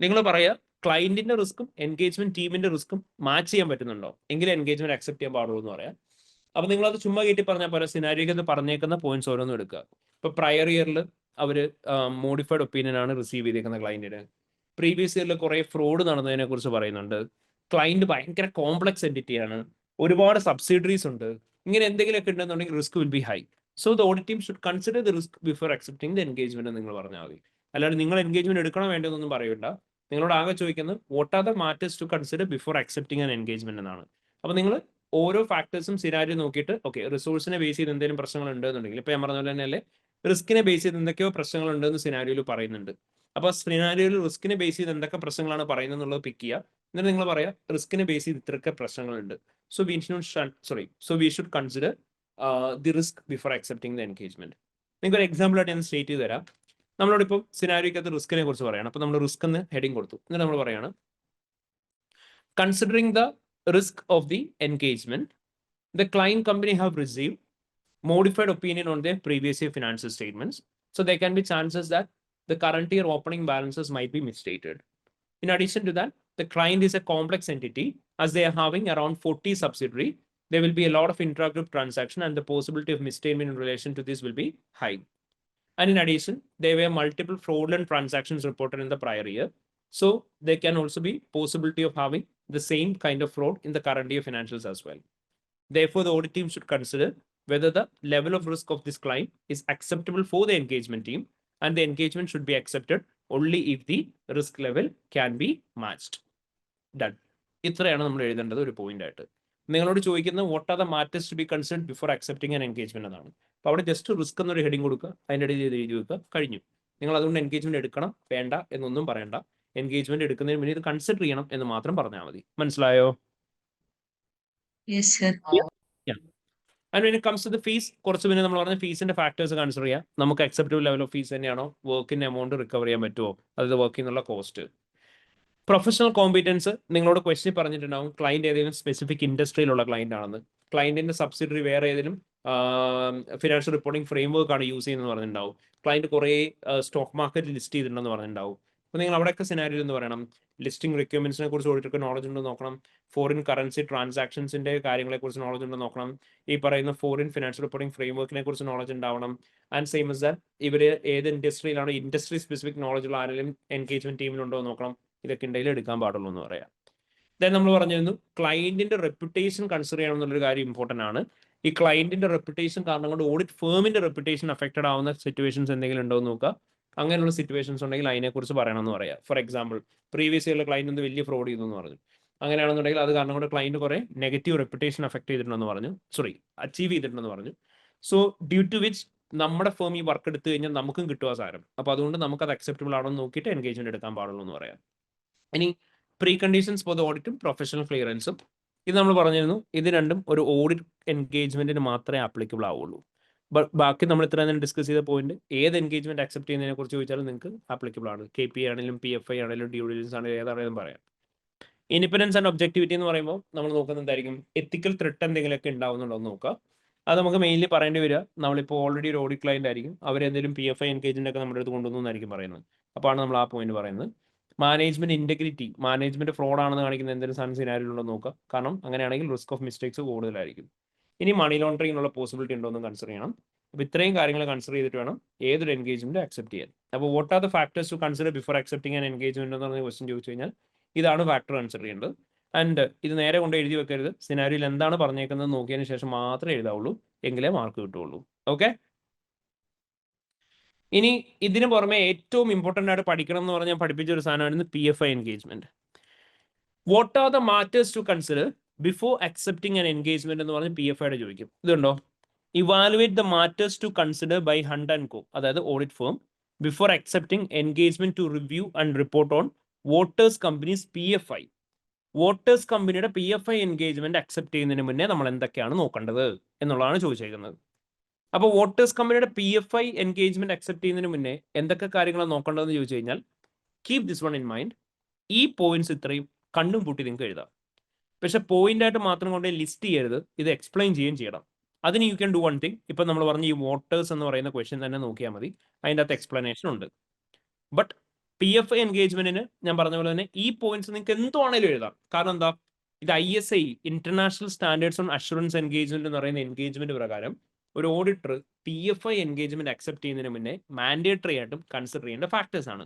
നിങ്ങൾ പറയുക ക്ലയന്റിന്റെ റിസ്ക്കും എൻഗേജ്മെന്റ് ടീമിന്റെ റിസ്ക്കും മാച്ച് ചെയ്യാൻ പറ്റുന്നുണ്ടോ, എങ്കിലും എൻഗേജ്മെന്റ് അക്സെപ്റ്റ് ചെയ്യാൻ പാടുള്ളൂ എന്ന് പറയാം. അപ്പോൾ നിങ്ങളത് ചുമ്മാ കയറ്റി പറഞ്ഞാൽ പോലെ സിനാരിയോക്ക് പറഞ്ഞേക്കുന്ന പോയിന്റ്സ് ഓരോന്നും എടുക്കുക. ഇപ്പോൾ പ്രയർ ഇയറിൽ അവർ മോഡിഫൈഡ് ഒപ്പീനിയൻ ആണ് റിസീവ് ചെയ്തേക്കുന്ന ക്ലയന്റിന്. പ്രീവിയസ് ഇയറിൽ കുറേ ഫ്രോഡ് നടന്നതിനെ കുറിച്ച് പറയുന്നുണ്ട്. ക്ലയന്റ് ഭയങ്കര കോംപ്ലക്സ് എൻറ്റിറ്റിയാണ്, ഒരുപാട് സബ്സിഡറീസ് ഉണ്ട്. ഇങ്ങനെ എന്തെങ്കിലുമൊക്കെ ഉണ്ടെന്നുണ്ടെങ്കിൽ risk will be high. So the audit team should consider the risk before accepting the engagement എന്ന് നിങ്ങൾ പറഞ്ഞാൽ മതി. അല്ലാതെ നിങ്ങൾ എൻഗേജ്മെന്റ് എടുക്കണോ വേണ്ടതെന്നൊന്നും പറയണ്ട. നിങ്ങളോട് ആകെ ചോദിക്കുന്നത് what are the matters to consider before accepting an engagement എന്നാണ്. അപ്പോൾ നിങ്ങൾ ഓരോ ഫാക്ടേഴ്സും സിനാരിയോ നോക്കിയിട്ട് ഓക്കെ റിസോഴ്സിനെ ബേസ് ചെയ്ത് എന്തെങ്കിലും പ്രശ്നങ്ങൾ ഉണ്ടെന്നുണ്ടെങ്കിൽ, ഇപ്പോൾ ഞാൻ പറഞ്ഞ പോലെ തന്നെ അല്ലേ റിസ്കിനെ ബേസ് ചെയ്ത് എന്തൊക്കെയോ പ്രശ്നങ്ങൾ ഉണ്ടെന്ന് സിനാരിയോയിൽ പറയുന്നുണ്ട്. അപ്പോൾ സിനാരിയോയിൽ റിസ്കിനെ ബേസ് ചെയ്ത് എന്തൊക്കെ പ്രശ്നങ്ങളാണ് പറയുന്നത് എന്നുള്ളത് പിക്ക് ചെയ്യുക. എന്നിട്ട് നിങ്ങൾ പറയാം റിസ്കിനെ ബേസ് ചെയ്ത് ഇത്രയൊക്കെ പ്രശ്നങ്ങളുണ്ട്. So we should consider the risk before accepting the engagement. നിങ്ങൾക്ക് ഒരു എക്സാമ്പിൾ ആയിട്ട് ഞാൻ സ്റ്റേറ്റ് ചെയ്ത് തരാം. നമ്മളോടിപ്പോൾ സിനാരിയോക്കകത്ത് റിസ്കിനെ കുറിച്ച് പറയണം. അപ്പോൾ നമ്മൾ റിസ്ക് എന്ന് ഹെഡിങ് കൊടുത്തു. എന്നിട്ട് നമ്മൾ പറയാണ് considering the risk of the engagement, the client company have received modified opinion on their previous year financial statements. So there can be chances that the current year opening balances might be misstated. In addition to that, the client is a complex entity as they are having around 40 subsidiary. There will be a lot of intra-group transaction and the possibility of misstatement in relation to this will be high. And in addition, there were multiple fraudulent transactions reported in the prior year. So there can also be possibility of having the same kind of fraud in the current year financials as well. Therefore, the audit team should consider whether the level of risk of this client is acceptable for the engagement team, and the engagement should be accepted only if the risk level can be matched. Done. ഇത്രയാണ് നമ്മൾ എഴുതേണ്ടത് ഒരു point ആയിട്ട്. നിങ്ങളോട് ചോദിക്കുന്നത് what are the matters to be considered before accepting an engagement എന്നാണ്. അപ്പോൾ അവിടെ ജസ്റ്റ് റിസ്ക് എന്നൊരു ഹെഡിങ് കൊടുക്കുക, അതിൻ്റെ ഇടയിൽ എഴുതി വെക്കുക, കഴിഞ്ഞു. നിങ്ങൾ അതുകൊണ്ട് എൻഗേജ്മെന്റ് എടുക്കണം വേണ്ട എന്നൊന്നും പറയണ്ട. എൻഗേജ്മെന്റ് എടുക്കുന്നതിന് മുന്നേ ഇത് കൺസിഡർ ചെയ്യണം എന്ന് മാത്രം പറഞ്ഞാൽ മതി. മനസ്സിലായോ? Yes, sir. And when it comes to the fees, കുറച്ച് പിന്നെ നമ്മൾ പറഞ്ഞ ഫീസിന്റെ ഫാക്ടേഴ്സ് കൺസിഡർ ചെയ്യാം. നമുക്ക് അക്സെപ്റ്റബിൾ ലെവൽ ഓഫ് ഫീസ് തന്നെയാണോ, വർക്കിന്റെ എമൗണ്ട് റിക്കവർ ചെയ്യാൻ പറ്റുമോ, അതായത് വർക്കിനുള്ള കോസ്റ്റ്. പ്രൊഫഷണൽ കോമ്പീറ്റൻസ് നിങ്ങളോട് ക്വസ്റ്റ്യൻ പറഞ്ഞിട്ടുണ്ടാവും ക്ലയന്റ് ഏതെങ്കിലും സ്പെസിഫിക് ഇൻഡസ്ട്രിയിലുള്ള ക്ലയന്റ് ആണെന്ന്. ക്ലയന്റിന്റെ സബ്സിഡറി വേറെ ഏതെങ്കിലും ഫിനാൻഷ്യൽ റിപ്പോർട്ടിംഗ് ഫ്രെയിംവർക്ക് ആണ് യൂസ് ചെയ്യുന്നത് പറഞ്ഞിട്ടുണ്ടാവും. ക്ലയന്റ് കുറേ സ്റ്റോക്ക് മാർക്കറ്റ് ലിസ്റ്റ് ചെയ്തിട്ടുണ്ടെന്ന് പറഞ്ഞിട്ടുണ്ടാവും. അപ്പോൾ നിങ്ങൾ അവിടെയൊക്കെ സിനാരിയോ എന്ന് പറയണം. ലിസ്റ്റിംഗ് റിക്വയർമെന്റ്സിനെ കുറിച്ച് ഓഡിറ്റർക്ക് നോളജ് ഉണ്ടോ നോക്കണം. ഫോറിൻ കറൻസി ട്രാൻസാക്ഷൻസിന്റെ കാര്യങ്ങളെക്കുറിച്ച് നോളജ് ഉണ്ടോ നോക്കണം. ഈ പറയുന്ന ഫോറിൻ ഫിനാൻഷ്യൽ റിപ്പോർട്ടിംഗ് ഫ്രെയിംവർക്കിനെ കുറിച്ച് നോളജ് ഉണ്ടാവണം. ആൻഡ് സെയിം ഇസ് ദാറ്റ് ഇവർ ഏത് ഇൻഡസ്ട്രിയിലാണ്, ഇൻഡസ്ട്രി സ്പെസിഫിക് നോളജ് ഉള്ള ആരെങ്കിലും എൻഗേജ്മെന്റ് ടീമിലുണ്ടോ നോക്കണം. ഇതൊക്കെ ഉണ്ടെങ്കിൽ എടുക്കാൻ പാടുള്ളൂ എന്ന് പറയാം. ദെൻ നമ്മൾ പറഞ്ഞിരുന്നു ക്ലയന്റിന്റെ റെപ്യൂട്ടേഷൻ കൺസിഡർ ചെയ്യണം എന്നുള്ളൊരു കാര്യം ഇമ്പോർട്ടന്റ് ആണ്. ഈ ക്ലയന്റിന്റെ റെപ്യൂട്ടേഷൻ കാരണം കൊണ്ട് ഓഡിറ്റ് ഫേമിന്റെ റെപ്യൂട്ടേഷൻ അഫക്റ്റഡ് ആവുന്ന സിറ്റുവേഷൻസ് എന്തെങ്കിലും ഉണ്ടോ എന്ന് നോക്കുക. അങ്ങനെയുള്ള സിറ്റുവേഷൻസ് ഉണ്ടെങ്കിൽ അതിനെക്കുറിച്ച് പറയണമെന്ന് പറയാം. ഫോർ എക്സാമ്പിൾ, പ്രീവിയസ് ഇയറിലെ ക്ലയന്റ് ഒന്ന് വലിയ ഫ്രോഡ് ചെയ്തു എന്ന് പറഞ്ഞു. അങ്ങനെയാണെന്നുണ്ടെങ്കിൽ അത് കാരണം കൊണ്ട് ക്ലയന്റ് കുറെ നെഗറ്റീവ് റെപ്യൂട്ടേഷൻ അഫക്ട് ചെയ്തിട്ടുണ്ടെന്ന് പറഞ്ഞു, അച്ചീവ് ചെയ്തിട്ടുണ്ടെന്ന് പറഞ്ഞു. സോ ഡ്യൂ ടു വിച്ച് നമ്മുടെ ഫേം ഈ വർക്ക് എടുത്തു കഴിഞ്ഞാൽ നമുക്കും കിട്ടുക സാരം. അപ്പോൾ അതുകൊണ്ട് നമുക്ക് അത് അക്സെപ്റ്റബിൾ ആണോ എന്ന് നോക്കിയിട്ട് എൻഗേജ്മെന്റ് എടുക്കാൻ പാടുള്ളൂ എന്ന് പറയാം. ഇനി പ്രീ കണ്ടീഷൻസ് ഫോർ ദ ഓഡിറ്റും പ്രൊഫഷണൽ ക്ലിയറൻസും ഇത് നമ്മൾ പറഞ്ഞിരുന്നു. ഇത് രണ്ടും ഒരു ഓഡിറ്റ് എൻഗേജ്മെന്റിന് മാത്രമേ ആപ്ലിക്കബിൾ ആവുള്ളൂ. ബാക്കി നമ്മൾ ഇത്ര നേരം ഡിസ്കസ് ചെയ്ത പോയിന്റ് ഏത് എൻഗേജ്മെന്റ് അക്സെപ്റ്റ് ചെയ്യുന്നതിനെ കുറിച്ച് ചോദിച്ചാലും നിങ്ങൾക്ക് ആപ്ലിക്കബിൾ ആണ്. KPI ആണെങ്കിലും PFI ആണെങ്കിലും ഡ്യൂ ഡിലിജൻസ് ആണെങ്കിലും ഏതാണെങ്കിലും പറയാം. ഇൻഡിപെൻഡൻസ് ആൻഡ് ഒബ്ജക്ടിവിറ്റി എന്ന് പറയുമ്പോൾ നമ്മൾ നോക്കുന്നത് എന്തായിരിക്കും, എത്തിക്കൽ ത്രെട്ട് എന്തെങ്കിലുമൊക്കെ ഉണ്ടാവുന്നുണ്ടോ എന്ന് നോക്കുക. അത് നമുക്ക് മെയിൻലി പറയേണ്ടി വരിക, നമ്മളിപ്പോൾ ഓൾറെഡി ഒരു ഓഡിറ്റ് ക്ലയന്റ് ആയിരിക്കും, അവരെന്തെങ്കിലും PFI എൻഗേജ്മെന്റ് ഒക്കെ നമ്മുടെ അടുത്ത് കൊണ്ടുവന്നു എന്നായിരിക്കും പറയുന്നത്. അപ്പോൾ ആണ് നമ്മൾ ആ പോയിന്റ് പറയുന്നത്. മാനേജ്മെന്റ് ഇന്റഗ്രിറ്റി, മാനേജ്മെന്റ് ഫ്രോഡ് ആണെന്ന് കാണിക്കുന്ന എന്തെങ്കിലും സാധനം സിനാരിയോ ഉണ്ടോ നോക്കുക. കാരണം അങ്ങനെയാണെങ്കിൽ റിസ്ക് ഓഫ് മിസ്റ്റേക്സ് കൂടുതലായിരിക്കും. ഇനി മണി ലോണ്ടറിങ്ങിനുള്ള പോസിബിലിറ്റി ഉണ്ടോ എന്ന് കൺസിഡർ ചെയ്യണം. അപ്പോൾ ഇത്രയും കാര്യങ്ങൾ കൺസിഡർ ചെയ്തിട്ട് വേണം ഏതൊരു എൻഗേജ്മെന്റ് അക്സെപ്റ്റ് ചെയ്യാൻ. അപ്പോൾ what are the factors to consider before accepting an engagement എന്ന് പറഞ്ഞ ക്വസ്റ്റ്യൻ ചോദിച്ചു കഴിഞ്ഞാൽ ഇതാണ് ഫാക്ടർ കൺസിഡർ ചെയ്യേണ്ടത്. ആൻഡ് ഇത് നേരെ കൊണ്ട് എഴുതി വെക്കരുത്. സിനാരിയോയിൽ എന്താണ് പറഞ്ഞേക്കുന്നത് നോക്കിയതിന് ശേഷം മാത്രമേ എഴുതാവുള്ളൂ, എങ്കിലേ മാർക്ക് കിട്ടുള്ളൂ. ഓക്കെ. ഇനി ഇതിന് പുറമെ ഏറ്റവും ഇമ്പോർട്ടൻ്റ് ആയിട്ട് പഠിക്കണം എന്ന് പറഞ്ഞാൽ പഠിപ്പിച്ച ഒരു സാധനമായിരുന്നു PFI engagement. What are the matters to consider before accepting an engagement എന്ന് പറഞ്ഞ് PFIയുടെ ചോദിക്കും. ഇതുണ്ടോ, evaluate the matters to consider by Hunt and Co, അതായത് audit firm, before accepting engagement to review and report on Voters companies PFI. Voters കമ്പനിയുടെ PFI engagement accept ചെയ്യുന്നതിന് മുന്നേ നമ്മൾ എന്തൊക്കെയാണ് നോക്കേണ്ടത് എന്നുള്ളതാണ് ചോദിച്ചേക്കുന്നത്. അപ്പോൾ വോട്ടേഴ്സ് കമ്പനിയുടെ PFI എൻഗേജ്മെന്റ് അക്സെപ്റ്റ് ചെയ്യുന്നതിന് മുന്നേ എന്തൊക്കെ കാര്യങ്ങളാണ് നോക്കേണ്ടതെന്ന് ചോദിച്ചു കഴിഞ്ഞാൽ keep this one in mind. ഈ പോയിന്റ്സ് ഇത്രയും കണ്ണും പൂട്ടി നിങ്ങൾക്ക് എഴുതാം. പക്ഷെ പോയിന്റ് ആയിട്ട് മാത്രം കൊണ്ട് ലിസ്റ്റ് ചെയ്യരുത്, ഇത് എക്സ്പ്ലെയിൻ ചെയ്യുകയും ചെയ്യണം. അതിന് you can do one thing. ഇപ്പം നമ്മൾ പറഞ്ഞ ഈ വോട്ടേഴ്സ് എന്ന് പറയുന്ന ക്വസ്റ്റ്യൻ തന്നെ നോക്കിയാൽ മതി, അതിൻ്റെ അകത്ത് എക്സ്പ്ലനേഷൻ ഉണ്ട്. ബട്ട് PFI എൻഗേജ്മെന്റിന് ഞാൻ പറഞ്ഞ പോലെ തന്നെ ഈ പോയിന്റ്സ് നിങ്ങൾക്ക് എന്തുവാണേലും എഴുതാം. കാരണം എന്താ, ഇത് ISI international standards on assurance engagement എന്ന് പറയുന്ന എൻഗേജ്മെന്റ് പ്രകാരം ഒരു ഓഡിറ്റർ PFI എൻഗേജ്മെന്റ് അക്സെപ്റ്റ് ചെയ്യുന്നതിന് മുന്നേ മാൻഡേറ്ററി ആയിട്ടും കൺസിഡർ ചെയ്യേണ്ട ഫാക്ടേഴ്സ് ആണ്.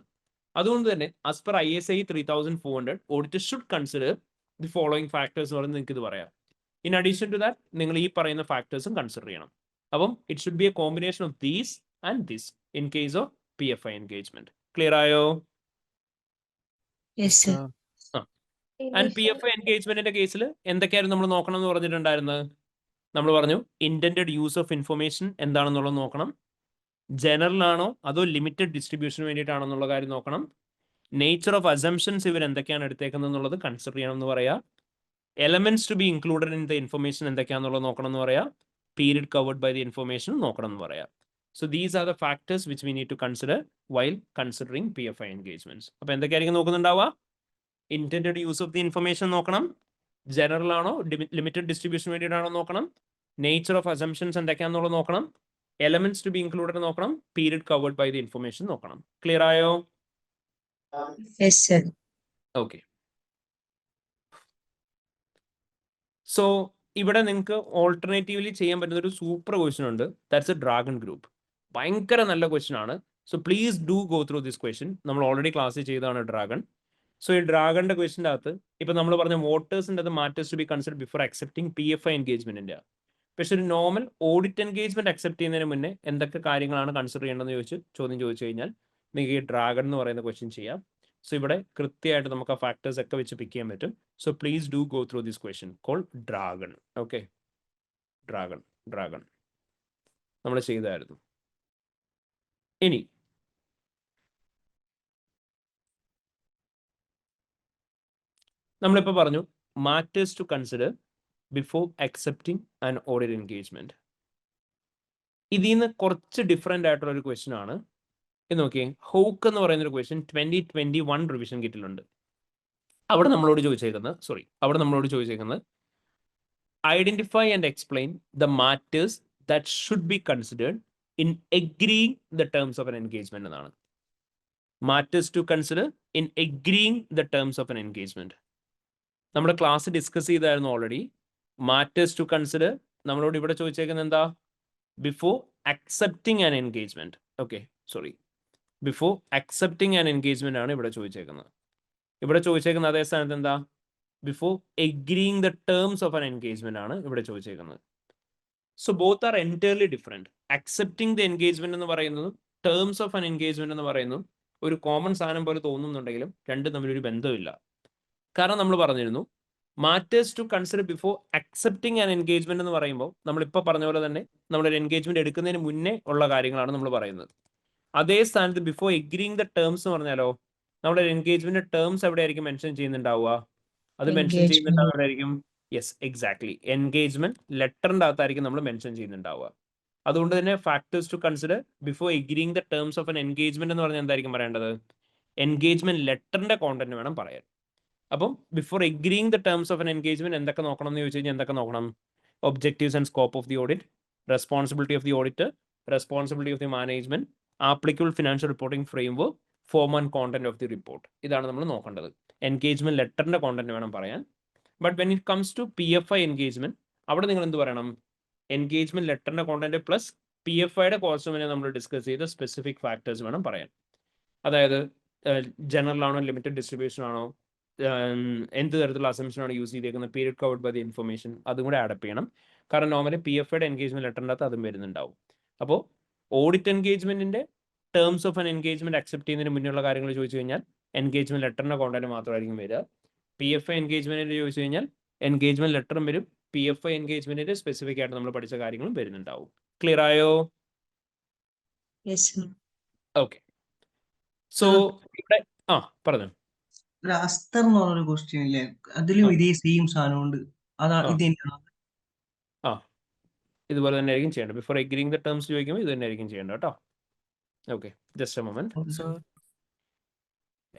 അതുകൊണ്ട് തന്നെ as per ISI 3400 auditor should consider the following factors എന്ന് പറയുന്നത് നിങ്ങൾക്ക് ഇത് പറയാം. ഇൻ അഡീഷൻ ടു ദാറ്റ് നിങ്ങൾ ഈ പറയുന്ന ഫാക്ടേഴ്സും കൺസിഡർ ചെയ്യണം. അപ്പം it should be A combination of these and this in case of PFI engagement. Clear ആയോ? Yes, sir. ആൻഡ് PFI എൻഗേജ്മെന്റിന്റെ കേസിൽ എന്തൊക്കെയായിരുന്നു നമ്മൾ നോക്കണം എന്ന് പറഞ്ഞിട്ടുണ്ടായിരുന്നത്? നമ്മൾ പറഞ്ഞു ഇന്റൻഡഡ് യൂസ് ഓഫ് ഇൻഫർമേഷൻ എന്താണെന്നുള്ളത് നോക്കണം. ജനറൽ ആണോ അതോ ലിമിറ്റഡ് ഡിസ്ട്രിബ്യൂഷന് വേണ്ടിയിട്ടാണോ എന്നുള്ള കാര്യം നോക്കണം. നേച്ചർ ഓഫ് അസംഷൻസ് ഇവർ എന്തൊക്കെയാണ് എടുത്തേക്കുന്നത് എന്നുള്ളത് കൺസിഡർ ചെയ്യണം എന്ന് പറയാം. Elements to be included in the information എന്തൊക്കെയാണെന്നുള്ളത് നോക്കണം എന്ന് പറയാം. Period covered by the information നോക്കണം എന്ന് പറയാം. So these are the factors which we need to consider while considering PFI engagements. അപ്പോൾ എന്തൊക്കെയായിരിക്കും നോക്കുന്നുണ്ടാവുക? Intended use of the information നോക്കണം. ജനറൽ ആണോ ലിമിറ്റഡ് ഡിസ്ട്രിബ്യൂഷൻ വേണ്ടിയിട്ടാണോ നോക്കണം. നേച്ചർ ഓഫ് അസംഷൻസ് എന്തൊക്കെയാണെന്നുള്ളത് നോക്കണം, എലമെന്റ്സ് ടു ബി ഇൻക്ലൂഡഡ് നോക്കണം, period covered by the information നോക്കണം. ക്ലിയർ ആയോ? Yes sir. ഓക്കെ. സോ ഇവിടെ നിങ്ങൾക്ക് ഓൾട്ടർനേറ്റീവ്ലി ചെയ്യാൻ പറ്റുന്ന ഒരു സൂപ്പർ ക്വസ്റ്റൻ ഉണ്ട്. That's A dragon group. ഭയങ്കര നല്ല ക്വസ്റ്റൻ ആണ്. So please do go through this question. നമ്മൾ ഓൾറെഡി ക്ലാസ്സിൽ ചെയ്തതാണ് ഡ്രാഗൺ. സോ ഈ ഡ്രാഗണിന്റെ ക്വസ്റ്റിൻ്റെ അകത്ത് ഇപ്പൊ നമ്മൾ പറഞ്ഞ വോട്ടേഴ്സിൻ്റെ അത് matters to be consider before accepting PFI എൻഗേജ്മെന്റിന്റെ. പക്ഷെ ഒരു നോർമൽ ഓഡിറ്റ് എൻഗേജ്മെന്റ് അക്സെപ്റ്റ് ചെയ്യുന്നതിന് മുന്നേ എന്തൊക്കെ കാര്യങ്ങളാണ് കൺസിഡർ ചെയ്യേണ്ടതെന്ന് ചോദ്യം ചോദിച്ചു കഴിഞ്ഞാൽ നിങ്ങൾക്ക് ഈ ഡ്രാഗൺ എന്ന് പറയുന്ന ക്വസ്റ്റ്യൻ ചെയ്യാം. സോ ഇവിടെ കൃത്യമായിട്ട് നമുക്ക് ആ ഫാക്ടേഴ്സ് ഒക്കെ വെച്ച് പിക്ക് ചെയ്യാൻ പറ്റും. So please do go through this question call Dragon. Okay, Dragon നമ്മൾ ചെയ്തായിരുന്നു. ഇനി നമ്മളിപ്പോൾ പറഞ്ഞു matters to consider before accepting and audit engagement. ഇതിൽ നിന്ന് കുറച്ച് ഡിഫറെൻ്റ് ആയിട്ടുള്ള ഒരു ക്വസ്റ്റ്യൻ ആണ്. ഇത് നോക്കിയേ, ഹോക്ക് എന്ന് പറയുന്ന ഒരു ക്വസ്റ്റ്യൻ 2021 റിവിഷൻ കിറ്റിലുണ്ട്. അവിടെ നമ്മളോട് ചോദിച്ചേക്കുന്നത് identify and explain the matters that should be considered in agreeing the terms of an engagement എന്നാണ്. Matters to consider in agreeing the terms of an engagement. നമ്മുടെ ക്ലാസ് ഡിസ്കസ് ചെയ്തായിരുന്നു ഓൾറെഡി. മാറ്റേഴ്സ് ടു കൺസിഡർ നമ്മളോട് ഇവിടെ ചോദിച്ചേക്കുന്നത് എന്താ? Before accepting an engagement. Okay, sorry, before accepting an engagement ആണ് ഇവിടെ ചോദിച്ചേക്കുന്നത്. ഇവിടെ ചോദിച്ചേക്കുന്ന അതേ സ്ഥാനത്ത് എന്താ? Before agreeing the terms of an engagement ആണ് ഇവിടെ ചോദിച്ചേക്കുന്നത്. So both are entirely different. Accepting the engagement എന്ന് പറയുന്നതും ടേംസ് ഓഫ് ആൻ എൻഗേജ്മെന്റ് എന്ന് പറയുന്നതും ഒരു കോമൺ സാധനം പോലെ തോന്നുന്നുണ്ടെങ്കിലും രണ്ടും തമ്മിലൊരു ബന്ധമില്ല. കാരണം നമ്മൾ പറഞ്ഞിരുന്നു matters to consider before accepting an engagement എന്ന് പറയുമ്പോൾ നമ്മളിപ്പോൾ പറഞ്ഞ പോലെ തന്നെ നമ്മളൊരു എൻഗേജ്മെന്റ് എടുക്കുന്നതിന് മുന്നേ ഉള്ള കാര്യങ്ങളാണ് നമ്മൾ പറയുന്നത്. അതേ സ്ഥാനത്ത് ബിഫോർ എഗ്രീയിങ് ദ ടേംസ് എന്ന് പറഞ്ഞാലോ നമ്മുടെ എൻഗേജ്മെന്റ് ടേംസ് എവിടെയായിരിക്കും മെൻഷൻ ചെയ്യുന്നുണ്ടാവുക? അത് മെൻഷൻ ചെയ്യുന്നുണ്ടാവുന്നതായിരിക്കും. യെസ്, എക്സാക്ട്ലി, എൻഗേജ്മെന്റ് ലെറ്ററിന്റെ അകത്തായിരിക്കും നമ്മൾ മെൻഷൻ ചെയ്യുന്നുണ്ടാവുക. അതുകൊണ്ട് തന്നെ factors to consider before agreeing the terms of an engagement എന്ന് പറഞ്ഞാൽ എന്തായിരിക്കും പറയേണ്ടത്? എൻഗേജ്മെന്റ് ലെറ്ററിന്റെ കോണ്ടന്റ് വേണം പറയാൻ. അപ്പം before agreeing the terms of an engagement എന്തൊക്കെ നോക്കണം എന്ന് ചോദിച്ചു കഴിഞ്ഞാൽ എന്തൊക്കെ നോക്കണം? Objectives and scope of the audit, responsibility of the auditor, responsibility of the management, applicable financial reporting framework, form and content of the report. ഇതാണ് നമ്മൾ നോക്കേണ്ടത്. എൻഗേജ്മെന്റ് ലെറ്ററിന്റെ കോണ്ടന്റ് വേണം പറയാൻ. But when it comes to PFI engagement, അവിടെ നിങ്ങൾ എന്ത് പറയണം? എൻഗേജ്മെന്റ് ലെറ്ററിന്റെ കോണ്ടന്റ് പ്ലസ് PFIയുടെ കോസ്റ്റ്യൂമിനെ നമ്മൾ ഡിസ്കസ് ചെയ്ത സ്പെസിഫിക് ഫാക്ടേഴ്സ് വേണം പറയാൻ. അതായത് ജനറൽ ആണോ, ലിമിറ്റഡ് ഡിസ്ട്രിബ്യൂഷൻ ആണോ, എന്ത് തരത്തിലുള്ള അസംഷൻ ആണ് യൂസ് ചെയ്തേക്കുന്നത്, period covered by the information, അതും കൂടെ ആഡപ്പ് ചെയ്യണം. കാരണം നോർമലി PFIയുടെ എൻഗേജ്മെന്റ് ലെറ്ററിൻ്റെ അകത്ത് അതും വരുന്നുണ്ടാവും. അപ്പോൾ ഓഡിറ്റ് എൻഗേജ്മെന്റിന്റെ terms of an engagement accept ചെയ്യുന്നതിന് മുന്നുള്ള കാര്യങ്ങൾ ചോദിച്ചു കഴിഞ്ഞാൽ എൻഗേജ്മെന്റ് ലെറ്ററിന്റെ കോണ്ടന്റ് മാത്രമായിരിക്കും വരിക. PFI എൻഗേജ്മെന്റിന്റെ ചോദിച്ചു കഴിഞ്ഞാൽ എൻഗേജ്മെന്റ് ലെറ്ററും വരും, PFI എൻഗേജ്മെന്റിന്റെ സ്പെസിഫിക് ആയിട്ട് നമ്മൾ പഠിച്ച കാര്യങ്ങളും വരുന്നുണ്ടാവും. ക്ലിയർ ആയോ? ഓക്കെ. സോ ഇവിടെ പറഞ്ഞു അസ്തർ എന്ന് പറഞ്ഞൊരു ക്വസ്റ്റ്യൻ ഇല്ലേ, അതിലും ഇതേ സെയിം സാധനം ഉണ്ട്. അതാ ഇത് തന്നെയാണ്. ഇതുപോലെ തന്നെ ആയിരിക്കും ചെയ്യേണ്ടത്. ബിഫോർ എഗ്രീയിങ് ദ ടേംസ് ചോദിക്കുമ്പോൾ ഇത് തന്നെ ആയിരിക്കും ചെയ്യേണ്ടത് കേട്ടോ. Okay, just a moment.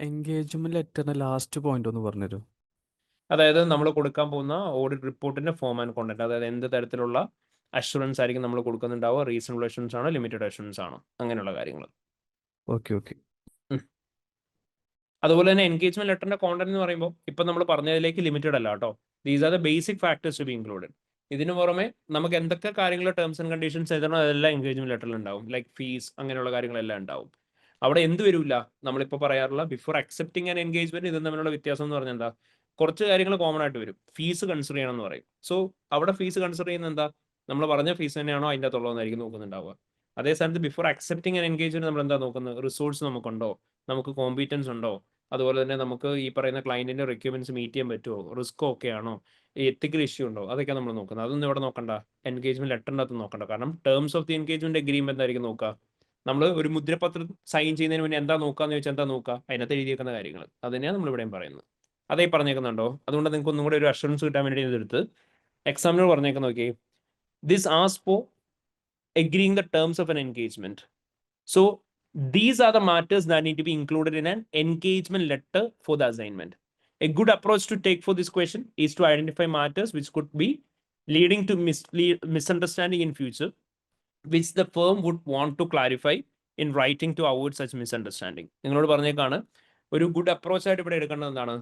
Engagement ലെറ്ററിന്റെ ലാസ്റ്റ് പോയിന്റ് ഒന്ന് പറഞ്ഞുതരൂ. അതായത് നമ്മൾ കൊടുക്കാൻ പോകുന്ന ഓഡിറ്റ് റിപ്പോർട്ടിന്റെ ഫോം ആൻഡ് കോണ്ടന്റ്, അതായത് എന്ത് തരത്തിലുള്ള അഷുറൻസ് ആയിരിക്കും നമ്മൾ കൊടുക്കുന്നുണ്ടാവുക, റീസണബിൾ അഷുറൻസ് ആണോ, ലിമിറ്റഡ് അഷുറൻസ് ആണോ, അങ്ങനെയുള്ള കാര്യങ്ങൾ. ഓക്കെ. അതുപോലെ തന്നെ എൻഗേജ്മെന്റ് ലെറ്ററിന്റെ കോണ്ടന്റ് എന്ന് പറയുമ്പോൾ ഇപ്പം നമ്മൾ പറഞ്ഞതിലേക്ക് ലിമിറ്റഡ് അല്ല കേട്ടോ. These are the basic factors to be included. ഇതിന് പുറമെ നമുക്ക് എന്തൊക്കെ കാര്യങ്ങൾ ടേംസ് ആൻഡ് കണ്ടീഷൻസ് എഴുതണോ അതെല്ലാം എൻഗേജ്മെന്റ് ലെറ്ററിൽ ഉണ്ടാവും. ലൈക്ക് ഫീസ്, അങ്ങനെയുള്ള കാര്യങ്ങളെല്ലാം ഉണ്ടാവും. അവിടെ എന്ത് വരില്ല, നമ്മളിപ്പോൾ പറയാറുള്ള ബിഫോർ അക്സെപ്റ്റിംഗ് ആൻഡ് എൻഗേജ്മെന്റ് ഇതും തമ്മിലുള്ള വ്യത്യാസം എന്ന് പറഞ്ഞാൽ എന്താ? കുറച്ച് കാര്യങ്ങൾ കോമൺ ആയിട്ട് വരും. ഫീസ് കൺസിഡർ ചെയ്യണം എന്ന് പറയും. സോ അവിടെ ഫീസ് കൺസിഡർ ചെയ്യുന്നത് എന്താ? നമ്മൾ പറഞ്ഞ ഫീസ് തന്നെയാണോ അതിൻ്റെ അകത്തുള്ളതെന്നായിരിക്കും നോക്കുന്നുണ്ടാവുക. അതേ സ്ഥാനത്ത് ബിഫോർ അക്സെപ്റ്റിംഗ് ആൻഡ് എൻഗേജ്മെന്റ് നമ്മൾ എന്താ നോക്കുന്നത്? റിസോഴ്സ് നമുക്കുണ്ടോ, നമുക്ക് കോമ്പീറ്റൻസ് ഉണ്ടോ, അതുപോലെ തന്നെ നമുക്ക് ഈ പറയുന്ന ക്ലയന്റിന്റെ റിക്വയർമെന്റ്സ് മീറ്റ് ചെയ്യാൻ പറ്റുമോ, റിസ്ക് ഓക്കെ ആണോ, എത്തിക്കൽ ഇഷ്യൂ ഉണ്ടോ, അതൊക്കെ നമ്മൾ നോക്കുന്നത്. അതൊന്നും ഇവിടെ നോക്കണ്ട, എൻഗേജ്മെന്റ് ലെറ്ററിൻ്റെ അകത്ത് നോക്കണ്ട. കാരണം terms of the engagement agreement എന്തായിരിക്കും നോക്കുക? നമ്മൾ ഒരു മുദ്രപത്രം സൈൻ ചെയ്യുന്നതിന് മുന്നേ എന്താ നോക്കാന്ന് ചോദിച്ചാൽ എന്താ നോക്കുക? അതിനകത്ത് എഴുതിയേക്കുന്ന കാര്യങ്ങൾ. അത് തന്നെയാണ് നമ്മൾ ഇവിടെയും പറയുന്നത്. അതേ പറഞ്ഞേക്കുന്നുണ്ടോ? അതുകൊണ്ട് നിങ്ങൾക്ക് ഒന്നും കൂടെ ഒരു അഷുറൻസ് കിട്ടാൻ വേണ്ടി ഇതെടുത്ത് എക്സാമിനർ പറഞ്ഞേക്കുന്ന നോക്കി, this ask for agreeing the terms of an engagement. So these are the matters that need to be included in an engagement letter for the assignment. A good approach to take for this question is to identify matters which could be leading to misunderstanding in future, which the firm would want to clarify in writing to avoid such misunderstanding. നിങ്ങളോട് പറഞ്ഞേക്കാണ് ഒരു good approach ആയിട്ട് ഇവിടെ എടുക്കേണ്ടത് എന്താണ്,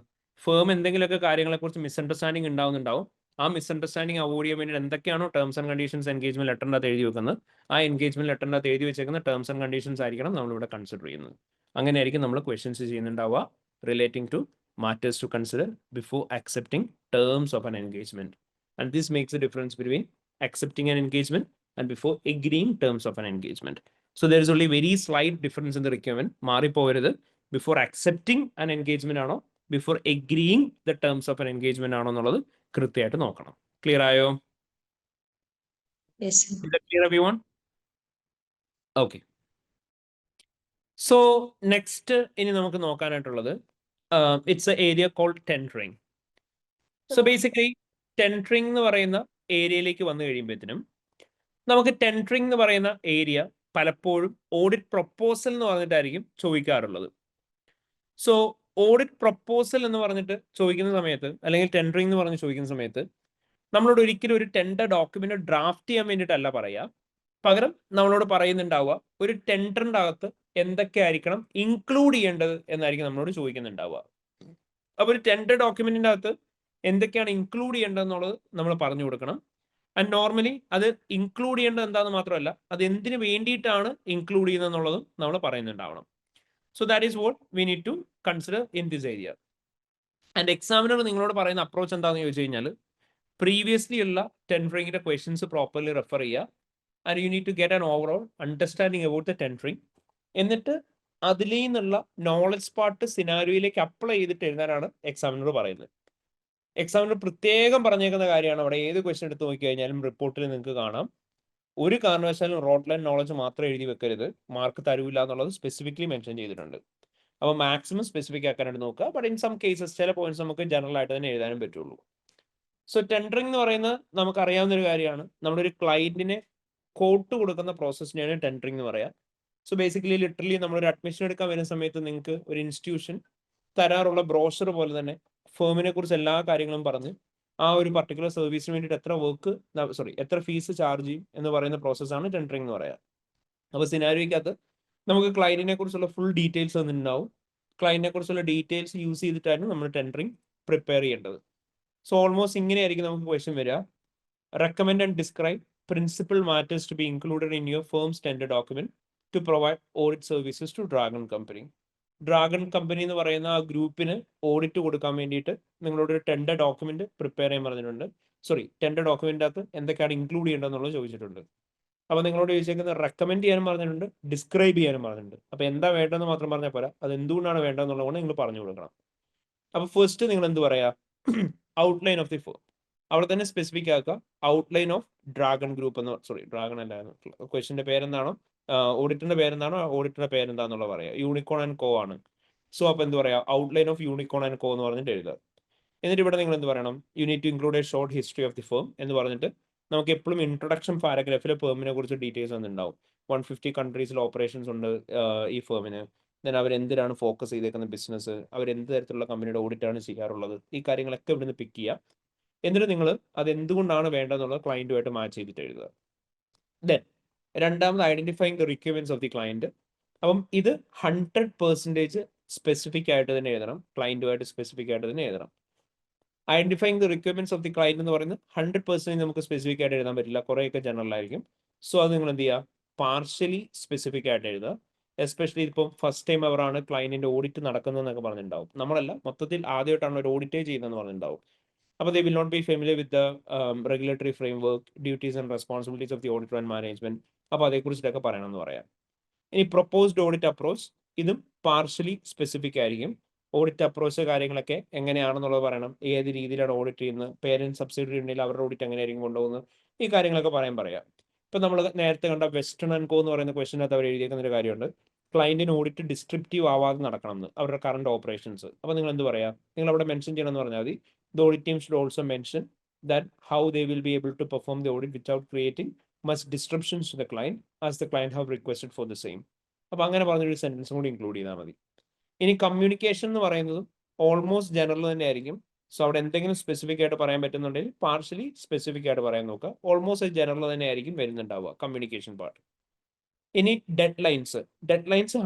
firm എന്തെങ്കിലുമൊക്കെ കാര്യങ്ങളെക്കുറിച്ച് misunderstanding ഉണ്ടാവും. ആ മിസ്അണ്ടർസ്റ്റാൻഡിങ് അവോയ്ഡ് ചെയ്യാൻ വേണ്ടി എന്തൊക്കെയാണോ ടേംസ് ആൻഡ് കണ്ടീഷൻസ് എൻഗേജ്മെന്റ് ലെറ്ററിൻ്റെ അകത്ത് എഴുതി വെക്കുന്നത്, ആ എൻഗേജ്മെന്റ് ലെറ്ററിൻ്റെ അകത്ത് എഴുതി വെച്ചേക്കുന്ന ടേംസ് ആൻഡ് കണ്ടീഷൻസ് ആയിരിക്കണം നമ്മളിവിടെ കൺസിഡർ ചെയ്യുന്നത്. അങ്ങനെയായിരിക്കും നമ്മൾ ക്വസ്റ്റ്യൻസ് ചെയ്യുന്നുണ്ടാവുക relating to matters to consider before accepting terms of an engagement. And this makes a difference between accepting an engagement and before agreeing terms of an engagement. So there is only very slight difference in the requirement. Mari povaradu before accepting an engagement ആണോ before agreeing the terms of an engagement ആണോ എന്നുള്ളത് കൃത്യമായിട്ട് നോക്കണം. Clear ആയോ? Yes, sir. Is that clear everyone? Okay. So next ഇനി നമുക്ക് നോക്കാനായിട്ടുള്ളത് it's an area called tendering. So basically tendering എന്ന് പറയുന്ന ഏരിയയിലേക്ക് വന്നു കഴിയുമ്പോഴത്തേനും നമുക്ക് tendering എന്ന് പറയുന്ന ഏരിയ പലപ്പോഴും ഓഡിറ്റ് പ്രൊപ്പോസൽ എന്ന് പറഞ്ഞിട്ടായിരിക്കും ചോദിക്കാറുള്ളത്. സോ ഓഡിറ്റ് പ്രൊപ്പോസൽ എന്ന് പറഞ്ഞിട്ട് ചോദിക്കുന്ന സമയത്ത് അല്ലെങ്കിൽ ടെൻഡറിംഗ് എന്ന് പറഞ്ഞ് ചോദിക്കുന്ന സമയത്ത് നമ്മളോട് ഒരിക്കലും ഒരു ടെൻഡർ ഡോക്യുമെന്റ് ഡ്രാഫ്റ്റ് ചെയ്യാൻ വേണ്ടിയിട്ടല്ല പറയുക, പകരം നമ്മളോട് പറയുന്നുണ്ടാവുക ഒരു ടെൻഡറിൻ്റെ അകത്ത് എന്തൊക്കെ ആയിരിക്കണം ഇൻക്ലൂഡ് ചെയ്യേണ്ടത് എന്നായിരിക്കും നമ്മളോട് ചോദിക്കുന്നുണ്ടാവുക. അപ്പോൾ ഒരു ടെൻഡർ ഡോക്യുമെന്റിൻ്റെ അകത്ത് എന്തൊക്കെയാണ് ഇൻക്ലൂഡ് ചെയ്യേണ്ടതെന്നുള്ളത് നമ്മൾ പറഞ്ഞു കൊടുക്കണം. ആൻഡ് നോർമലി അത് ഇൻക്ലൂഡ് ചെയ്യേണ്ടത് എന്താണെന്ന് മാത്രമല്ല അത് എന്തിനു വേണ്ടിയിട്ടാണ് ഇൻക്ലൂഡ് ചെയ്യുന്നത് എന്നുള്ളതും നമ്മൾ പറയുന്നുണ്ടാവണം. So that is what we need to consider in this area. And examiner നിങ്ങളോട് പറയുന്ന അപ്രോച്ച് എന്താണെന്ന് ചോദിച്ചു കഴിഞ്ഞാൽ പ്രീവിയസ്ലി ഉള്ള ടെൻഡറിങ്ങിൻ്റെ ക്വസ്റ്റ്യൻസ് പ്രോപ്പർലി റെഫർ ചെയ്യുക. And you need to get an overall understanding about the tendering. എന്നിട്ട് അതിൽ നിന്നുള്ള നോളജ് പാർട്ട് സിനാരിയോയിലേക്ക് അപ്ലൈ ചെയ്തിട്ട് എഴുതാനാണ് എക്സാമിനർ പറയുന്നത്. എക്സാമിനർ പ്രത്യേകം പറഞ്ഞേക്കുന്ന കാര്യമാണ്, അവിടെ ഏത് ക്വസ്റ്റ്യൻ എടുത്ത് നോക്കി കഴിഞ്ഞാലും റിപ്പോർട്ടിൽ നിങ്ങൾക്ക് കാണാം, ഒരു കാരണവശാലും റോട്ട് ലൈൻ നോളജ് മാത്രം എഴുതി വെക്കരുത്, മാർക്ക് തരൂല്ല എന്നുള്ളത് സ്പെസിഫിക്കലി മെൻഷൻ ചെയ്തിട്ടുണ്ട്. അപ്പോൾ മാക്സിമം സ്പെസിഫിക് ആക്കാനായിട്ട് നോക്കുക. ബട്ട് ഇൻ സം കേസസ് ചില പോയിന്റ്സ് നമുക്ക് ജനറൽ ആയിട്ട് തന്നെ എഴുതാനും പറ്റുള്ളൂ. സോ ടെൻഡറിംഗ് എന്ന് പറയുന്നത് നമുക്കറിയാവുന്ന ഒരു കാര്യമാണ്. നമ്മളൊരു ക്ലയന്റിനെ കോട്ട് കൊടുക്കുന്ന പ്രോസസ്സിനെയാണ് ടെൻഡറിംഗ് എന്ന് പറയുക. സോ ബേസിക്കലി ലിറ്ററലി നമ്മളൊരു അഡ്മിഷൻ എടുക്കാൻ വരുന്ന സമയത്ത് നിങ്ങൾക്ക് ഒരു ഇൻസ്റ്റിറ്റ്യൂഷൻ തരാറുള്ള ബ്രോഷർ പോലെ തന്നെ ഫേമിനെ കുറിച്ച് എല്ലാ കാര്യങ്ങളും പറഞ്ഞ് ആ ഒരു പർട്ടിക്കുലർ സർവീസിന് വേണ്ടിയിട്ട് എത്ര ഫീസ് ചാർജ് ചെയ്യും എന്ന് പറയുന്ന പ്രോസസ്സാണ് ടെൻഡറിംഗ് എന്ന് പറയുക. അപ്പോൾ സിനാരിയോയ്ക്കകത്ത് നമുക്ക് ക്ലയന്റിനെ കുറിച്ചുള്ള ഫുൾ ഡീറ്റെയിൽസ് തന്നിട്ടുണ്ടാവും. ക്ലയന്റിനെ കുറിച്ചുള്ള ഡീറ്റെയിൽസ് യൂസ് ചെയ്തിട്ടായിരുന്നു നമ്മൾ ടെൻഡറിംഗ് പ്രിപ്പയർ ചെയ്യേണ്ടത്. സോ ഓൾമോസ്റ്റ് ഇങ്ങനെയായിരിക്കും നമുക്ക് ക്വസ്റ്റ്യൻ വരിക. Recommend and describe principal matters to be included in your firm's tender document to provide audit services to Dragon company. Dragon company എന്ന് പറയുന്ന ആ ഗ്രൂപ്പിന് ഓഡിറ്റ് കൊടുക്കാൻ വേണ്ടിയിട്ട് നിങ്ങളോട് ഒരു ടെൻഡർ ഡോക്യുമെന്റ് പ്രിപ്പയർ ചെയ്യാൻ പറഞ്ഞിട്ടുണ്ട്. ടെൻഡർ ഡോക്യുമെന്റ് അകത്ത് എന്തൊക്കെയാണ് ഇൻക്ലൂഡ് ചെയ്യേണ്ടതെന്നുള്ളത് ചോദിച്ചിട്ടുണ്ട്. അപ്പോൾ നിങ്ങളോട് ചോദിച്ചേക്കുന്നത് റെക്കമെൻഡ് ചെയ്യാനും പറഞ്ഞിട്ടുണ്ട്, ഡിസ്ക്രൈബ് ചെയ്യാനും പറഞ്ഞിട്ടുണ്ട്. അപ്പോൾ എന്താ വേണ്ടതെന്ന് മാത്രം പറഞ്ഞാൽ പോരാ, അത് എന്തുകൊണ്ടാണ് വേണ്ടതെന്നുള്ളത് നിങ്ങൾ പറഞ്ഞു കൊടുക്കണം. അപ്പോൾ ഫസ്റ്റ് നിങ്ങൾ എന്ത് പറയാ, ഔട്ട്ലൈൻ ഓഫ് ദി ഫേം അവിടെ തന്നെ സ്പെസിഫിക് ആക്കുക. ഔട്ട്ലൈൻ ഓഫ് ഡ്രാഗൺ ഗ്രൂപ്പ് എന്ന് ഡ്രാഗൺ അല്ലായിരുന്നു ക്വസ്റ്റിന്റെ പേരെന്താണോ, ഓഡിറ്ററിന്റെ പേരെന്താണോ, ഓഡിറ്ററിന്റെ പേരെന്താണെന്നുള്ള പറയാം. യൂണിക്കോൺ ആൻഡ് കോ ആണ്. സോ അപ്പോൾ എന്ത് പറയാം, outline of Unicorn and co എന്ന് പറഞ്ഞിട്ട് എഴുതുക. എന്നിട്ട് ഇവിടെ നിങ്ങൾ എന്ത് പറയണം, you need to include a short history of the firm എന്ന് പറഞ്ഞിട്ട് നമുക്ക് എപ്പോഴും ഇൻട്രൊഡക്ഷൻ പാരഗ്രാഫിൽ ഫേമിനെ കുറിച്ച് ഡീറ്റെയിൽസ് വന്നിട്ടുണ്ടാവും. 150 കൺട്രീസിൽ ഓപ്പറേഷൻസ് ഉണ്ട് ഈ ഫേമിന്. ദെൻ അവരെന്തിനാണ് ഫോക്കസ് ചെയ്തേക്കുന്ന ബിസിനസ്, അവരെന്ത് തരത്തിലുള്ള കമ്പനിയുടെ ഓഡിറ്റാണ് ചെയ്യാറുള്ളത്, ഈ കാര്യങ്ങളൊക്കെ ഇവിടുന്ന് പിക്ക് ചെയ്യുക. എന്നിട്ട് നിങ്ങൾ അത് എന്തുകൊണ്ടാണ് വേണ്ടതെന്നുള്ളത് ക്ലയൻറ്റുമായിട്ട് മാച്ച് ചെയ്തിട്ട് എഴുതുക. ദെൻ രണ്ടാമത് identifying the requirements of the client. അപ്പം ഇത് 100% സ്പെസിഫിക് ആയിട്ട് തന്നെ എഴുതണം, ക്ലയന്റുമായിട്ട് സ്പെസിഫിക് ആയിട്ട് തന്നെ എഴുതണം. Identifying the requirements of the client എന്ന് പറയുന്നത് 100% നമുക്ക് സ്പെസിഫിക് ആയിട്ട് എഴുതാൻ പറ്റില്ല, കുറേയൊക്കെ ജനറൽ ആയിരിക്കും. സോ അത് നിങ്ങൾ എന്ത് ചെയ്യുക, പാർഷ്യലി സ്പെസിഫിക് ആയിട്ട് എഴുതുക. എസ്പെഷ്യലി ഇപ്പം ഫസ്റ്റ് ടൈം അവരാണ് ക്ലയന്റിന്റെ ഓഡിറ്റ് നടക്കുന്നതെന്നൊക്കെ പറഞ്ഞിട്ടുണ്ടാവും. നമ്മളല്ല, മൊത്തത്തിൽ ആദ്യമായിട്ടാണ് ഒരു ഓഡിറ്റേ ചെയ്യുന്നതെന്ന് പറഞ്ഞിട്ടുണ്ടാവും. അപ്പോൾ they will not be familiar with the regulatory framework, duties and responsibilities of the auditor and management. അപ്പോൾ അതേക്കുറിച്ചിട്ടൊക്കെ പറയണമെന്ന് പറയാം. ഇനി പ്രൊപ്പോസ്ഡ് ഓഡിറ്റ് അപ്രോച്ച്, ഇതും പാർഷ്യലി സ്പെസിഫിക് ആയിരിക്കും. ഓഡിറ്റ് അപ്രോച്ച് കാര്യങ്ങളൊക്കെ എങ്ങനെയാണെന്നുള്ളത് പറയണം, ഏത് രീതിയിലാണ് ഓഡിറ്റ് ചെയ്യുന്നത്, പേരന്റ് സബ്സിഡറി ഉണ്ടെങ്കിൽ അവരുടെ ഓഡിറ്റ് എങ്ങനെയായിരിക്കും കൊണ്ടുപോകുന്നത്, ഈ കാര്യങ്ങളൊക്കെ പറയാം. ഇപ്പം നമ്മൾ നേരത്തെ കണ്ട വെസ്റ്റേൺ ആൻഡ് കോ എന്ന് പറയുന്ന ക്വസ്റ്റിനകത്ത് അവർ എഴുതിയേക്കുന്ന ഒരു കാര്യമുണ്ട്, ക്ലയന്റിന് ഓഡിറ്റ് ഡിസ്ക്രിപ്റ്റീവ് ആവാതെ നടക്കണം എന്ന്, അവരുടെ കറണ്ട് ഓപ്പറേഷൻസ്. അപ്പോൾ നിങ്ങൾ എന്ത് പറയാം, നിങ്ങൾ അവിടെ മെൻഷൻ ചെയ്യണമെന്ന് പറഞ്ഞാൽ മതി. The audit team should also mention that how they will be able to perform the audit without creating much disruptions to the client as the client have requested for the same. അപ്പോൾ അങ്ങനെ പറഞ്ഞൊരു സെന്റൻസും കൂടി include ചെയ്താൽ മതി. ഇനി communication എന്ന് പറയുന്നതും almost general തന്നെ ആയിരിക്കും. സോ അവിടെ എന്തെങ്കിലും സ്പെസിഫിക് ആയിട്ട് പറയാൻ പറ്റുന്നുണ്ടെങ്കിൽ പാർഷ്യലി സ്പെസിഫിക് ആയിട്ട് പറയാൻ നോക്കുക. ഓൾമോസ്റ്റ് ജനറൽ തന്നെ ആയിരിക്കും വരുന്നുണ്ടാവുക കമ്മ്യൂണിക്കേഷൻ പാർട്ട്. ഇനി ഡെഡ് ലൈൻസ്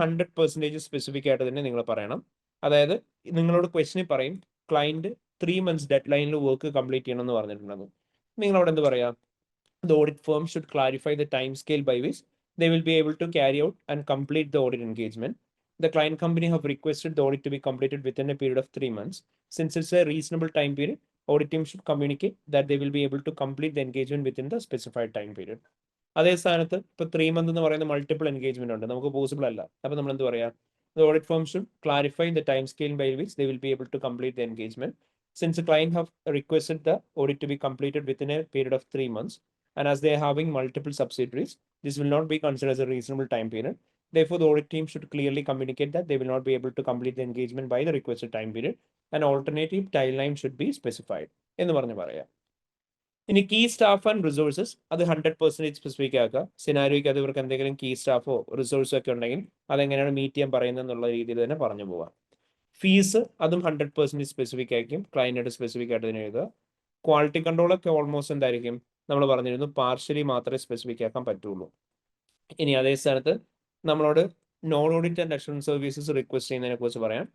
100% സ്പെസിഫിക് ആയിട്ട് തന്നെ നിങ്ങൾ പറയണം. അതായത് നിങ്ങളോട് ക്വസ്റ്റ്യൻ പറയും ക്ലയന്റ് 3 months ഡെഡ് ലൈനിൽ വർക്ക് കംപ്ലീറ്റ് ചെയ്യണം എന്ന് പറഞ്ഞിട്ടുണ്ടെന്ന്. നിങ്ങൾ അവിടെ എന്ത് പറയാം? The audit firm should clarify the time scale by which they will be able to carry out and complete the audit engagement. The client company have requested the audit to be completed within a period of 3 months. Since it's a reasonable time period, audit team should communicate that they will be able to complete the engagement within the specified time period. അതേ സ്ഥാനത്ത് ഇപ്പോൾ 3 months എന്ന് പറയുന്ന multiple engagement ഉണ്ട്, നമുക്ക് possible അല്ല. അപ്പോൾ നമ്മൾ എന്ത് പറയാം? The audit firm should clarify the time scale by which they will be able to complete the engagement. Since the client have requested the audit to be completed within a period of 3 months, and as they are having multiple subsidiaries, this will not be considered as a reasonable time period. Therefore, the audit team should clearly communicate that they will not be able to complete the engagement by the requested time period. An alternative timeline should be specified. എന്ന് പറഞ്ഞു പറയാം. ഇനി key staff and resources അത് 100% specific ആക്കുക. സിനാരിയോയ്ക്ക് അത് ഇവർക്ക് എന്തെങ്കിലും key സ്റ്റാഫോ റിസോഴ്സോ ഒക്കെ ഉണ്ടെങ്കിൽ അതെങ്ങനെയാണ് മീറ്റ് ചെയ്യാൻ പറയുന്നത് എന്നുള്ള രീതിയിൽ തന്നെ പറഞ്ഞു പോവാം. ഫീസ് അതും 100% സ്പെസിഫിക് ആയിരിക്കും, ക്ലയന്റിന്റെ സ്പെസിഫിക് ആയിട്ട് തന്നെ എഴുതുക. ക്വാളിറ്റി കൺട്രോൾ ഒക്കെ ഓൾമോസ്റ്റ് എന്തായിരിക്കും? നമ്മൾ പറഞ്ഞിരുന്നു പാർഷ്യലി മാത്രമേ സ്പെസിഫിക് ആക്കാൻ പറ്റുള്ളൂ. ഇനി അതേ സ്ഥാനത്ത് നമ്മളോട് non audit and assurance services request ചെയ്യുന്നതിനെ കുറിച്ച് പറയാം.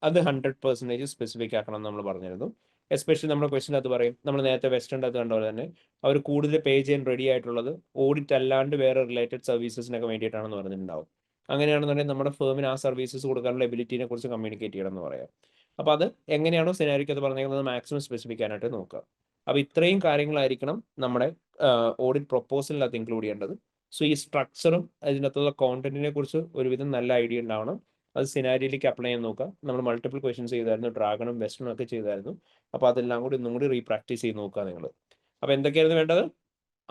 അത് 100% സ്പെസിഫിക് ആക്കണം എന്ന് നമ്മൾ പറഞ്ഞിരുന്നു. എസ്പെഷ്യലി നമ്മുടെ ക്വസ്റ്റിൻ്റെ അത് പറയും, നമ്മൾ നേരത്തെ വെസ്റ്റേൺ അത് കണ്ട പോലെ തന്നെ അവർ കൂടുതൽ പേ ചെയ്യാൻ റെഡി ആയിട്ടുള്ളത് ഓഡിറ്റ് അല്ലാണ്ട് വേറെ റിലേറ്റഡ് സർവീസസിനൊക്കെ വേണ്ടിയിട്ടാണെന്ന് പറഞ്ഞിട്ടുണ്ടാവും. അങ്ങനെയാണെന്നുണ്ടെങ്കിൽ നമ്മുടെ ഫേമിന് ആ സർവീസസ് കൊടുക്കാനുള്ള എബിലിറ്റിനെ കുറിച്ച് കമ്മ്യൂണിക്കേറ്റ് ചെയ്യണം എന്ന് പറയാം. അപ്പോൾ അത് എങ്ങനെയാണോ സിനാരിയോയ്ക്ക് അത് പറഞ്ഞിരിക്കുന്നത് മാക്സിമം സ്പെസിഫിക് ആയിട്ട് നോക്കുക. അപ്പോൾ ഇത്രയും കാര്യങ്ങളായിരിക്കണം നമ്മുടെ ഓഡിറ്റ് പ്രൊപ്പോസലിനകത്ത് ഇൻക്ലൂഡ് ചെയ്യേണ്ടത്. സോ ഈ സ്ട്രക്ചറും അതിനകത്തുള്ള കോണ്ടന്റിനെ കുറിച്ച് ഒരുവിധം നല്ല ഐഡിയ ഉണ്ടാവണം. അത് സിനാരിയോയിലേക്ക് അപ്ലൈ ചെയ്യാൻ നോക്കുക. നമ്മൾ മൾട്ടിപ്പിൾ ക്വസ്റ്റ്യൻസ് ചെയ്തായിരുന്നു, ഡ്രാഗണും വെസ്റ്റണും ഒക്കെ ചെയ്തായിരുന്നു. അപ്പോൾ അതെല്ലാം കൂടി ഒന്നും കൂടി റീപ്രാക്ടീസ് ചെയ്ത് നോക്കുക നിങ്ങൾ. അപ്പോൾ എന്തൊക്കെയായിരുന്നു വേണ്ടത്?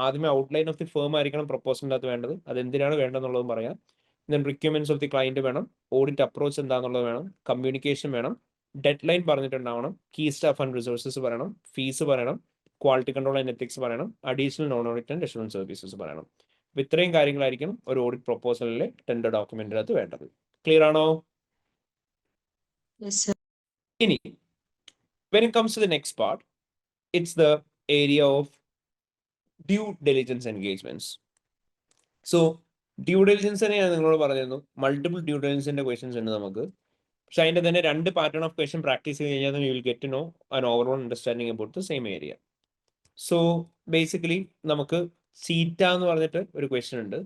ആദ്യമേ ഔട്ട്ലൈൻ ഓഫ് ദി ഫേം ആയിരിക്കണം പ്രൊപ്പോസലിനകത്ത് വേണ്ടത്. അതെന്തിനാണ് വേണ്ടതെന്നുള്ളതും പറയാം. Then requirements of the client വേണം, ഓഡിറ്റ് അപ്രോച്ച് എന്താണെന്നുള്ളത് വേണം, കമ്മ്യൂണിക്കേഷൻ വേണം, ഡെഡ് ലൈൻ പറഞ്ഞിട്ടുണ്ടാവണം, കീ സ്റ്റാഫ് ആൻഡ് റിസോഴ്സസ് പറയണം, ഫീസ് പറയണം, ക്വാളിറ്റി കൺട്രോൾ ആൻഡ് എത്തിക്സ് പറയണം, additional non audit and assurance services പറയണം. അപ്പോൾ ഇത്രയും കാര്യങ്ങളായിരിക്കും ഒരു ഓഡിറ്റ് പ്രൊപ്പോസലിലെ ടെൻഡർ ഡോക്യുമെന്റിനകത്ത് വേണ്ടത്. ക്ലിയർ ആണോ? Yes, sir. ഇനി when it comes to the next part, it's the area of due diligence engagements. So due diligence തന്നെ ഞാൻ നിങ്ങളോട് പറഞ്ഞിരുന്നു, മൾട്ടിപ്പിൾ ഡ്യൂ ഡിലിജൻസിന്റെ ക്വസ്റ്റൻസ് ഉണ്ട് നമുക്ക്. പക്ഷെ അതിന്റെ തന്നെ 2 പാറ്റേൺ ഓഫ് ക്വസ്റ്റൻ പ്രാക്ടീസ് ചെയ്ത് കഴിഞ്ഞാൽ you will get to know an overall understanding about the same area. So basically നമുക്ക് സീറ്റ എന്ന് പറഞ്ഞിട്ട് ഒരു ക്വസ്റ്റൻ ഉണ്ട്.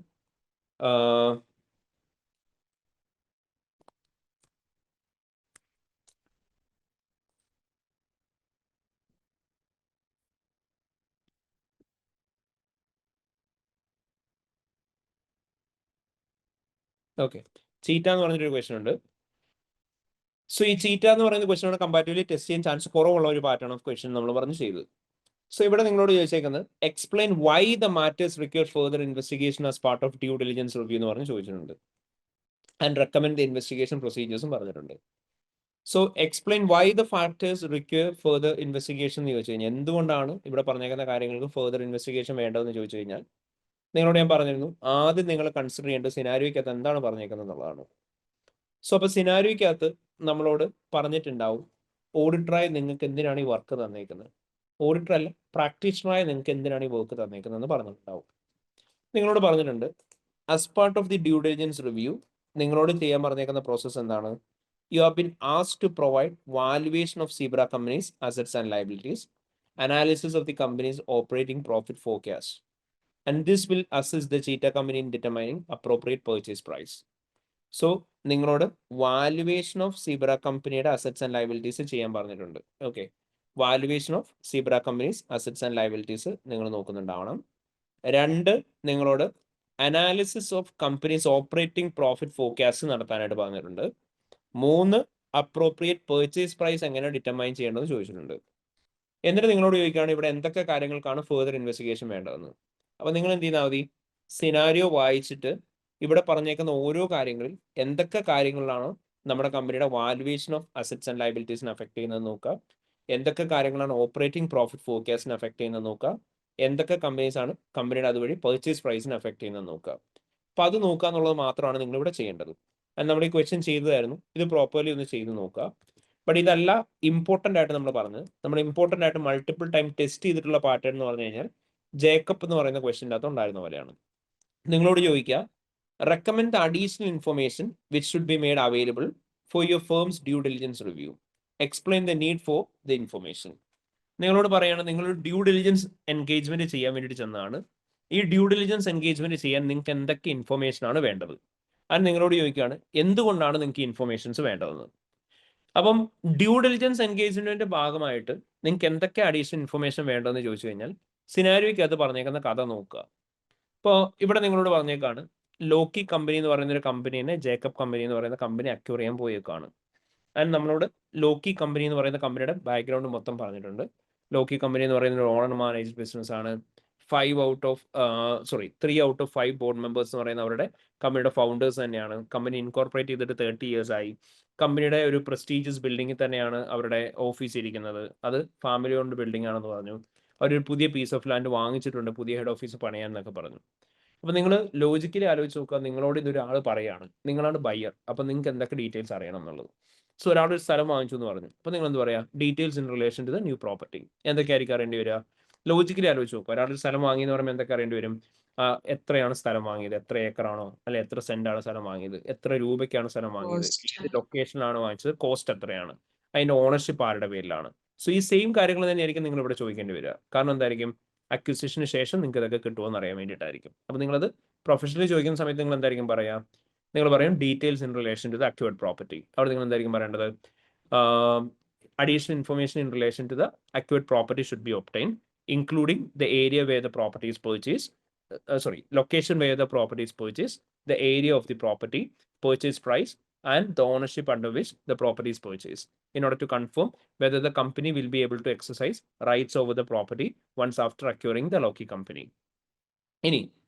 ഓക്കെ, ചീറ്റ എന്ന് പറഞ്ഞിട്ടൊരു ക്വസ്റ്റൻ ഉണ്ട്. സോ ഈ ചീറ്റ എന്ന് പറയുന്ന ക്വസ്റ്റനോട് കമ്പാരിറ്റീവ്ലി ടെസ്റ്റ് ചെയ്യാൻ ചാൻസ് കുറവുള്ള ഒരു പാറ്റേൺ ഓഫ് ക്വസ്റ്റൻ നമ്മൾ പറഞ്ഞ് ചെയ്തത്. സോ ഇവിടെ നിങ്ങളോട് ചോദിച്ചേക്കുന്നത് explain why the matters require further investigation as part of due diligence review എന്ന് പറഞ്ഞ് ചോദിച്ചിട്ടുണ്ട്. ആൻഡ് റെക്കമെൻഡ് ദ ഇൻവെസ്റ്റിഗേഷൻ പ്രൊസീജിയേഴ്സും പറഞ്ഞിട്ടുണ്ട്. So explain why the factors require further investigation എന്ന് ചോദിച്ചു കഴിഞ്ഞാൽ എന്തുകൊണ്ടാണ് ഇവിടെ പറഞ്ഞേക്കുന്ന കാര്യങ്ങൾക്ക് ഫർദർ ഇൻവെസ്റ്റിഗേഷൻ വേണ്ടതെന്ന് ചോദിച്ചു കഴിഞ്ഞാൽ നിങ്ങളോട് ഞാൻ പറഞ്ഞിരുന്നു ആദ്യം നിങ്ങൾ കൺസിഡർ ചെയ്യേണ്ടത് സിനാരിയോയ്ക്കകത്ത് എന്താണ് പറഞ്ഞേക്കുന്നത് എന്നുള്ളതാണ്. സോ അപ്പോൾ സിനാരിയോയ്ക്കകത്ത് നമ്മളോട് പറഞ്ഞിട്ടുണ്ടാവും ഓഡിറ്ററായി നിങ്ങൾക്ക് എന്തിനാണ് ഈ വർക്ക് തന്നേക്കുന്നത്, ഓഡിറ്റർ അല്ല പ്രാക്ടീഷണറായി നിങ്ങൾക്ക് എന്തിനാണ് ഈ വർക്ക് തന്നേക്കുന്നതെന്ന് പറഞ്ഞിട്ടുണ്ടാവും. നിങ്ങളോട് പറഞ്ഞിട്ടുണ്ട് as part of the due diligence review നിങ്ങളോട് ചെയ്യാൻ പറഞ്ഞേക്കുന്ന പ്രോസസ്സ് എന്താണ്? You have been asked to provide valuation of Zebra company's assets and liabilities, analysis of the company's operating profit forecast, and this will assist the Cheetah company in determining appropriate purchase price. So നിങ്ങളോട് valuation of zebra കമ്പനിയുടെ assets and liabilities ചെയ്യാൻ പറഞ്ഞിട്ടുണ്ട്. Okay, valuation of Zebra company's assets and liabilities നിങ്ങൾ നോക്കുന്നുണ്ടാവണം. 2 നിങ്ങളോട് analysis of companies operating profit forecast നടത്താനായിട്ട് പറഞ്ഞിട്ടുണ്ട്. 3 appropriate purchase price എങ്ങനെ determine ചെയ്യേണ്ടതെന്ന് ചോദിച്ചിട്ടുണ്ട്. എന്നിട്ട് നിങ്ങളോട് ചോദിക്കുകയാണ് ഇവിടെ എന്തൊക്കെ കാര്യങ്ങൾക്കാണ് ഫർദർ ഇൻവെസ്റ്റിഗേഷൻ വേണ്ടതെന്ന്. അപ്പോൾ നിങ്ങൾ എന്ത് ചെയ്താൽ മതി, സിനാരിയോ വായിച്ചിട്ട് ഇവിടെ പറഞ്ഞേക്കുന്ന ഓരോ കാര്യങ്ങളിൽ എന്തൊക്കെ കാര്യങ്ങളിലാണോ നമ്മുടെ കമ്പനിയുടെ വാല്യുവേഷൻ ഓഫ് അസറ്റ്സ് ആൻഡ് ലയബിലിറ്റീസിനെ അഫക്ട് ചെയ്യുന്നത് നോക്കുക, എന്തൊക്കെ കാര്യങ്ങളാണ് ഓപ്പറേറ്റിംഗ് പ്രോഫിറ്റ് ഫോർകാസ്റ്റിനെ അഫക്ട് ചെയ്യുന്നത് നോക്കുക, എന്തൊക്കെ കമ്പനീസ് ആണ് കമ്പനിയുടെ അതുവഴി പർച്ചേസ് പ്രൈസിനെ അഫക്ട് ചെയ്യുന്നത് നോക്കുക. അപ്പോൾ അത് നോക്കുക എന്നുള്ളത് മാത്രമാണ് നിങ്ങളിവിടെ ചെയ്യേണ്ടത്. അത് നമ്മൾ ഈ ക്വസ്റ്റ്യൻ ചെയ്തതായിരുന്നു, ഇത് പ്രോപ്പർലി ഒന്ന് ചെയ്ത് നോക്കുക. ബട്ട് ഇതല്ല ഇമ്പോർട്ടൻ്റ് ആയിട്ട് നമ്മൾ പറഞ്ഞത്. നമ്മൾ ഇമ്പോർട്ടൻ്റ് ആയിട്ട് മൾട്ടിപ്പിൾ ടൈം ടെസ്റ്റ് ചെയ്തിട്ടുള്ള പാറ്റേൺ എന്ന് പറഞ്ഞു കഴിഞ്ഞാൽ ജേക്കബ് എന്ന് പറയുന്ന ക്വസ്റ്റ്യൻ്റെ അകത്ത് ഉണ്ടായിരുന്ന പോലെയാണ്. നിങ്ങളോട് ചോദിക്കുക, recommend the additional information which should be made available for your firms due diligence review. Explain the need for the information. നിങ്ങളോട് പറയുകയാണ്, നിങ്ങളൊരു ഡ്യൂ ഡിലിജൻസ് എൻഗേജ്മെന്റ് ചെയ്യാൻ വേണ്ടിയിട്ട് ചെന്നതാണ്. ഈ ഡ്യൂ ഡിലിജൻസ് എൻഗേജ്മെന്റ് ചെയ്യാൻ നിങ്ങൾക്ക് എന്തൊക്കെ ഇൻഫർമേഷൻ ആണ് വേണ്ടത്? അത് നിങ്ങളോട് ചോദിക്കുകയാണ് എന്തുകൊണ്ടാണ് നിങ്ങൾക്ക് ഇൻഫർമേഷൻസ് വേണ്ടതെന്ന്. അപ്പം ഡ്യൂ ഡിലിജൻസ് എൻഗേജ്മെന്റിന്റെ ഭാഗമായിട്ട് നിങ്ങൾക്ക് എന്തൊക്കെ അഡീഷണൽ ഇൻഫർമേഷൻ വേണ്ടതെന്ന് ചോദിച്ചു കഴിഞ്ഞാൽ സിനാരിയോയ്ക്ക് അത് പറഞ്ഞേക്കുന്ന കഥ നോക്കുക. ഇപ്പോൾ ഇവിടെ നിങ്ങളോട് പറഞ്ഞേക്കാണ് ലോക്കി കമ്പനി എന്ന് പറയുന്ന ഒരു കമ്പനീനെ ജേക്കബ് കമ്പനി എന്ന് പറയുന്ന കമ്പനി അക്യൂർ ചെയ്യാൻ പോയേക്കാണ്. ആൻഡ് നമ്മളോട് ലോക്കി കമ്പനി എന്ന് പറയുന്ന കമ്പനിയുടെ ബാക്ക്ഗ്രൗണ്ട് മൊത്തം പറഞ്ഞിട്ടുണ്ട്. ലോക്കി കമ്പനി എന്ന് പറയുന്ന ഒരു ഓൺ ആൻഡ് മാനേജ് ബിസിനസ് ആണ്. 3 ഔട്ട് ഓഫ് 5 ബോർഡ് മെമ്പേഴ്സ് എന്ന് പറയുന്ന അവരുടെ കമ്പനിയുടെ ഫൗണ്ടേഴ്സ് തന്നെയാണ്. കമ്പനി ഇൻകോർപ്പറേറ്റ് ചെയ്തിട്ട് 30 years ആയി. കമ്പനിയുടെ ഒരു പ്രസ്റ്റീജിയസ് ബിൽഡിങ്ങിൽ തന്നെയാണ് അവരുടെ ഓഫീസ് ഇരിക്കുന്നത്. അത് ഫാമിലി ഓൺഡ് ബിൽഡിംഗ് ആണെന്ന് പറഞ്ഞു. അവരൊരു പുതിയ പീസ് ഓഫ് ലാൻഡ് വാങ്ങിച്ചിട്ടുണ്ട് പുതിയ ഹെഡ് ഓഫീസ് പണിയാൻ എന്നൊക്കെ പറഞ്ഞു. അപ്പോൾ നിങ്ങൾ ലോജിക്കലി ആലോചിച്ച് നോക്കുക, നിങ്ങളോട് ഇതൊരാൾ പറയാണ്, നിങ്ങളാണ് ബയ്യർ, അപ്പോൾ നിങ്ങൾക്ക് എന്തൊക്കെ ഡീറ്റെയിൽസ് അറിയണം എന്നുള്ളത്. സോ ഒരാൾ ഒരു സ്ഥലം വാങ്ങിച്ചു എന്ന് പറഞ്ഞു, അപ്പോൾ നിങ്ങൾ എന്ത് പറയുക? Details in relation to the new property. എന്തൊക്കെയായിരിക്കും അറിയേണ്ടി വരിക? ലോജിക്കലി ആലോചിച്ച് നോക്കുക. ഒരാൾ സ്ഥലം വാങ്ങി എന്ന് പറയുമ്പോൾ എന്തൊക്കെ അറിയേണ്ടി വരും? എത്രയാണ് സ്ഥലം വാങ്ങിയത്, എത്ര ഏക്കറാണോ അല്ലെ എത്ര സെന്റാണ് സ്ഥലം വാങ്ങിയത്, എത്ര രൂപയ്ക്കാണ് സ്ഥലം വാങ്ങിയത്, ഏത് ലൊക്കേഷനിലാണ് വാങ്ങിച്ചത്, കോസ്റ്റ് എത്രയാണ്, അതിന്റെ ഓണർഷിപ്പ് ആരുടെ പേരിലാണ്. സോ ഈ സെയിം കാര്യങ്ങൾ തന്നെയായിരിക്കും നിങ്ങൾ ഇവിടെ ചോദിക്കേണ്ടി വരിക. കാരണം എന്തായിരിക്കും? അക്വിസിഷന് ശേഷം നിങ്ങൾക്ക് ഇതൊക്കെ കിട്ടുമോ എന്ന് അറിയാൻ വേണ്ടിയിട്ടായിരിക്കും. അപ്പോൾ നിങ്ങളത് പ്രൊഫഷണലി ചോദിക്കുന്ന സമയത്ത് നിങ്ങൾ എന്തായിരിക്കും പറയുക? നിങ്ങൾ പറയും details in relation to the acquired property. അവിടെ നിങ്ങൾ എന്തായിരിക്കും പറയേണ്ടത്? Additional information in relation to the acquired property should be obtain, including the area where the property is purchase, location where the property is purchased, the area of the property, purchase price, and the ownership under which the property is purchased, in order to confirm whether the company will be able to exercise rights over the property once after acquiring the Loki company. ഇനി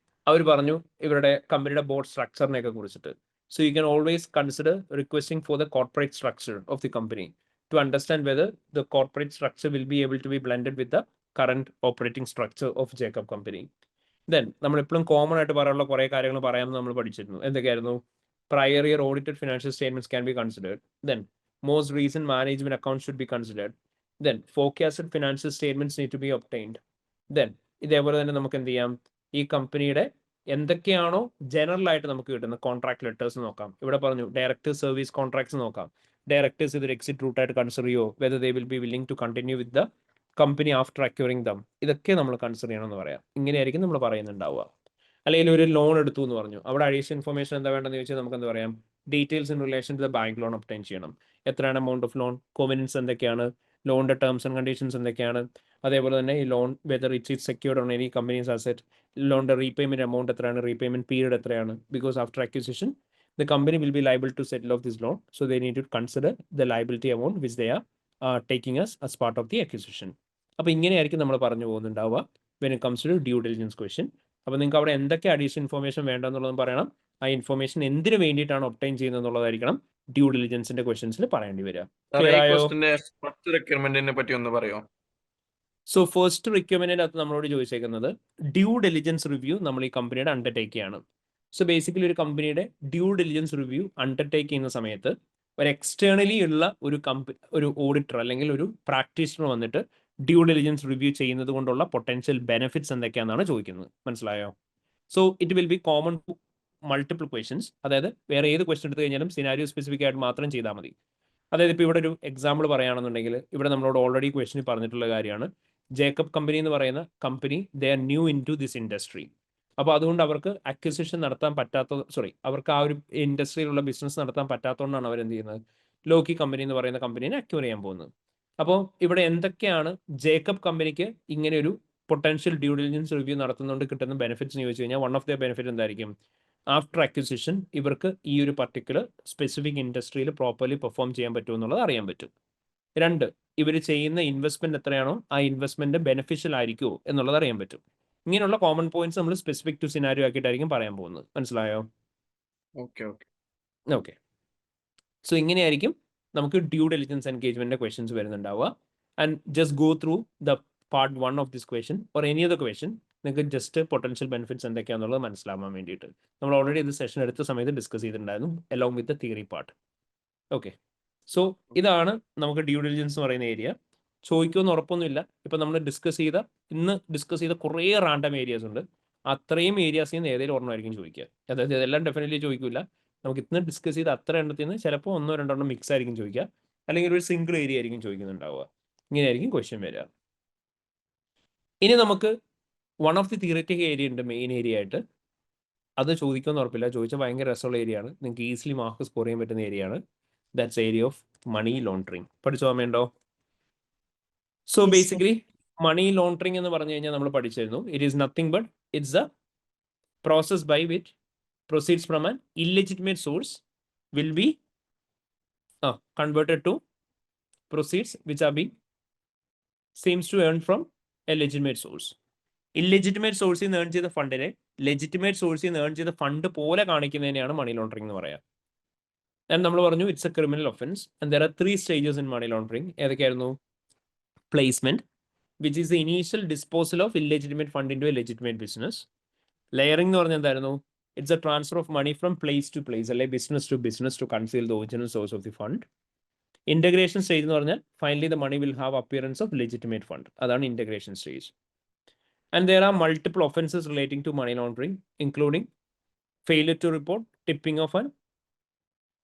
അവർ പറഞ്ഞു ഇവരുടെ കമ്പനിയുടെ board സ്ട്രക്ചറിനെയൊക്കെ കുറിച്ചിട്ട്. So you can always consider requesting for the corporate structure of the company to understand whether the corporate structure will be able to be blended with the current operating structure of Jacob company. Then നമ്മളെപ്പോഴും common ആയിട്ട് പറയാനുള്ള കുറേ കാര്യങ്ങൾ പറയാമെന്ന് നമ്മൾ പഠിച്ചിരുന്നു. എന്തൊക്കെയായിരുന്നു? prior year audited financial statements can be considered. Then most recent management accounts should be considered. Then forecasted financial statements need to be obtained. Then ഇതേപോലെ തന്നെ നമുക്ക് എന്ത് ചെയ്യാം? ഈ കമ്പനിയുടെ എന്തൊക്കെയാണോ ജനറൽ ആയിട്ട് നമുക്ക് കിട്ടുന്ന കോൺട്രാക്ട് ലെറ്റേഴ്സ് നോക്കാം. ഇവിടെ പറഞ്ഞു ഡയറക്ടേഴ്സ് സർവീസ് കോൺട്രാക്ട്സ് നോക്കാം. ഡയറക്ടേഴ്സ് ഇതൊരു എക്സിറ്റ് റൂട്ട് ആയിട്ട് കൺസിഡർ ചെയ്യോ, whether they will be willing to continue with the company after acquiring them. ഇതൊക്കെ നമ്മൾ കൺസിഡർ ചെയ്യണമെന്ന് പറയാം. ഇങ്ങനെയായിരിക്കും നമ്മൾ പറയുന്നുണ്ടാവുക. അല്ലെങ്കിൽ ഒരു ലോൺ എടുത്തു എന്ന് പറഞ്ഞു, അവിടെ അഡീഷണൽ ഇൻഫർമേഷൻ എന്താ വേണ്ടതെന്ന് ചോദിച്ചാൽ നമുക്ക് എന്താ പറയാം? Details in relation to the bank loan obtain ചെയ്യണം. എത്രയാണ് എമൗണ്ട് ഓഫ് ലോൺ, കോവനൻസ് എന്തൊക്കെയാണ്, ലോണിന്റെ ടേംസ് ആൻഡ് കണ്ടീഷൻസ് എന്തൊക്കെയാണ്, അതേപോലെ തന്നെ ഈ loan whether it's it secured on any companies asset, ലോണിന്റെ റീപേയ്മെന്റ് എമൗണ്ട് എത്രയാണ്, റീപേയ്മെന്റ് പീരീഡ് എത്രയാണ്. Because after acquisition the company will be liable to settle off this loan, so they need to consider the liability amount which they are taking as part of the acquisition. അപ്പോൾ ഇങ്ങനെയായിരിക്കും നമ്മൾ പറഞ്ഞു പോകുന്നുണ്ടാവുക when it comes to due diligence question. അപ്പോൾ നിങ്ങൾക്ക് അവിടെ എന്തൊക്കെ additional information വേണ്ടെന്നുള്ളതും പറയണം. ആ ഇൻഫർമേഷൻ എന്തിനു വേണ്ടിയിട്ടാണ് ഒബ്റ്റൈൻ ചെയ്യുന്നത് എന്നുള്ളതായിരിക്കണം ഡ്യൂ ഡിലിജൻസിന്റെ ക്വസ്റ്റ്യൻസിൽ പറയേണ്ടി വരിക. ഫസ്റ്റ് റിക്വയർമെന്റിനെ പറ്റി ഒന്ന് പറയോ? സോ ഫസ്റ്റ് റിക്വയർമെന്റിന്റെ അകത്ത് നമ്മളോട് ചോദിച്ചേക്കുന്നത് ഡ്യൂ ഡിലിജൻസ് റിവ്യൂ നമ്മൾ ഈ കമ്പനിയുടെ അണ്ടർടേക്ക് ചെയ്യാണ്. സോ ബേസിക്കലി ഒരു കമ്പനിയുടെ ഡ്യൂ ഡിലിജൻസ് റിവ്യൂ അണ്ടർടേക്ക് ചെയ്യുന്ന സമയത്ത് ഒരു എക്സ്റ്റേണലി ഉള്ള ഒരു ഓഡിറ്റർ അല്ലെങ്കിൽ ഒരു പ്രാക്ടീഷണർ വന്നിട്ട് ഡ്യൂ ഡിലിജൻസ് റിവ്യൂ ചെയ്യുന്നത് കൊണ്ടുള്ള പൊട്ടൻഷ്യൽ ബെനിഫിറ്റ്സ് എന്തൊക്കെയാണെന്നാണ് ചോദിക്കുന്നത്. മനസ്സിലായോ? So it will be common to multiple questions. അതായത് വേറെ ഏത് ക്വസ്റ്റ്യൻ എടുത്തു കഴിഞ്ഞാലും സിനാരിയോ സ്പെസിഫിക് ആയിട്ട് മാത്രം ചെയ്താൽ മതി. അതായത് ഇപ്പോൾ ഇവിടെ ഒരു എക്സാമ്പിൾ പറയുകയാണെന്നുണ്ടെങ്കിൽ ഇവിടെ നമ്മളോട് ഓൾറെഡി ക്വസ്റ്റ്യനിൽ പറഞ്ഞിട്ടുള്ള കാര്യമാണ് ജേക്കബ് കമ്പനി എന്ന് പറയുന്ന company they are new into this industry. അപ്പോൾ അതുകൊണ്ട് അവർക്ക് അക്വിസിഷൻ നടത്താൻ അവർക്ക് ആ ഒരു ഇൻഡസ്ട്രിയിലുള്ള ബിസിനസ് നടത്താൻ പറ്റാത്തതുകൊണ്ടാണ് അവരെന്ത് ചെയ്യുന്നത് ലോക്കി കമ്പനി എന്ന് പറയുന്ന കമ്പനീനെ അക്യൂർ ചെയ്യാൻ പോകുന്നത്. അപ്പോൾ ഇവിടെ എന്തൊക്കെയാണ് ജേക്കബ് കമ്പനിക്ക് ഇങ്ങനെ ഒരു പൊട്ടൻഷ്യൽ ഡ്യൂ ഡിലിജൻസ് റിവ്യൂ നടത്തുന്നതുകൊണ്ട് കിട്ടുന്ന ബെനിഫിറ്റ്സ് എന്ന് ചോദിച്ചു കഴിഞ്ഞാൽ വൺ ഓഫ് ദ ബെനിഫിറ്റ് എന്തായിരിക്കും? ആഫ്റ്റർ അക്വിസിഷൻ ഇവർക്ക് ഈ ഒരു പർട്ടിക്കുലർ സ്പെസിഫിക് ഇൻഡസ്ട്രിയിൽ പ്രോപ്പർലി പെർഫോം ചെയ്യാൻ പറ്റുമെന്നുള്ളത് അറിയാൻ പറ്റും. 2, ഇവർ ചെയ്യുന്ന ഇൻവെസ്റ്റ്മെന്റ് എത്രയാണോ ആ ഇൻവെസ്റ്റ്മെന്റ് ബെനിഫിഷ്യൽ ആയിരിക്കുമോ എന്നുള്ളത് അറിയാൻ പറ്റും. ഇങ്ങനെയുള്ള കോമൺ പോയിന്റ്സ് നമ്മൾ സ്പെസിഫിക് ടു സിനാരിയോ ആക്കിയിട്ടായിരിക്കും പറയാൻ പോകുന്നത്. മനസ്സിലായോ? ഓക്കെ. സോ ഇങ്ങനെയായിരിക്കും നമുക്ക് ഡ്യൂ ഡിലിജൻസ് എൻഗേജ്മെന്റിന്റെ ക്വസ്റ്റ്യൻസ് വരുന്നുണ്ടാവുക. And just go through the part 1 of this question or any other question. നിങ്ങൾക്ക് ജസ്റ്റ് പൊട്ടൻഷ്യൽ ബെനിഫിറ്റ്സ് എന്തൊക്കെയാണെന്നുള്ളത് മനസ്സിലാവാൻ വേണ്ടിയിട്ട് നമ്മൾ ഓൾറെഡി ഇത് സെഷൻ എടുത്ത സമയത്ത് ഡിസ്കസ് ചെയ്തിട്ടുണ്ടായിരുന്നു along with the theory part. Okay. So ഇതാണ് നമുക്ക് ഡ്യൂ ഡിലിജൻസ് എന്ന് പറയുന്ന ഏരിയ. ചോദിക്കുമെന്ന് ഉറപ്പൊന്നുമില്ല. ഇപ്പം നമ്മൾ ഇന്ന് ഡിസ്കസ് ചെയ്ത കുറേ റാൻഡം ഏരിയാസ് ഉണ്ട്. അത്രയും ഏരിയാസിൽ നിന്ന് ഏതെങ്കിലും ഒരെണ്ണമായിരിക്കും ചോദിക്കുക. അതായത് ഇതെല്ലാം ഡെഫിനറ്റ്ലി ചോദിക്കില്ല. നമുക്ക് ഇന്ന് ഡിസ്കസ് ചെയ്ത അത്ര എണ്ണത്തിൽ നിന്ന് ചിലപ്പോൾ 1-2 മിക്സ് ആയിരിക്കും ചോദിക്കുക, അല്ലെങ്കിൽ ഒരു സിംഗിൾ ഏരിയ ആയിരിക്കും ചോദിക്കുന്നുണ്ടാവുക. ഇങ്ങനെയായിരിക്കും ക്വസ്റ്റ്യൻ വരിക. ഇനി നമുക്ക് one of the theoretic area ഉണ്ട്, മെയിൻ ഏരിയ ആയിട്ട്. അത് ചോദിക്കുമെന്ന് ഉറപ്പില്ല. ചോദിച്ചാൽ ഭയങ്കര രസമുള്ള ഏരിയ ആണ്. നിങ്ങൾക്ക് ഈസിലി മാർക്ക് സ്കോർ ചെയ്യാൻ പറ്റുന്ന ഏരിയ ആണ്. That's area of money laundering. പഠിച്ചു ഓർമ്മയുണ്ടോ? So Yes, sir. Basically money laundering എന്ന് പറഞ്ഞു കഴിഞ്ഞാൽ നമ്മൾ പഠിച്ചിരുന്നു. It is nothing but it's a process by which proceeds from an illegitimate source will be converted to proceeds which are being seems to earn from a legitimate source. Illegitimate സോഴ്സിൽ നിന്ന് earn ചെയ്ത ഫണ്ടിനെ legitimate സോഴ്സിൽ നിന്ന് earn ചെയ്ത fund പോലെ കാണിക്കുന്നതിനെയാണ് മണി laundering എന്ന് പറയാം. And നമ്മൾ പറഞ്ഞു it's a criminal offence and there are 3 stages in money laundering. ഏതൊക്കെയായിരുന്നു? Placement, which is the initial disposal of illegitimate fund into a legitimate business. Layering എന്ന് പറഞ്ഞാൽ എന്തായിരുന്നു? It's a transfer of money from place to place, അല്ലെ business to conceal the original source of the fund. Integration stage എന്ന് പറഞ്ഞാൽ finally the money will have appearance of legitimate fund. അതാണ് integration stage. And there are multiple offenses relating to money laundering, including failure to report, tipping of an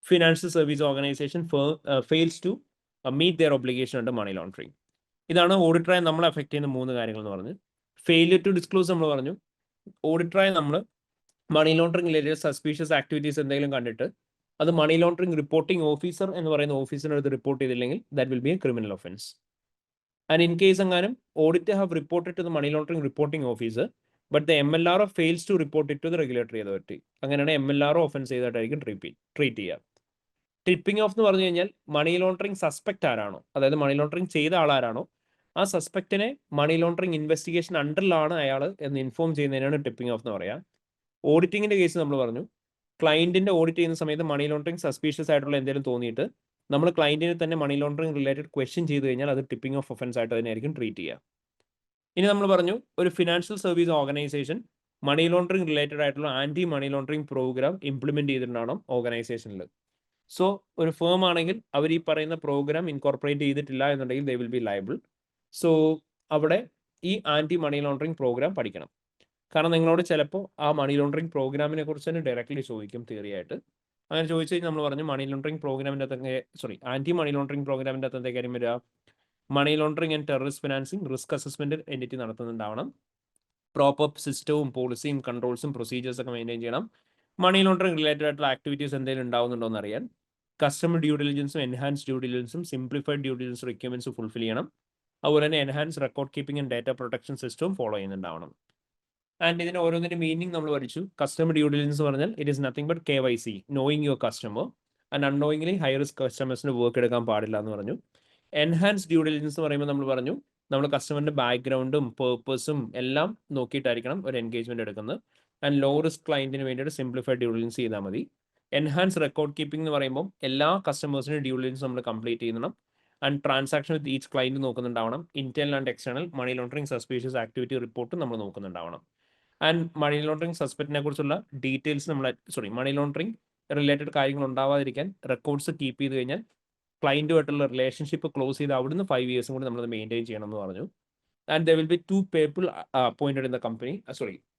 financial service organization fails to meet their obligation under money laundering. ഇതാണ് ഓഡിറ്ററായി നമ്മളെ affect ചെയ്യുന്ന 3 കാര്യങ്ങൾ എന്ന് പറഞ്ഞു. Failure to disclose നമ്മൾ പറഞ്ഞു. ഓഡിറ്ററായി നമ്മൾ money laundering related suspicious activities എന്തെങ്കിലും കണ്ടിട്ട് അത് മണി ലോണ്ടറിംഗ് റിപ്പോർട്ടിംഗ് ഓഫീസർ എന്ന് പറയുന്ന ഓഫീസറിന് അടുത്ത് റിപ്പോർട്ട് ചെയ്തില്ലെങ്കിൽ that will be a criminal offence. And in case എങ്ങാനും auditor have reported to the money laundering reporting officer but the MLRO fails to report it to the regulatory authority, അങ്ങനെയാണ് MLRO offence ചെയ്തിട്ടായിരിക്കും treat ചെയ്യുക. Tipping off എന്ന് പറഞ്ഞു കഴിഞ്ഞാൽ money laundering suspect ആരാണോ, അതായത് money laundering ചെയ്ത ആളാരാണോ ആ സസ്പെക്റ്റിനെ മണി ലോണ്ടറിംഗ് ഇൻവെസ്റ്റിഗേഷൻ അണ്ടറിലാണ് അയാൾ എന്ന് ഇൻഫോം ചെയ്യുന്നതിനാണ് ടിപ്പിംഗ് ഓഫ് എന്ന് പറയാം. ഓഡിറ്റിങ്ങിന്റെ കേസ് നമ്മൾ പറഞ്ഞു ക്ലയന്റിന്റെ ഓഡിറ്റ് ചെയ്യുന്ന സമയത്ത് മണി ലോണ്ടറിംഗ് സസ്പീഷ്യസ് ആയിട്ടുള്ള എന്തെങ്കിലും തോന്നിയിട്ട് നമ്മൾ ക്ലയന്റിനെ തന്നെ മണി ലോണ്ടറിംഗ് റിലേറ്റഡ് ക്വസ്റ്റ്യൻ ചെയ്ത് കഴിഞ്ഞാൽ അത് ടിപ്പിംഗ് ഓഫ് ഒഫൻസ് ആയിട്ട് തന്നെയായിരിക്കും ട്രീറ്റ് ചെയ്യുക. ഇനി നമ്മൾ പറഞ്ഞു ഒരു financial service organisation money laundering related ആയിട്ടുള്ള anti money laundering programme implement ചെയ്തിട്ടുണ്ടാവണം ഓർഗനൈസേഷനിൽ. സോ ഒരു ഫേം ആണെങ്കിൽ അവർ ഈ പറയുന്ന പ്രോഗ്രാം ഇൻകോർപ്പറേറ്റ് ചെയ്തിട്ടില്ല എന്നുണ്ടെങ്കിൽ ദേ വിൽ ബി ലയബിൾ. സോ അവിടെ ഈ ആന്റി മണി ലോണ്ടറിംഗ് പ്രോഗ്രാം പഠിക്കണം. കാരണം നിങ്ങളോട് ചിലപ്പോൾ ആ മണി ലോണ്ടറിംഗ് പ്രോഗ്രാമിനെ കുറിച്ച് തന്നെ ഡയറക്റ്റ്ലി ചോദിക്കും തിയറിയായിട്ട്. അങ്ങനെ ചോദിച്ചു കഴിഞ്ഞാൽ നമ്മൾ പറഞ്ഞു മണി ലോണ്ടറിംഗ് പ്രോഗ്രാമിൻ്റെ അകത്ത് ആന്റി മണി ലോണ്ടറിംഗ് പ്രോഗ്രാമിൻ്റെ അകത്ത് എന്താ കാര്യം വരിക? Money laundering and terrorist financing risk assessment entity നടത്തുന്നുണ്ടാവണം. പ്രോപ്പർ സിസ്റ്റവും പോളിസിയും കൺട്രോൾസും പ്രൊസീജിയേഴ്സ് ഒക്കെ മെയിൻറ്റെയിൻ ചെയ്യണം. മണി ലോണ്ടറിംഗ് റിലേറ്റഡ് ആയിട്ടുള്ള ആക്ടിവിറ്റീസ് എന്തെങ്കിലും ഉണ്ടാവുന്നുണ്ടോ എന്ന് അറിയാൻ കസ്റ്റമർ ഡ്യൂ ഡിലിജൻസും എൻഹാൻസ് ഡ്യൂ ഡിലിജൻസും simplified due diligence requirements fulfil ചെയ്യണം. അതുപോലെ തന്നെ enhance record keeping and data protection സിസ്റ്റവും ഫോളോ ചെയ്യുന്നുണ്ടാവണം. ആൻഡ് ഇതിന് ഓരോന്നിന്റെ മീനിങ് നമ്മൾ പഠിച്ചു. കസ്റ്റമർ ഡ്യൂ ഡിലിജൻസ് പറഞ്ഞാൽ it is nothing but KYC, knowing your customer, and unknowingly high risk കസ്റ്റമേഴ്സിന് വർക്ക് എടുക്കാൻ പാടില്ല എന്ന് പറഞ്ഞു. എൻഹാൻസ് ഡ്യൂ ഡിലിജൻസ് എന്ന് പറയുമ്പോൾ നമ്മൾ പറഞ്ഞു നമ്മൾ കസ്റ്റമറിന്റെ ബാക്ക്ഗ്രൗണ്ടും പേർപ്പസും എല്ലാം നോക്കിയിട്ടായിരിക്കണം ഒരു എൻഗേജ്മെന്റ് എടുക്കുന്നത്. ആൻഡ് ലോ റിസ്ക് ക്ലയന്റിന് വേണ്ടിയിട്ട് സിംപ്ലിഫൈഡ് ഡ്യൂ ഡിലിജൻസ് ചെയ്താൽ മതി. എൻഹാൻസ് റെക്കോർഡ് കീപ്പിംഗ് എന്ന് പറയുമ്പോൾ എല്ലാ കസ്റ്റമേഴ്സിനും ഡ്യൂ ഡിലിജൻസ് നമ്മൾ കംപ്ലീറ്റ് ചെയ്യണം. And transaction with each client നോക്കുന്നുണ്ടാവണം. Internal and external money laundering suspicious activity report നമ്മൾ നോക്കുന്നുണ്ടാവണം. ആൻഡ് മണി ലോണ്ടറിംഗ് സസ്പെക്റ്റിനെ കുറിച്ചുള്ള ഡീറ്റെയിൽസ് മണി ലോണ്ടറിംഗ് റിലേറ്റഡ് കാര്യങ്ങൾ ഉണ്ടാവാതിരിക്കാൻ റെക്കോർഡ്സ് കീപ്പ് ചെയ്ത് കഴിഞ്ഞാൽ ക്ലയന്റുമായിട്ടുള്ള റിലേഷൻഷിപ്പ് ക്ലോസ് ചെയ്ത് അവിടുന്ന് 5 years കൂടി നമ്മൾ മെയിൻറ്റെയിൻ ചെയ്യണം എന്ന് പറഞ്ഞു. And there will be 2 people appointed in the company,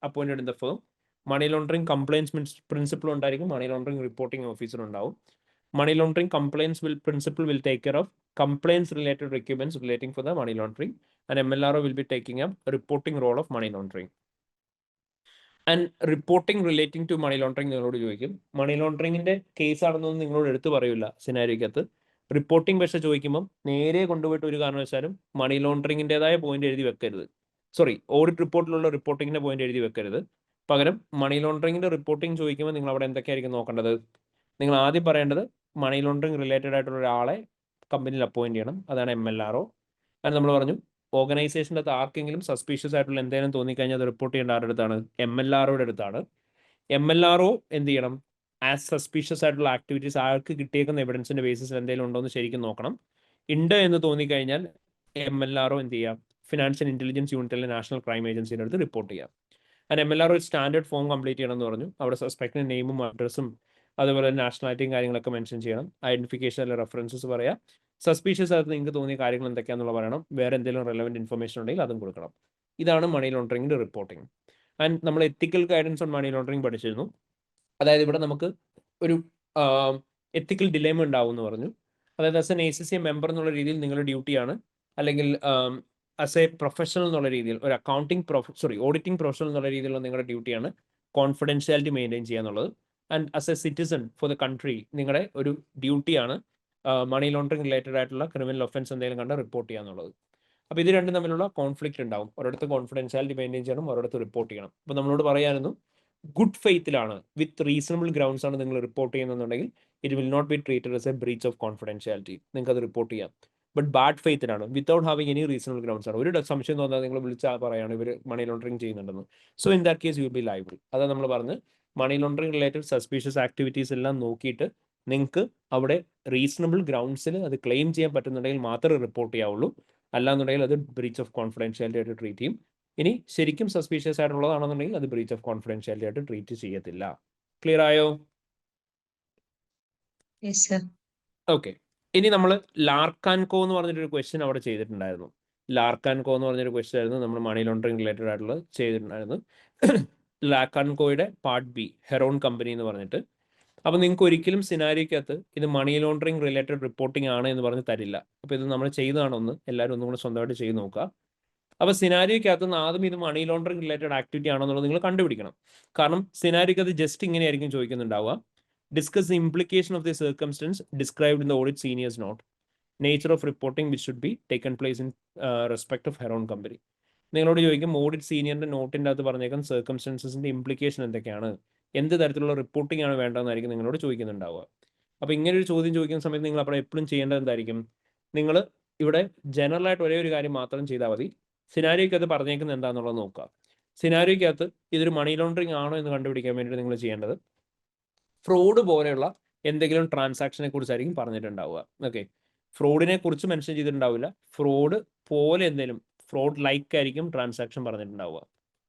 appointed in the firm. Money laundering compliance principal ഉണ്ടായിരിക്കും, മണി ലോണ്ടറിംഗ് റിപ്പോർട്ടിംഗ് ഓഫീസർ ഉണ്ടാവും. Money laundering compliance principal will take care of complaints related requirements relating for the money laundering, and MLRO will be taking up a reporting role of money laundering. And reporting relating to money laundering നിങ്ങളോട് ചോദിക്കും. മണി ലോണ്ടറിംഗിന്റെ case ആണെന്നൊന്നും നിങ്ങളോട് എടുത്തു പറയൂല സിനാരിക്കകത്ത്. Reporting പക്ഷെ ചോദിക്കുമ്പോൾ നേരെ കൊണ്ടുപോയിട്ട് ഒരു കാരണവശാലും മണി ലോണ്ടറിംഗിൻ്റെതായ പോയിന്റ് എഴുതി വെക്കരുത്. ഓഡിറ്റ് റിപ്പോർട്ടിലുള്ള റിപ്പോർട്ടിങ്ങിന്റെ പോയിന്റ് എഴുതി വെക്കരുത്. പകരം മണി ലോണ്ടറിംഗിന്റെ റിപ്പോർട്ടിംഗ് ചോദിക്കുമ്പോൾ നിങ്ങൾ അവിടെ എന്തൊക്കെയായിരിക്കും നോക്കേണ്ടത്? നിങ്ങൾ ആദ്യം പറയേണ്ടത് മണി ലോണ്ടറിംഗ് റിലേറ്റഡ് ആയിട്ടുള്ള ഒരാളെ കമ്പനിയിൽ അപ്പോയിന്റ് ചെയ്യണം, അതാണ് MLRO. അത് നമ്മൾ പറഞ്ഞു ഓർഗനൈസേഷൻ്റെ അകത്ത് ആർക്കെങ്കിലും സസ്പീഷ്യസ് ആയിട്ടുള്ള എന്തെങ്കിലും തോന്നിക്കഴിഞ്ഞാൽ അത് റിപ്പോർട്ട് ചെയ്യേണ്ട ആരുടെ അടുത്താണ്? MLROയുടെ അടുത്താണ്. MLRO എന്ത് ചെയ്യണം? ആസ് സസ്പീഷ്യസ് ആയിട്ടുള്ള ആക്ടിവിറ്റീസ് ആൾക്ക് കിട്ടിയേക്കുന്ന എവിഡൻസിന്റെ ബേസിസിൽ എന്തെങ്കിലും ഉണ്ടോ എന്ന് ശരിക്കും നോക്കണം. ഉണ്ട് എന്ന് തോന്നിക്കഴിഞ്ഞാൽ MLRO എന്ത് ചെയ്യാം? ഫിനാൻഷ്യൽ ഇന്റലിജൻസ് യൂണിറ്റിലെ നാഷണൽ ക്രൈം ഏജൻസിയുടെ അടുത്ത് റിപ്പോർട്ട് ചെയ്യാം. And MLRO standard form complete ചെയ്യണം എന്ന് പറഞ്ഞു. അവിടെ സസ്പെക്ടിന്റെ നെയിമും അഡ്രസ്സും അതുപോലെ നാഷണാലിറ്റിയും കാര്യങ്ങളൊക്കെ മെൻഷൻ ചെയ്യണം. ഐഡന്റിഫിക്കേഷൻ അല്ലെ റെഫറൻസസ് പറയാം. സസ്പീഷ്യസ് ആയിട്ട് നിങ്ങൾക്ക് തോന്നിയ കാര്യങ്ങൾ എന്തൊക്കെയാണെന്നുള്ള പറയണം. വേറെ എന്തെങ്കിലും റെലവെന്റ് ഇൻഫർമേഷൻ ഉണ്ടെങ്കിൽ അതും കൊടുക്കണം. ഇതാണ് മണി ലോണ്ടറിംഗിന്റെ റിപ്പോർട്ടിംഗ്. ആൻഡ് നമ്മൾ എത്തിക്കൽ ഗൈഡൻസ് ഓൺ മണി ലോണ്ടറിംഗ് പഠിച്ചിരുന്നു. അതായത് ഇവിടെ നമുക്ക് ഒരു എത്തിക്കൽ ഡിലേമ ഉണ്ടാവും എന്ന് പറഞ്ഞു. അതായത് ആസ് എൻ ACCA മെമ്പർ എന്നുള്ള രീതിയിൽ നിങ്ങളുടെ ഡ്യൂട്ടിയാണ്, അല്ലെങ്കിൽ ആസ് എ പ്രൊഫഷണൽ എന്നുള്ള രീതിയിൽ ഒരു ഓഡിറ്റിംഗ് പ്രൊഫഷണൽ എന്നുള്ള രീതിയിലുള്ള നിങ്ങളുടെ ഡ്യൂട്ടിയാണ് കോൺഫിഡൻഷ്യാലിറ്റി മെയിൻറ്റെയിൻ ചെയ്യുക എന്നുള്ളത്. And as A citizen for the country നിങ്ങളുടെ ഒരു ഡ്യൂട്ടിയാണ് മണി ലോണ്ടറിംഗ് റിലേറ്റഡ് ആയിട്ടുള്ള ക്രിമിനൽ ഒഫൻസ് എന്തെങ്കിലും കണ്ട് റിപ്പോർട്ട് ചെയ്യുക എന്നുള്ളത്. അപ്പോൾ ഇത് രണ്ടും തമ്മിലുള്ള കോൺഫ്ലിക്റ്റ് ഉണ്ടാവും. ഒരിടത്ത് കോൺഫിഡൻഷ്യാലിറ്റി മെയിൻറ്റെയിൻ ചെയ്യണം, ഒരിടത്ത് റിപ്പോർട്ട് ചെയ്യണം. അപ്പോൾ നമ്മളോട് പറയായിരുന്നു ഗുഡ് ഫെയ്ത്തിലാണ്, വിത്ത് റീസണബിൾ ഗ്രൗണ്ട്സ് ആണ് നിങ്ങൾ റിപ്പോർട്ട് ചെയ്യുന്നുണ്ടെങ്കിൽ it will not be treated as a breach of confidentiality, നിങ്ങൾക്ക് അത് റിപ്പോർട്ട് ചെയ്യാം. ബട്ട് ബാഡ് ഫെയ്ത്തിലാണ്, without having any reasonable grounds ആണ്, ഒരു സംശയം തോന്നാതെ നിങ്ങൾ വിളിച്ചാൽ പറയാണ് ഇവർ മണി ലോണ്ടറിങ് ചെയ്യുന്നുണ്ടെന്ന്. So in that case you will be liable. അതാണ് നമ്മൾ പറഞ്ഞ് money laundering related suspicious activities എല്ലാം നോക്കിയിട്ട് നിങ്ങൾക്ക് അവിടെ റീസണബിൾ ഗ്രൗണ്ട്സിൽ അത് ക്ലെയിം ചെയ്യാൻ പറ്റുന്നുണ്ടെങ്കിൽ മാത്രമേ റിപ്പോർട്ട് ചെയ്യാവുള്ളൂ. അല്ലാന്നുണ്ടെങ്കിൽ അത് ബ്രീച്ച് ഓഫ് കോൺഫിഡൻഷ്യാലിറ്റി ആയിട്ട് ട്രീറ്റ് ചെയ്യും. ഇനി ശരിക്കും സസ്പീഷ്യസ് ആയിട്ടുള്ളതാണെന്നുണ്ടെങ്കിൽ അത് ബ്രീച്ച് ഓഫ് കോൺഫിഡൻഷ്യാലിറ്റി ആയിട്ട് ട്രീറ്റ് ചെയ്യത്തില്ല. ക്ലിയർ ആയോ? Yes sir. ഓക്കെ. ഇനി നമ്മൾ ലാർക്കാൻകോ എന്ന് പറഞ്ഞിട്ടൊരു ക്വസ്റ്റ്യൻ അവിടെ ചെയ്തിട്ടുണ്ടായിരുന്നു. ലാർക്കാൻകോ എന്ന് പറഞ്ഞൊരു ക്വസ്റ്റ്യൻ ആയിരുന്നു നമ്മൾ മണി ലോണ്ടറിംഗ് റിലേറ്റഡ് ആയിട്ടുള്ളത് ചെയ്തിട്ടുണ്ടായിരുന്നു. ലാർക്കാൻകോയുടെ പാർട്ട് ബി, ഹെറോൺ കമ്പനി എന്ന് പറഞ്ഞിട്ട്. അപ്പോൾ നിങ്ങൾക്ക് ഒരിക്കലും സിനാരിക്കകത്ത് ഇത് മണി ലോണ്ടറിംഗ് റിലേറ്റഡ് റിപ്പോർട്ടിംഗ് ആണ് എന്ന് പറഞ്ഞ് തരില്ല. അപ്പോൾ ഇത് നമ്മൾ ചെയ്തതാണോ ഒന്ന് എല്ലാവരും ഒന്നും കൂടെ സ്വന്തമായിട്ട് ചെയ്ത് നോക്കുക. അപ്പോൾ സിനാരിയോക്കകത്ത് നിന്ന് ആദ്യം ഇത് മണി ലോണ്ടറിംഗ് റിലേറ്റഡ് ആക്ടിവിറ്റി ആണെന്നുള്ളത് നിങ്ങൾ കണ്ടുപിടിക്കണം. കാരണം സിനാരിയോക്കകത്ത് ജസ്റ്റ് ഇങ്ങനെയായിരിക്കും ചോദിക്കുന്നുണ്ടാവുക. Discuss the implication of the circumstances described in the audit seniors note, nature of reporting which should be taken place in respect of Heron company. നിങ്ങളോട് ചോദിക്കും ഓഡിറ്റ് സീനിയറിന്റെ നോട്ടിൻ്റെ അകത്ത് പറഞ്ഞേക്കുന്ന സർക്കംസ്റ്റൻസസിന്റെ ഇംപ്ലിക്കേഷൻ എന്തൊക്കെയാണ്, എന്ത് തരത്തിലുള്ള റിപ്പോർട്ടിംഗ് ആണ് വേണ്ടതെന്നായിരിക്കും നിങ്ങളോട് ചോദിക്കുന്നുണ്ടാവുക. അപ്പോൾ ഇങ്ങനെ ഒരു ചോദ്യം ചോദിക്കുന്ന സമയത്ത് നിങ്ങൾ അപ്പോൾ എപ്പോഴും ചെയ്യേണ്ടത് എന്തായിരിക്കും? നിങ്ങൾ ഇവിടെ ജനറൽ ആയിട്ട് ഒരേ ഒരു കാര്യം മാത്രം ചെയ്താൽ മതി. സിനാരിയോക്കകത്ത് പറഞ്ഞേക്കുന്നത് എന്താണെന്നുള്ളത് നോക്കുക. സിനാരിയോക്കകത്ത് ഇതൊരു മണി ലോണ്ടറിംഗ് ആണോ എന്ന് കണ്ടുപിടിക്കാൻ വേണ്ടിയിട്ട് നിങ്ങൾ ചെയ്യേണ്ടത് ഫ്രോഡ് പോലെയുള്ള എന്തെങ്കിലും ട്രാൻസാക്ഷനെ കുറിച്ചായിരിക്കും പറഞ്ഞിട്ടുണ്ടാവുക. ഓക്കെ, ഫ്രോഡിനെ കുറിച്ച് മെൻഷൻ ചെയ്തിട്ടുണ്ടാവില്ല, ഫ്രോഡ് പോലെ എന്തെങ്കിലും ഫ്രോഡ് ലൈക്ക് ആയിരിക്കും ട്രാൻസാക്ഷൻ പറഞ്ഞിട്ടുണ്ടാവുക.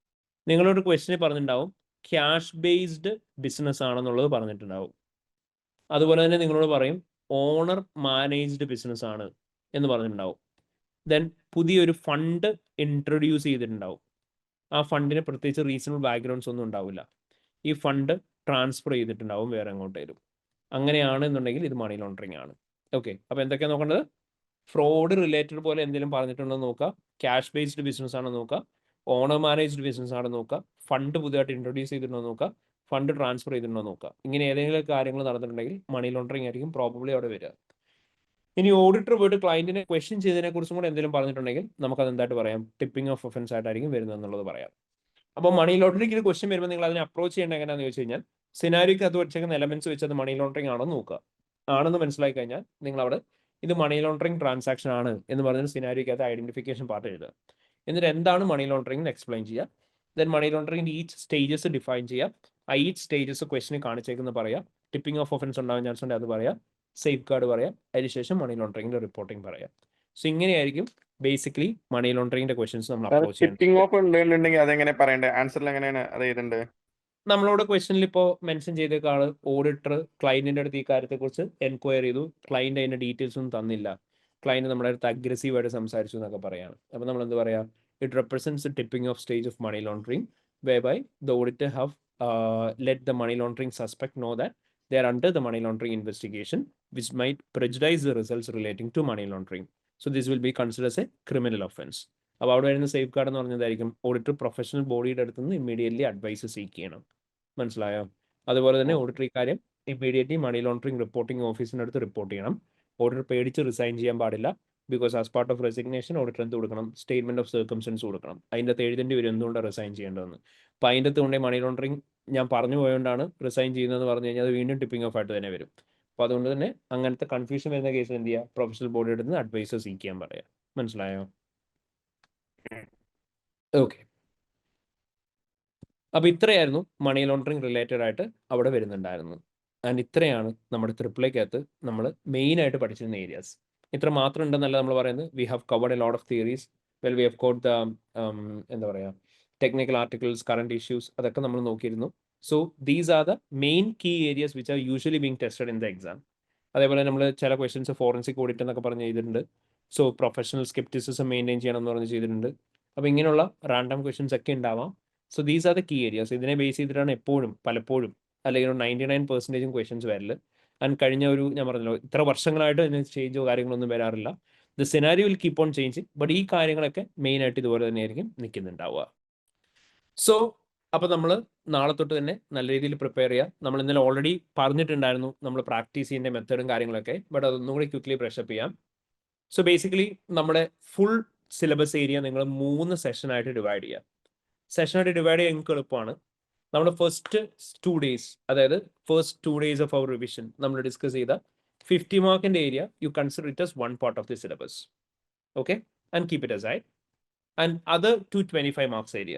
നിങ്ങളൊരു ക്വസ്റ്റ്യൻ പറഞ്ഞിട്ടുണ്ടാവും ക്യാഷ് ബേസ്ഡ് ബിസിനസ് ആണെന്നുള്ളത് പറഞ്ഞിട്ടുണ്ടാവും. അതുപോലെ തന്നെ നിങ്ങളോട് പറയും ഓണർ മാനേജ്ഡ് ബിസിനസ് ആണ് എന്ന് പറഞ്ഞിട്ടുണ്ടാവും. ദെൻ പുതിയൊരു ഫണ്ട് ഇൻട്രൊഡ്യൂസ് ചെയ്തിട്ടുണ്ടാവും. ആ ഫണ്ടിന് പ്രത്യേകിച്ച് റീസണബിൾ ബാക്ക്ഗ്രൗണ്ട്സ് ഒന്നും ഉണ്ടാവില്ല. ഈ ഫണ്ട് ട്രാൻസ്ഫർ ചെയ്തിട്ടുണ്ടാവും വേറെ എങ്ങോട്ടേലും. അങ്ങനെയാണെന്നുണ്ടെങ്കിൽ ഇത് മണി ലോണ്ടറിങ് ആണ്. ഓക്കെ, അപ്പോൾ എന്തൊക്കെയാണ് നോക്കേണ്ടത്? ഫ്രോഡ് റിലേറ്റഡ് പോലെ എന്തെങ്കിലും പറഞ്ഞിട്ടുണ്ടോ നോക്കുക, ക്യാഷ് ബേസ്ഡ് ബിസിനസ് ആണോ നോക്കുക, ഓണർ മാനേജ്ഡ് ബിസിനസ് ആണോ നോക്കുക, ഫണ്ട് പുതിയതായിട്ട് ഇൻട്രൊഡ്യൂസ് ചെയ്തിട്ടുണ്ടോ നോക്കുക, ഫണ്ട് ട്രാൻസ്ഫർ ചെയ്തിട്ടുണ്ടോ നോക്കുക. ഇങ്ങനെ ഏതെങ്കിലും കാര്യങ്ങൾ നടന്നിട്ടുണ്ടെങ്കിൽ മണി ലോണ്ടറിങ് ആയിരിക്കും പ്രോബബ്ലി അവിടെ വരിക. ഇനി ഓഡിറ്റർ പോയിട്ട് ക്ലയന്റിനെ ക്വസ്റ്റ്യൻ ചെയ്തതിനെ കുറിച്ചും കൂടെ എന്തെങ്കിലും പറഞ്ഞിട്ടുണ്ടെങ്കിൽ നമുക്കത് എന്തായിട്ട് പറയാം? ടിപ്പിംഗ് ഓഫ് ഒഫൻസ് ആയിട്ടായിരിക്കും വരുന്നത് എന്നുള്ളത് പറയാം. അപ്പോൾ മണി ലോണ്ടറിംഗ് ക്വസ്റ്റ്യൻ വരുമ്പോൾ നിങ്ങൾ അതിനെ അപ്രോച്ച് ചെയ്യേണ്ടത് എങ്ങനെയാണെന്ന് ചോദിച്ചു കഴിഞ്ഞാൽ സിനാരിയോക്ക് അത് വെച്ചേക്കുന്ന എലമെന്റ്സ് വെച്ചത് മണി ലോണ്ടറിംഗ് ആണോ നോക്കുക. ആണെന്ന് മനസ്സിലാക്കി കഴിഞ്ഞാൽ നിങ്ങൾ അവിടെ ഇത് മണി ലോണ്ടറിംഗ് ട്രാൻസാക്ഷൻ ആണ് എന്ന് പറഞ്ഞൊരു സിനാരിയോക്കകത്ത് ഐഡന്റിഫിക്കേഷൻ പാർട്ട് എഴുതുക. എന്നിട്ട് എന്താണ് മണി ലോണ്ടറിംഗ് എക്സ്പ്ലെയിൻ ചെയ്യുക. Then money laundering each stages define ചെയ്യുക. ആ ഈച്ച് സ്റ്റേജസ് ക്വസ്റ്റിന് കാണിച്ചേക്കുന്ന പറയാം. ടിപ്പിംഗ് ഓഫ് ഒഫൻസ് ഉണ്ടാകാൻ ചാൻസ് ഉണ്ട് അത് പറയാം. സേഫ് ഗാർഡ് പറയാം. അതിനുശേഷം മണി ലോണ്ടറിംഗിന്റെ റിപ്പോർട്ടിംഗ് പറയാം. സോ ഇങ്ങനെയായിരിക്കും ബേസിക്കലി മണി ലോണ്ടറിംഗിന്റെ ക്വസ്റ്റ്യൻസ് നമ്മൾ അപ്രോച്ച് ടിപ്പിംഗ് ചെയ്യുന്നത്. ഓഫ് ഉണ്ടെന്നുണ്ടെങ്കിൽ അതെങ്ങനെ പറയണ്ടേ? ആൻസറിൽ എങ്ങനെയാണ് അത് എഴുതണ്ടേ? നമ്മളോട് ക്വസ്റ്റ്യനിൽ ഇപ്പോൾ മെൻഷൻ ചെയ്തേക്കാള് ഓഡിറ്റർ ക്ലയന്റിന്റെ അടുത്ത് ഈ കാര്യത്തെക്കുറിച്ച് എൻക്വയറി ചെയ്തു, ക്ലയന്റ് അതിന്റെ ഡീറ്റെയിൽസ് ഒന്നും തന്നില്ല, ക്ലയന്റ് നമ്മുടെ അടുത്ത് അഗ്രസീവായിട്ട് സംസാരിച്ചു എന്നൊക്കെ പറയാണ്. അപ്പോൾ നമ്മൾ എന്ത് പറയാം? It represents tipping of stage of money laundering whereby the auditor have let the money laundering suspect know that they are under the money laundering investigation which might prejudice the results relating to money laundering. So this will be considered as a criminal offense. അപ്പോൾ അവിടെ വരുന്ന safe guard എന്ന് പറഞ്ഞതായിരിക്കും auditor professional ബോഡിയുടെ അടുത്ത് നിന്ന് immediately advice seek ചെയ്യണം. മനസ്സിലായോ? അതുപോലെ തന്നെ ഓഡിറ്റർ ഇക്കാര്യം ഇമ്മീഡിയറ്റ്ലി മണി ലോണ്ടറിംഗ് റിപ്പോർട്ടിംഗ് ഓഫീസിൻ്റെ അടുത്ത് റിപ്പോർട്ട് ചെയ്യണം. ഓഡിറ്റർ പേടിച്ച് റിസൈൻ ചെയ്യാൻ പാടില്ല. Because as part of resignation auditor എന്ത് കൊടുക്കണം? സ്റ്റേറ്റ്മെന്റ് ഓഫ് സർക്കംസ്റ്റൻസ് കൊടുക്കണം. അതിൻ്റെ അകത്ത് എഴുതേണ്ടി വരും എന്തുകൊണ്ടാണ് റിസൈൻ ചെയ്യേണ്ടതെന്ന്. അപ്പോൾ അതിൻ്റെ അകത്ത് കൊണ്ടേ മണി ലോണ്ടറിംഗ് ഞാൻ പറഞ്ഞു പോയതുകൊണ്ടാണ് റിസൈൻ ചെയ്യുന്നതെന്ന് പറഞ്ഞു കഴിഞ്ഞാൽ അത് വീണ്ടും ടിപ്പിംഗ് ഓഫ് ആയിട്ട് തന്നെ വരും. അപ്പോൾ അതുകൊണ്ട് തന്നെ അങ്ങനത്തെ കൺഫ്യൂഷൻ വരുന്ന കേസിൽ എന്ത് ചെയ്യുക? പ്രൊഫഷണൽ ബോഡിയുടെ അടുത്ത് അഡ്വൈസ് സീക്ക് ചെയ്യാൻ പറയാം. മനസ്സിലായോ? ഓക്കെ, അപ്പോൾ ഇത്രയായിരുന്നു മണി ലോണ്ടറിംഗ് റിലേറ്റഡ് ആയിട്ട് അവിടെ വരുന്നുണ്ടായിരുന്നു. ആൻഡ് ഇത്രയാണ് നമ്മുടെ ട്രിപ്പിളേക്കകത്ത് നമ്മൾ മെയിനായിട്ട് പഠിച്ചിരുന്ന ഏരിയാസ്. ഇത്ര മാത്രം ഉണ്ടെന്നല്ല നമ്മൾ പറയുന്നത്. We have covered a lot of theories. Well we have got the എന്താ പറയുക ടെക്നിക്കൽ ആർട്ടിക്കിൾസ്, കറണ്ട് ഇഷ്യൂസ്, അതൊക്കെ നമ്മൾ നോക്കിയിരുന്നു. So these are the main key areas which are usually being tested in the exam. അതേപോലെ നമ്മൾ ചില questions forensic audit എന്നൊക്കെ പറഞ്ഞ് ചെയ്തിട്ടുണ്ട്. സോ പ്രൊഫഷണൽ സ്കെപ്റ്റിസിസം മെയിൻറ്റെയിൻ ചെയ്യണം എന്ന് പറഞ്ഞ് ചെയ്തിട്ടുണ്ട്. അപ്പോൾ ഇങ്ങനെയുള്ള റാൻഡം ക്വസ്റ്റ്യൻസ് ഒക്കെ ഉണ്ടാവാം. So these are the key areas. ഇതിനെ ബേസ് ചെയ്തിട്ടാണ് എപ്പോഴും പലപ്പോഴും അല്ലെങ്കിൽ 99% ക്വസ്റ്റ്യൻസ് വരല്. ആൻഡ് കഴിഞ്ഞ ഞാൻ പറഞ്ഞല്ലോ ഇത്ര വർഷങ്ങളായിട്ട് അതിന് ചേഞ്ചോ കാര്യങ്ങളൊന്നും വരാറില്ല. The scenario will keep on changing, but ഈ കാര്യങ്ങളൊക്കെ മെയിൻ ആയിട്ട് ഇതുപോലെ തന്നെയായിരിക്കും നിൽക്കുന്നുണ്ടാവുക. സോ അപ്പോൾ നമ്മൾ നാളെ തൊട്ട് തന്നെ നല്ല രീതിയിൽ പ്രിപ്പയർ ചെയ്യുക. നമ്മൾ ഇന്നലെ ഓൾറെഡി പറഞ്ഞിട്ടുണ്ടായിരുന്നു നമ്മൾ പ്രാക്ടീസ് ചെയ്യുന്ന മെത്തേഡും കാര്യങ്ങളൊക്കെ, ബട്ട് അതൊന്നും കൂടി ക്വിക്ക്ലി ബ്രഷപ്പ് ചെയ്യാം. സോ ബേസിക്കലി നമ്മുടെ ഫുൾ സിലബസ് ഏരിയ നിങ്ങൾ 3 സെഷനായിട്ട് ഡിവൈഡ് ചെയ്യുക. സെഷനായിട്ട് ഡിവൈഡ് ചെയ്യാൻ നിങ്ങൾക്ക് എളുപ്പമാണ്. നമ്മുടെ ഫസ്റ്റ് 2 ഡേയ്സ്, അതായത് first 2 days of our revision നമ്മൾ ഡിസ്കസ് ചെയ്ത 50 മാർക്കിൻ്റെ area you consider it as 1 part of the syllabus. Okay, and keep it aside. And other 25 marks area,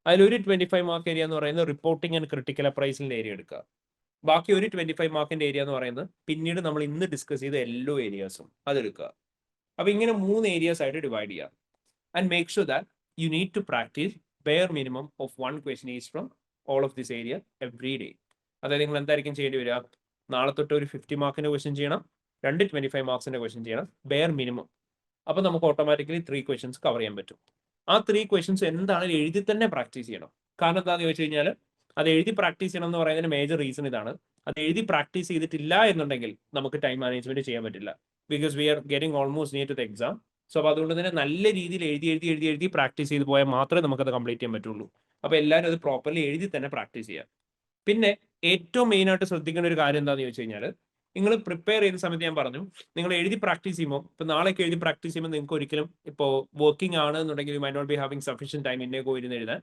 അതിലൊരു 25 മാർക്ക് ഏരിയ എന്ന് പറയുന്നത് റിപ്പോർട്ടിംഗ് ആൻഡ് ക്രിട്ടിക്കൽ അപ്രൈസിലിൻ്റെ area എടുക്കുക. ബാക്കി ഒരു 25 മാർക്കിൻ്റെ ഏരിയ എന്ന് പറയുന്നത് പിന്നീട് നമ്മൾ ഇന്ന് ഡിസ്കസ് ചെയ്ത എല്ലാ ഏരിയാസും അതെടുക്കുക. അപ്പോൾ ഇങ്ങനെ 3 ഏരിയാസ് ആയിട്ട് ഡിവൈഡ് ചെയ്യുക. And make sure that you need to practice bare minimum of 1 question each from all of this area every day. അതായത് നിങ്ങൾ എന്തായിരിക്കും ചെയ്യേണ്ടി വരിക? നാളെ തൊട്ട് ഒരു 50 മാർക്കിൻ്റെ ക്വസ്റ്റൻ ചെയ്യണം, 2 25 മാർക്സിൻ്റെ ക്വസ്റ്റൻ ചെയ്യണം, ബെയർ മിനിമം. അപ്പോൾ നമുക്ക് ഓട്ടോമാറ്റിക്കലി 3 ക്വസ്റ്റൻസ് കവർ ചെയ്യാൻ പറ്റും. ആ 3 ക്വസ്റ്റൻസ് എന്താണെങ്കിലും എഴുതി തന്നെ പ്രാക്ടീസ് ചെയ്യണം. കാരണം എന്താണെന്ന് ചോദിച്ചു കഴിഞ്ഞാൽ അത് എഴുതി പ്രാക്ടീസ് ചെയ്യണം എന്ന് പറയുന്നതിന് മേജർ റീസൺ ഇതാണ്. അത് എഴുതി പ്രാക്ടീസ് ചെയ്തിട്ടില്ല എന്നുണ്ടെങ്കിൽ നമുക്ക് ടൈം മാനേജ്മെന്റ് ചെയ്യാൻ പറ്റില്ല. Because we are getting almost near to the exam. So അപ്പോൾ അതുകൊണ്ട് തന്നെ നല്ല രീതിയിൽ എഴുതി പ്രാക്ടീസ് ചെയ്ത് പോയാൽ മാത്രമേ നമുക്കത് കംപ്ലീറ്റ് ചെയ്യാൻ പറ്റുള്ളൂ. അപ്പോൾ എല്ലാവരും അത് പ്രോപ്പർലി എഴുതി തന്നെ പ്രാക്ടീസ് ചെയ്യുക. പിന്നെ ഏറ്റവും മെയിനായിട്ട് ശ്രദ്ധിക്കേണ്ട ഒരു കാര്യം എന്താണെന്ന് ചോദിച്ചു കഴിഞ്ഞാൽ, നിങ്ങൾ പ്രിപ്പയർ ചെയ്യുന്ന സമയത്ത് ഞാൻ പറഞ്ഞു, നിങ്ങൾ എഴുതി പ്രാക്ടീസ് ചെയ്യുമ്പോൾ, ഇപ്പോൾ നാളേക്ക് എഴുതി പ്രാക്ടീസ് ചെയ്യുമ്പോൾ നിങ്ങൾക്ക് ഒരിക്കലും ഇപ്പോൾ വർക്കിംഗ് ആണ് എന്നുണ്ടെങ്കിൽ you may not be having sufficient time ഇന്നേക്കോ ഇരുന്ന് എഴുതാൻ.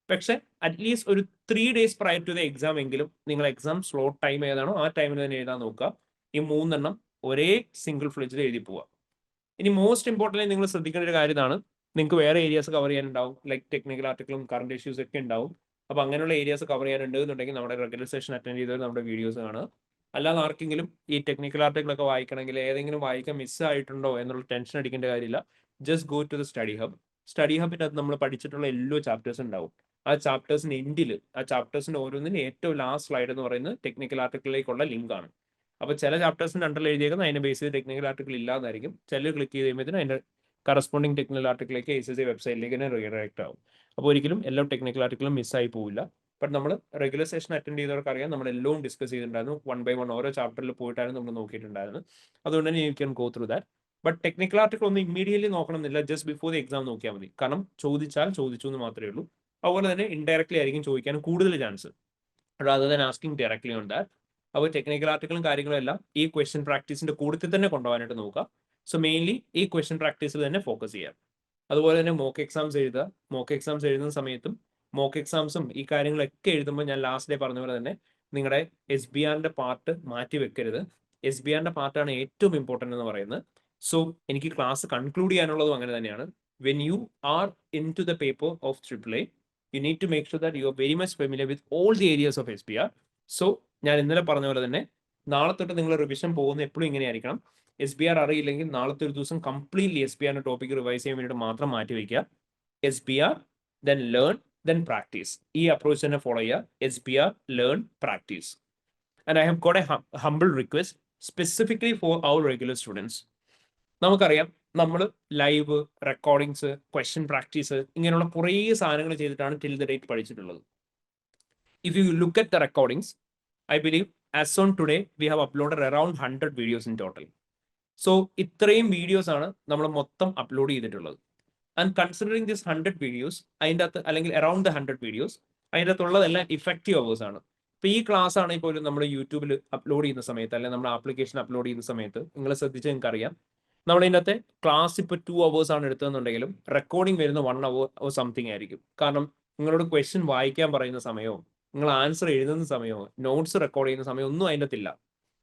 പക്ഷേ അറ്റ്ലീസ്റ്റ് ഒരു 3 days prior to the exam എങ്കിലും നിങ്ങൾ എക്സാം സ്ലോട്ട് ടൈം ഏതാണോ ആ ടൈമിൽ തന്നെ എഴുതാൻ നോക്കുക. ഈ 3 എണ്ണം ഒരേ സിംഗിൾ ഫ്ലെഡ്ജിൽ എഴുതി പോവുക. ഇനി മോസ്റ്റ് ഇമ്പോർട്ടൻ്റ് നിങ്ങൾ ശ്രദ്ധിക്കേണ്ട ഒരു കാര്യം ഇതാണ്, നിങ്ങൾക്ക് വേറെ ഏരിയാസ് കവർ ചെയ്യാനുണ്ടാവും, ലൈക്ക് ടെക്നിക്കൽ ആർട്ടിക്കിളും കറണ്ട് ഇഷ്യൂസ് ഒക്കെ ഉണ്ടാവും. അപ്പോൾ അങ്ങനെയുള്ള ഏരിയാസ് കവർ ചെയ്യാനുണ്ട് എന്നുണ്ടെങ്കിൽ നമ്മുടെ റെഗുലർ സെഷൻ അറ്റൻഡ് ചെയ്തവർ നമ്മുടെ വീഡിയോസ് കാണുക. അല്ലാതെ ആർക്കെങ്കിലും ഈ ടെക്നിക്കൽ ആർട്ടിക്കിളൊക്കെ വായിക്കണമെങ്കിൽ ഏതെങ്കിലും വായിക്കാൻ മിസ്സായിട്ടുണ്ടോ എന്നുള്ള ടെൻഷൻ അടിക്കേണ്ട കാര്യമില്ല. Just go to the study hub. Study ഹബിൻ്റെ അത് നമ്മൾ പഠിച്ചിട്ടുള്ള എല്ലാ ചാപ്റ്റേഴ്സ് ഉണ്ടാവും. ആ ചാപ്റ്റേഴ്സിന് എൻഡിൽ, ആ ചാപ്റ്റേഴ്സിന് ഓരോന്നിനും ഏറ്റവും ലാസ്റ്റ് സ്ലൈഡ് എന്ന് പറയുന്നത് ടെക്നിക്കൽ ആർട്ടിക്കിളിലേക്കുള്ള ലിങ്കാണ്. അപ്പോൾ ചില ചാപ്റ്റേഴ്സിൻ്റെ അണ്ടറിൽ എഴുതിയേക്കുന്നത് അതിനെ ബേസ് ചെയ്ത് ടെക്നിക്കൽ ആർട്ടിക്കിൾ ഇല്ലാതായിരിക്കും. ചിലർ ക്ലിക്ക് ചെയ്ത് കഴിയുമ്പോൾ അതിൻ്റെ കറസ്പോണ്ടിങ് ടെക്നിക്കൽ ആർട്ടിക്കിലേക്ക് SSC വെബ്സൈറ്റിലേക്ക് തന്നെ റീഡയറക്റ്റ് ആവും. അപ്പോൾ ഒരിക്കലും എല്ലാ ടെക്നിക്കൽ ആർട്ടിക്കിളും മിസ്സായി പോവില്ല. ബട്ട് നമ്മൾ റെഗുലർ സെഷൻ അറ്റൻഡ് ചെയ്തവർക്ക് അറിയാം, നമ്മൾ എല്ലാം ഡിസ്കസ് ചെയ്തിട്ടുണ്ടായിരുന്നു. 1 by 1 ഓരോ ചാപ്റ്ററിൽ പോയിട്ടായിരുന്നു നമ്മൾ നോക്കിയിട്ടുണ്ടായിരുന്നു. അതുകൊണ്ട് തന്നെ you can go through that. But technical article ഒന്നും ഇമ്മീഡിയറ്റ്ലി നോക്കണമെന്നില്ല, ജസ്റ്റ് ബിഫോർ ദി എക്സാം നോക്കിയാൽ മതി. കാരണം ചോദിച്ചാൽ ചോദിച്ചു എന്ന് മാത്രമേ ഉള്ളൂ. അതുപോലെ തന്നെ ഇൻഡയറക്ട്ലി ആയിരിക്കും ചോദിക്കാൻ കൂടുതൽ chance, rather than asking directly on that. അപ്പോൾ ടെക്നിക്കൽ ആർട്ടിക്കിളും കാര്യങ്ങളും എല്ലാം ഈ ക്വസ്റ്റ്യൻ പ്രാക്ടീസിന്റെ കൂട്ടത്തിൽ തന്നെ കൊണ്ടുപോകാനായിട്ട് നോക്കുക. സോ മെയിൻലി ഈ ക്വസ്റ്റ്യൻ പ്രാക്ടീസിൽ തന്നെ ഫോക്കസ് ചെയ്യാം. അതുപോലെ തന്നെ മോക്ക് എക്സാംസ് എഴുതുക. മോക്ക് എക്സാംസ് എഴുതുന്ന സമയത്തും മോക്ക് എക്സാംസും ഈ കാര്യങ്ങളൊക്കെ എഴുതുമ്പോൾ ഞാൻ ലാസ്റ്റ് ഡേ പറഞ്ഞ പോലെ തന്നെ നിങ്ങളുടെ SBRന്റെ പാർട്ട് മാറ്റി വെക്കരുത്. SBRന്റെ പാർട്ടാണ് ഏറ്റവും ഇമ്പോർട്ടൻ്റ് എന്ന് പറയുന്നത്. സോ എനിക്ക് ക്ലാസ് കൺക്ലൂഡ് ചെയ്യാനുള്ളതും അങ്ങനെ തന്നെയാണ്. When you are into the paper of AAA, you need to make sure that you are very much familiar with all the areas of SBR. So ഞാൻ ഇന്നലെ പറഞ്ഞ പോലെ തന്നെ നാളെ തൊട്ട് നിങ്ങൾ റിവിഷൻ പോകുന്ന എപ്പോഴും ഇങ്ങനെയായിരിക്കണം. SBR അറിയില്ലെങ്കിൽ നാളത്തെ ഒരു ദിവസം കംപ്ലീറ്റ്ലി SBRന്റെ ടോപ്പിക് റിവൈസ് ചെയ്യാൻ വേണ്ടിയിട്ട് മാത്രം മാറ്റി വയ്ക്കുക. SBR, then learn, then practice. ഈ അപ്രോച്ച് തന്നെ ഫോളോ ചെയ്യുക. SBR, learn, practice. And I have got a humble request specifically for our regular students. നമുക്കറിയാം നമ്മൾ ലൈവ് റെക്കോർഡിങ്സ്, ക്വസ്റ്റ്യൻ പ്രാക്ടീസ്, ഇങ്ങനെയുള്ള കുറേ സാധനങ്ങൾ ചെയ്തിട്ടാണ് ടിൽ ദ ഡേറ്റ് പഠിച്ചിട്ടുള്ളത്. If you look at the recordings, I believe as on today we have uploaded around 100 videos in total. So ഇത്രയും videos ആണ് നമ്മൾ മൊത്തം അപ്ലോഡ് ചെയ്തിട്ടുള്ളത്. ആൻഡ് കൺസിഡറിങ് ദിസ് 100 വീഡിയോസ്, അതിൻ്റെ അകത്ത് അല്ലെങ്കിൽ അറൌണ്ട് ദ 100 വീഡിയോസ്, അതിൻ്റെ അകത്തുള്ളതെല്ലാം ഇഫക്റ്റീവ് അവേഴ്സ് ആണ്. ഇപ്പോൾ ഈ ക്ലാസ് ആണെങ്കിൽ പോലും നമ്മൾ യൂട്യൂബിൽ അപ്ലോഡ് ചെയ്യുന്ന സമയത്ത്, അല്ലെങ്കിൽ നമ്മുടെ ആപ്ലിക്കേഷൻ അപ്ലോഡ് ചെയ്യുന്ന സമയത്ത് നിങ്ങൾ ശ്രദ്ധിച്ച് നിങ്ങൾക്ക് അറിയാം, നമ്മളിതിനകത്തെ ക്ലാസ് ഇപ്പോൾ 2 hours ആണ് എടുത്തതെന്നുണ്ടെങ്കിലും റെക്കോർഡിംഗ് വരുന്ന 1 hour സംതിങ് ആയിരിക്കും. കാരണം നിങ്ങളോട് ക്വസ്റ്റ്യൻ വായിക്കാൻ പറയുന്ന സമയമോ നിങ്ങൾ ആൻസർ എഴുതുന്ന സമയമോ നോട്ട്സ് റെക്കോർഡ് ചെയ്യുന്ന സമയം ഒന്നും അതിൻ്റെ അകത്തില്ല.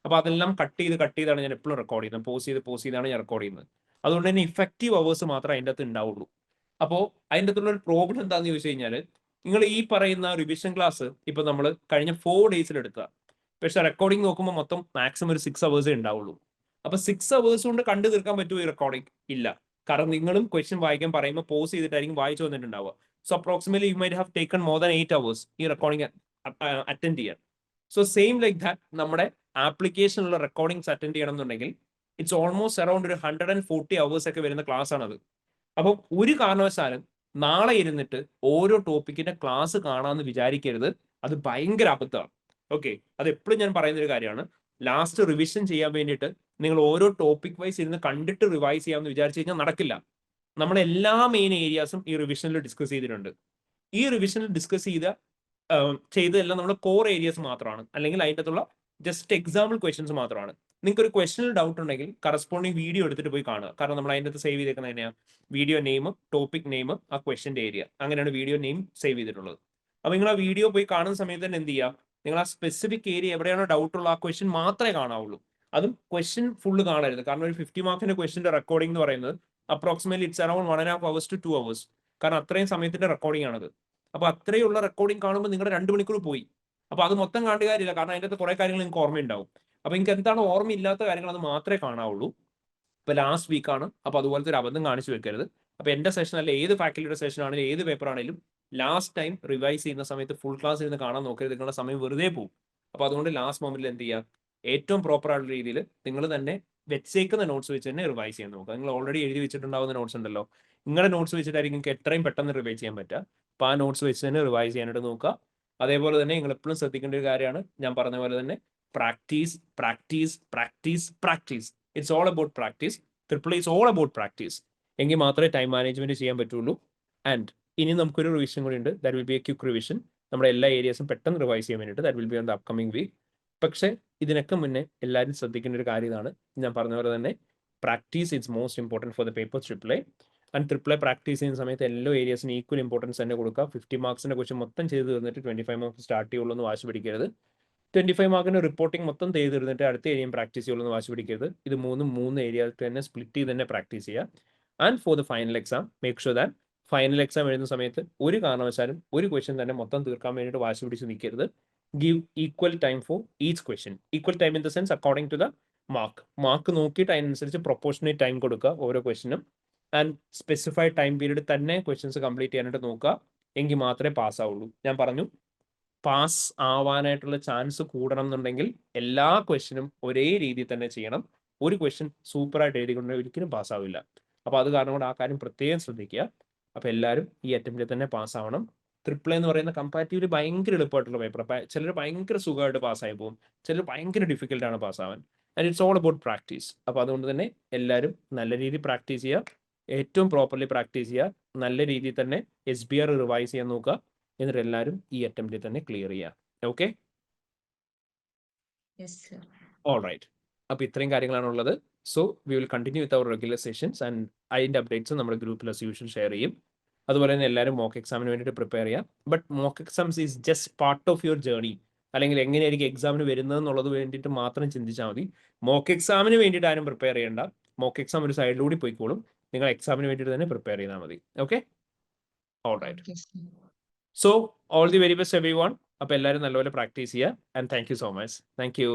അപ്പോൾ അതെല്ലാം കട്ട് ചെയ്താണ് ഞാൻ എപ്പോഴും റെക്കോർഡ് ചെയ്യുന്നത്. പോസ് ചെയ്താണ് ഞാൻ റെക്കോർഡ് ചെയ്യുന്നത്. അതുകൊണ്ട് തന്നെ ഇഫക്റ്റീവ് അവേഴ്സ് മാത്രമേ അതിൻ്റെ അകത്ത് ഉണ്ടാവുള്ളൂ. അപ്പോൾ അതിൻ്റെ അകത്തുള്ള ഒരു പ്രോബ്ലം എന്താണെന്ന് ചോദിച്ചു കഴിഞ്ഞാൽ, നിങ്ങൾ ഈ പറയുന്ന റിവിഷൻ ക്ലാസ് ഇപ്പോൾ നമ്മൾ കഴിഞ്ഞ 4 days എടുക്കുക, പക്ഷേ റെക്കോർഡിംഗ് നോക്കുമ്പോൾ മൊത്തം മാക്സിമം ഒരു 6 hours ഉണ്ടാവുള്ളൂ. അപ്പോൾ 6 hours കൊണ്ട് കണ്ടു തീർക്കാൻ പറ്റുമോ ഈ റെക്കോർഡിംഗ്? ഇല്ല. കാരണം നിങ്ങളും ക്വസ്റ്റ്യൻ വായിക്കാൻ പറയുമ്പോൾ പോസ് ചെയ്തിട്ടായിരിക്കും വായിച്ചു വന്നിട്ടുണ്ടാവുക. So approximately you might have taken more than 8 hours ഈ റെക്കോർഡിംഗ് അറ്റൻഡ് ചെയ്യാൻ. സോ സെയിം ലൈക്ക് ദാറ്റ് നമ്മുടെ ആപ്ലിക്കേഷനുള്ള റെക്കോർഡിങ്സ് അറ്റൻഡ് ചെയ്യണം എന്നുണ്ടെങ്കിൽ ഇറ്റ്സ് ഓൾമോസ്റ്റ് അറൌണ്ട് ഒരു 140 hours ഒക്കെ വരുന്ന ക്ലാസ് ആണത്. അപ്പം ഒരു കാരണവശാലും നാളെ ഇരുന്നിട്ട് ഓരോ ടോപ്പിക്കിന്റെ ക്ലാസ് കാണാമെന്ന് വിചാരിക്കരുത്. അത് ഭയങ്കര അബദ്ധമാണ്. ഓക്കെ, അത് എപ്പോഴും ഞാൻ പറയുന്ന ഒരു കാര്യമാണ്. ലാസ്റ്റ് റിവിഷൻ ചെയ്യാൻ വേണ്ടിയിട്ട് നിങ്ങൾ ഓരോ ടോപ്പിക് വൈസ് ഇരുന്ന് കണ്ടിട്ട് റിവൈസ് ചെയ്യാമെന്ന് വിചാരിച്ചു കഴിഞ്ഞാൽ നടക്കില്ല. നമ്മൾ എല്ലാ മെയിൻ ഏരിയാസും ഈ റിവിഷനിൽ ഡിസ്കസ് ചെയ്തിട്ടുണ്ട്. ഈ റിവിഷനിൽ ഡിസ്കസ് ചെയ്തതെല്ലാം നമ്മുടെ കോർ ഏരിയസ് മാത്രമാണ്, അല്ലെങ്കിൽ അതിൻ്റെ അകത്തുള്ള ജസ്റ്റ് എക്സാമ്പിൾ ക്വസ്റ്റ്യൻസ് മാത്രമാണ്. നിങ്ങൾക്ക് ഒരു ക്വസ്റ്റനിൽ ഡൗട്ട് ഉണ്ടെങ്കിൽ കറസ്പോണ്ടിങ് വീഡിയോ എടുത്തിട്ട് പോയി കാണുക. കാരണം നമ്മൾ അതിൻ്റെ അകത്ത് സേവ് ചെയ്തേക്കുന്നത് തന്നെയാണ് വീഡിയോ നെയിം, ടോപ്പിക് നെയിം, ആ ക്വസ്റ്റ്യൻ്റെ ഏരിയ. അങ്ങനെയാണ് വീഡിയോ നെയിം സേവ് ചെയ്തിട്ടുള്ളത്. അപ്പോൾ നിങ്ങൾ ആ വീഡിയോ പോയി കാണുന്ന സമയത്ത് തന്നെ എന്ത് ചെയ്യുക, നിങ്ങൾ ആ സ്പെസിഫിക് ഏരിയ എവിടെയാണോ ഡൗട്ട് ഉള്ള ആ ക്വസ്റ്റ്യൻ മാത്രമേ കാണാവുള്ളൂ. അതും ക്വസ്റ്റ്യൻ ഫുള്ള് കാണരുത്. കാരണം ഒരു 50 മാർക്കിന്റെ ക്വസ്റ്റ്യൻ്റെ റെക്കോർഡിംഗ് എന്ന് പറയുന്നത് approximately it's around 1.5 hours to 2 hours. കാരണം അത്രയും സമയത്തിന്റെ റെക്കോർഡിംഗ് ആണത്. അപ്പോൾ അത്രയുള്ള റെക്കോർഡിംഗ് കാണുമ്പോൾ നിങ്ങളുടെ 2 മണിക്കൂർ പോയി. അപ്പോൾ അത് മൊത്തം കാണേണ്ട കാര്യമില്ല, കാരണം അതിൻ്റെ അകത്ത് കുറേ കാര്യങ്ങൾ നിങ്ങൾക്ക് ഓർമ്മയുണ്ടാവും. അപ്പോൾ നിങ്ങൾക്ക് എന്താണ് ഓർമ്മയില്ലാത്ത കാര്യങ്ങൾ അത് മാത്രമേ കാണാവുള്ളൂ. ഇപ്പോൾ ലാസ്റ്റ് വീക്കാണ്, അപ്പോൾ അതുപോലത്തെ ഒരു അബദ്ധം കാണിച്ചു വെക്കരുത്. അപ്പോൾ എൻ്റെ സെഷൻ അല്ല, ഏത് ഫാക്കൽറ്റിയുടെ സെഷൻ ആണെങ്കിലും ഏത് പേപ്പർ ആണെങ്കിലും ലാസ്റ്റ് ടൈം റിവൈസ് ചെയ്യുന്ന സമയത്ത് ഫുൾ ക്ലാസ് ഇരുന്ന് കാണാൻ നോക്കരുത്. നിങ്ങളുടെ സമയം വെറുതെ പോകും. അപ്പോൾ അതുകൊണ്ട് ലാസ്റ്റ് മൊമെന്റിൽ എന്ത് ചെയ്യുക, ഏറ്റവും പ്രോപ്പർ ആയിട്ടുള്ള രീതിയിൽ നിങ്ങൾ തന്നെ വെച്ചേക്കുന്ന നോട്ട്സ് വെച്ച് തന്നെ റിവൈസ് ചെയ്യാൻ നോക്കുക. നിങ്ങൾ ഓൾറെഡി എഴുതി വെച്ചിട്ടുണ്ടാവുന്ന നോട്ട്സ് ഉണ്ടല്ലോ, നിങ്ങളുടെ നോട്ട്സ് വെച്ചിട്ടായിരിക്കും നിങ്ങൾക്ക് എത്രയും പെട്ടെന്ന് റിവൈസ് ചെയ്യാൻ പറ്റുക. അപ്പോൾ ആ നോട്ട്സ് വെച്ച് തന്നെ റിവൈസ് ചെയ്യാനായിട്ട് നോക്കുക. അതേപോലെ തന്നെ നിങ്ങൾ എപ്പോഴും ശ്രദ്ധിക്കേണ്ട ഒരു കാര്യമാണ്, ഞാൻ പറഞ്ഞ പോലെ തന്നെ practice practice practice practice. It's all about practice. Triple it's all about practice. എങ്കിൽ മാത്രമേ ടൈം മാനേജ്മെന്റ് ചെയ്യാൻ പറ്റുള്ളൂ. ആൻഡ് ഇനി നമുക്കൊരു റിവിഷൻ കൂടി ഉണ്ട്. That will be a quick revision. നമ്മുടെ എല്ലാ ഏരിയസും പെട്ടെന്ന് റിവൈസ് ചെയ്യാൻ വേണ്ടിയിട്ട് that will be on the upcoming week. പക്ഷേ ഇതിനൊക്കെ മുന്നേ എല്ലാവരും ശ്രദ്ധിക്കേണ്ട ഒരു കാര്യം ഇതാണ്, ഞാൻ പറഞ്ഞ പോലെ തന്നെ practice it's most important for the paper triple A. And triple A practice ചെയ്യുന്ന സമയത്ത് എല്ലാ ഏരിയസിനും ഈക്വൽ ഇമ്പോർട്ടൻസ് തന്നെ കൊടുക്കുക. 50 മാർക്സിന്റെ ക്വസ്റ്റ്യൻ മൊത്തം ചെയ്ത് തീർന്നിട്ട് 25 മാർക്ക് സ്റ്റാർട്ട് ചെയ്യുള്ളൂ എന്ന് വാശി പിടിക്കരുത്. 25 മാർക്കിന് റിപ്പോർട്ടിംഗ് മൊത്തം ചെയ്ത് തീർന്നിട്ട് അടുത്ത ഏരിയയും പ്രാക്ടീസ് ചെയ്യുള്ളൂ എന്ന് വാശി പിടിക്കരുത്. ഇത് മൂന്ന് ഏരിയയിൽ തന്നെ സ്പ്ലിറ്റ് ചെയ്ത് തന്നെ പ്രാക്ടീസ് ചെയ്യുക. And for the final exam make sure that final exam എഴുതുന്ന സമയത്ത് ഒരു കാരണവശാലും ഒരു ക്വസ്റ്റ്യൻ തന്നെ മൊത്തം തീർക്കാൻ വേണ്ടിയിട്ട് വാശി പിടിച്ച് നിൽക്കരുത്. Give equal time for each question. Equal time in the sense according to the mark. Mark നോക്കിയിട്ട് അതിനനുസരിച്ച് പ്രൊപ്പോർഷനേറ്റ് ടൈം കൊടുക്കുക ഓരോ ക്വസ്റ്റിനും. ആൻഡ് സ്പെസിഫൈഡ് ടൈം പീരീഡ് തന്നെ ക്വസ്റ്റ്യൻസ് കംപ്ലീറ്റ് ചെയ്യാനായിട്ട് നോക്കുക. എങ്കിൽ മാത്രമേ പാസ് ആവുള്ളൂ. ഞാൻ പറഞ്ഞു, പാസ് ആവാനായിട്ടുള്ള ചാൻസ് കൂടണം എന്നുണ്ടെങ്കിൽ എല്ലാ ക്വസ്റ്റിനും ഒരേ രീതിയിൽ തന്നെ ചെയ്യണം. ഒരു ക്വസ്റ്റ്യൻ സൂപ്പറായിട്ട് എഴുതിക്കൊണ്ട് ഒരിക്കലും പാസ്സാവില്ല. അപ്പോൾ അത് കാരണം കൊണ്ട് ആ കാര്യം പ്രത്യേകം ശ്രദ്ധിക്കുക. അപ്പോൾ എല്ലാവരും ഈ അറ്റംപ്റ്റിൽ തന്നെ പാസ്സാവണം. ട്രിപ്പിൾ എന്ന് പറയുന്ന കമ്പാരിറ്റീവ്ലി ഭയങ്കര എളുപ്പമായിട്ടുള്ള പേപ്പർ. ചിലർ ഭയങ്കര സുഖമായിട്ട് പാസ്സായി പോകും, ചിലർ ഭയങ്കര ഡിഫിക്കൽട്ടാണ് പാസ്സാവാൻ. And it's all about practice. അപ്പോൾ അതുകൊണ്ട് തന്നെ എല്ലാവരും നല്ല രീതിയിൽ പ്രാക്ടീസ് ചെയ്യുക, ഏറ്റവും പ്രോപ്പർലി പ്രാക്ടീസ് ചെയ്യുക, നല്ല രീതിയിൽ തന്നെ SBR റിവൈസ് ചെയ്യാൻ നോക്കുക. എന്നിട്ട് എല്ലാവരും ഈ അറ്റംപ്റ്റിൽ തന്നെ ക്ലിയർ ചെയ്യുക. Okay, all right. അപ്പോൾ ഇത്രയും കാര്യങ്ങളാണുള്ളത്. So we will continue with our regular sessions. And അതിൻ്റെ അപ്ഡേറ്റ്സ് നമ്മുടെ ഗ്രൂപ്പിൽ ആസ് യൂഷ്വൽ ഷെയർ ചെയ്യും. അതുപോലെ തന്നെ എല്ലാവരും മോക്ക് എക്സാമിന് വേണ്ടിയിട്ട് പ്രിപ്പയർ ചെയ്യാം. But mock exams is just part of your journey. അല്ലെങ്കിൽ എങ്ങനെയായിരിക്കും എക്സാമിന് വരുന്നത് എന്നുള്ളത് വേണ്ടിയിട്ട് മാത്രം ചിന്തിച്ചാൽ മതി. മോക്ക് എക്സാമിന് വേണ്ടിയിട്ട് ആരും പ്രിപ്പയർ ചെയ്യേണ്ട. മോക്ക് എക്സാം ഒരു സൈഡിലൂടെ പോയിക്കോളും. നിങ്ങൾ എക്സാമിന് വേണ്ടിയിട്ട് തന്നെ പ്രിപ്പയർ ചെയ്താൽ മതി. Okay, all right. So all the very best everyone. അപ്പോൾ എല്ലാവരും നല്ലപോലെ പ്രാക്ടീസ് ചെയ്യുക. And thank you so much. Thank U.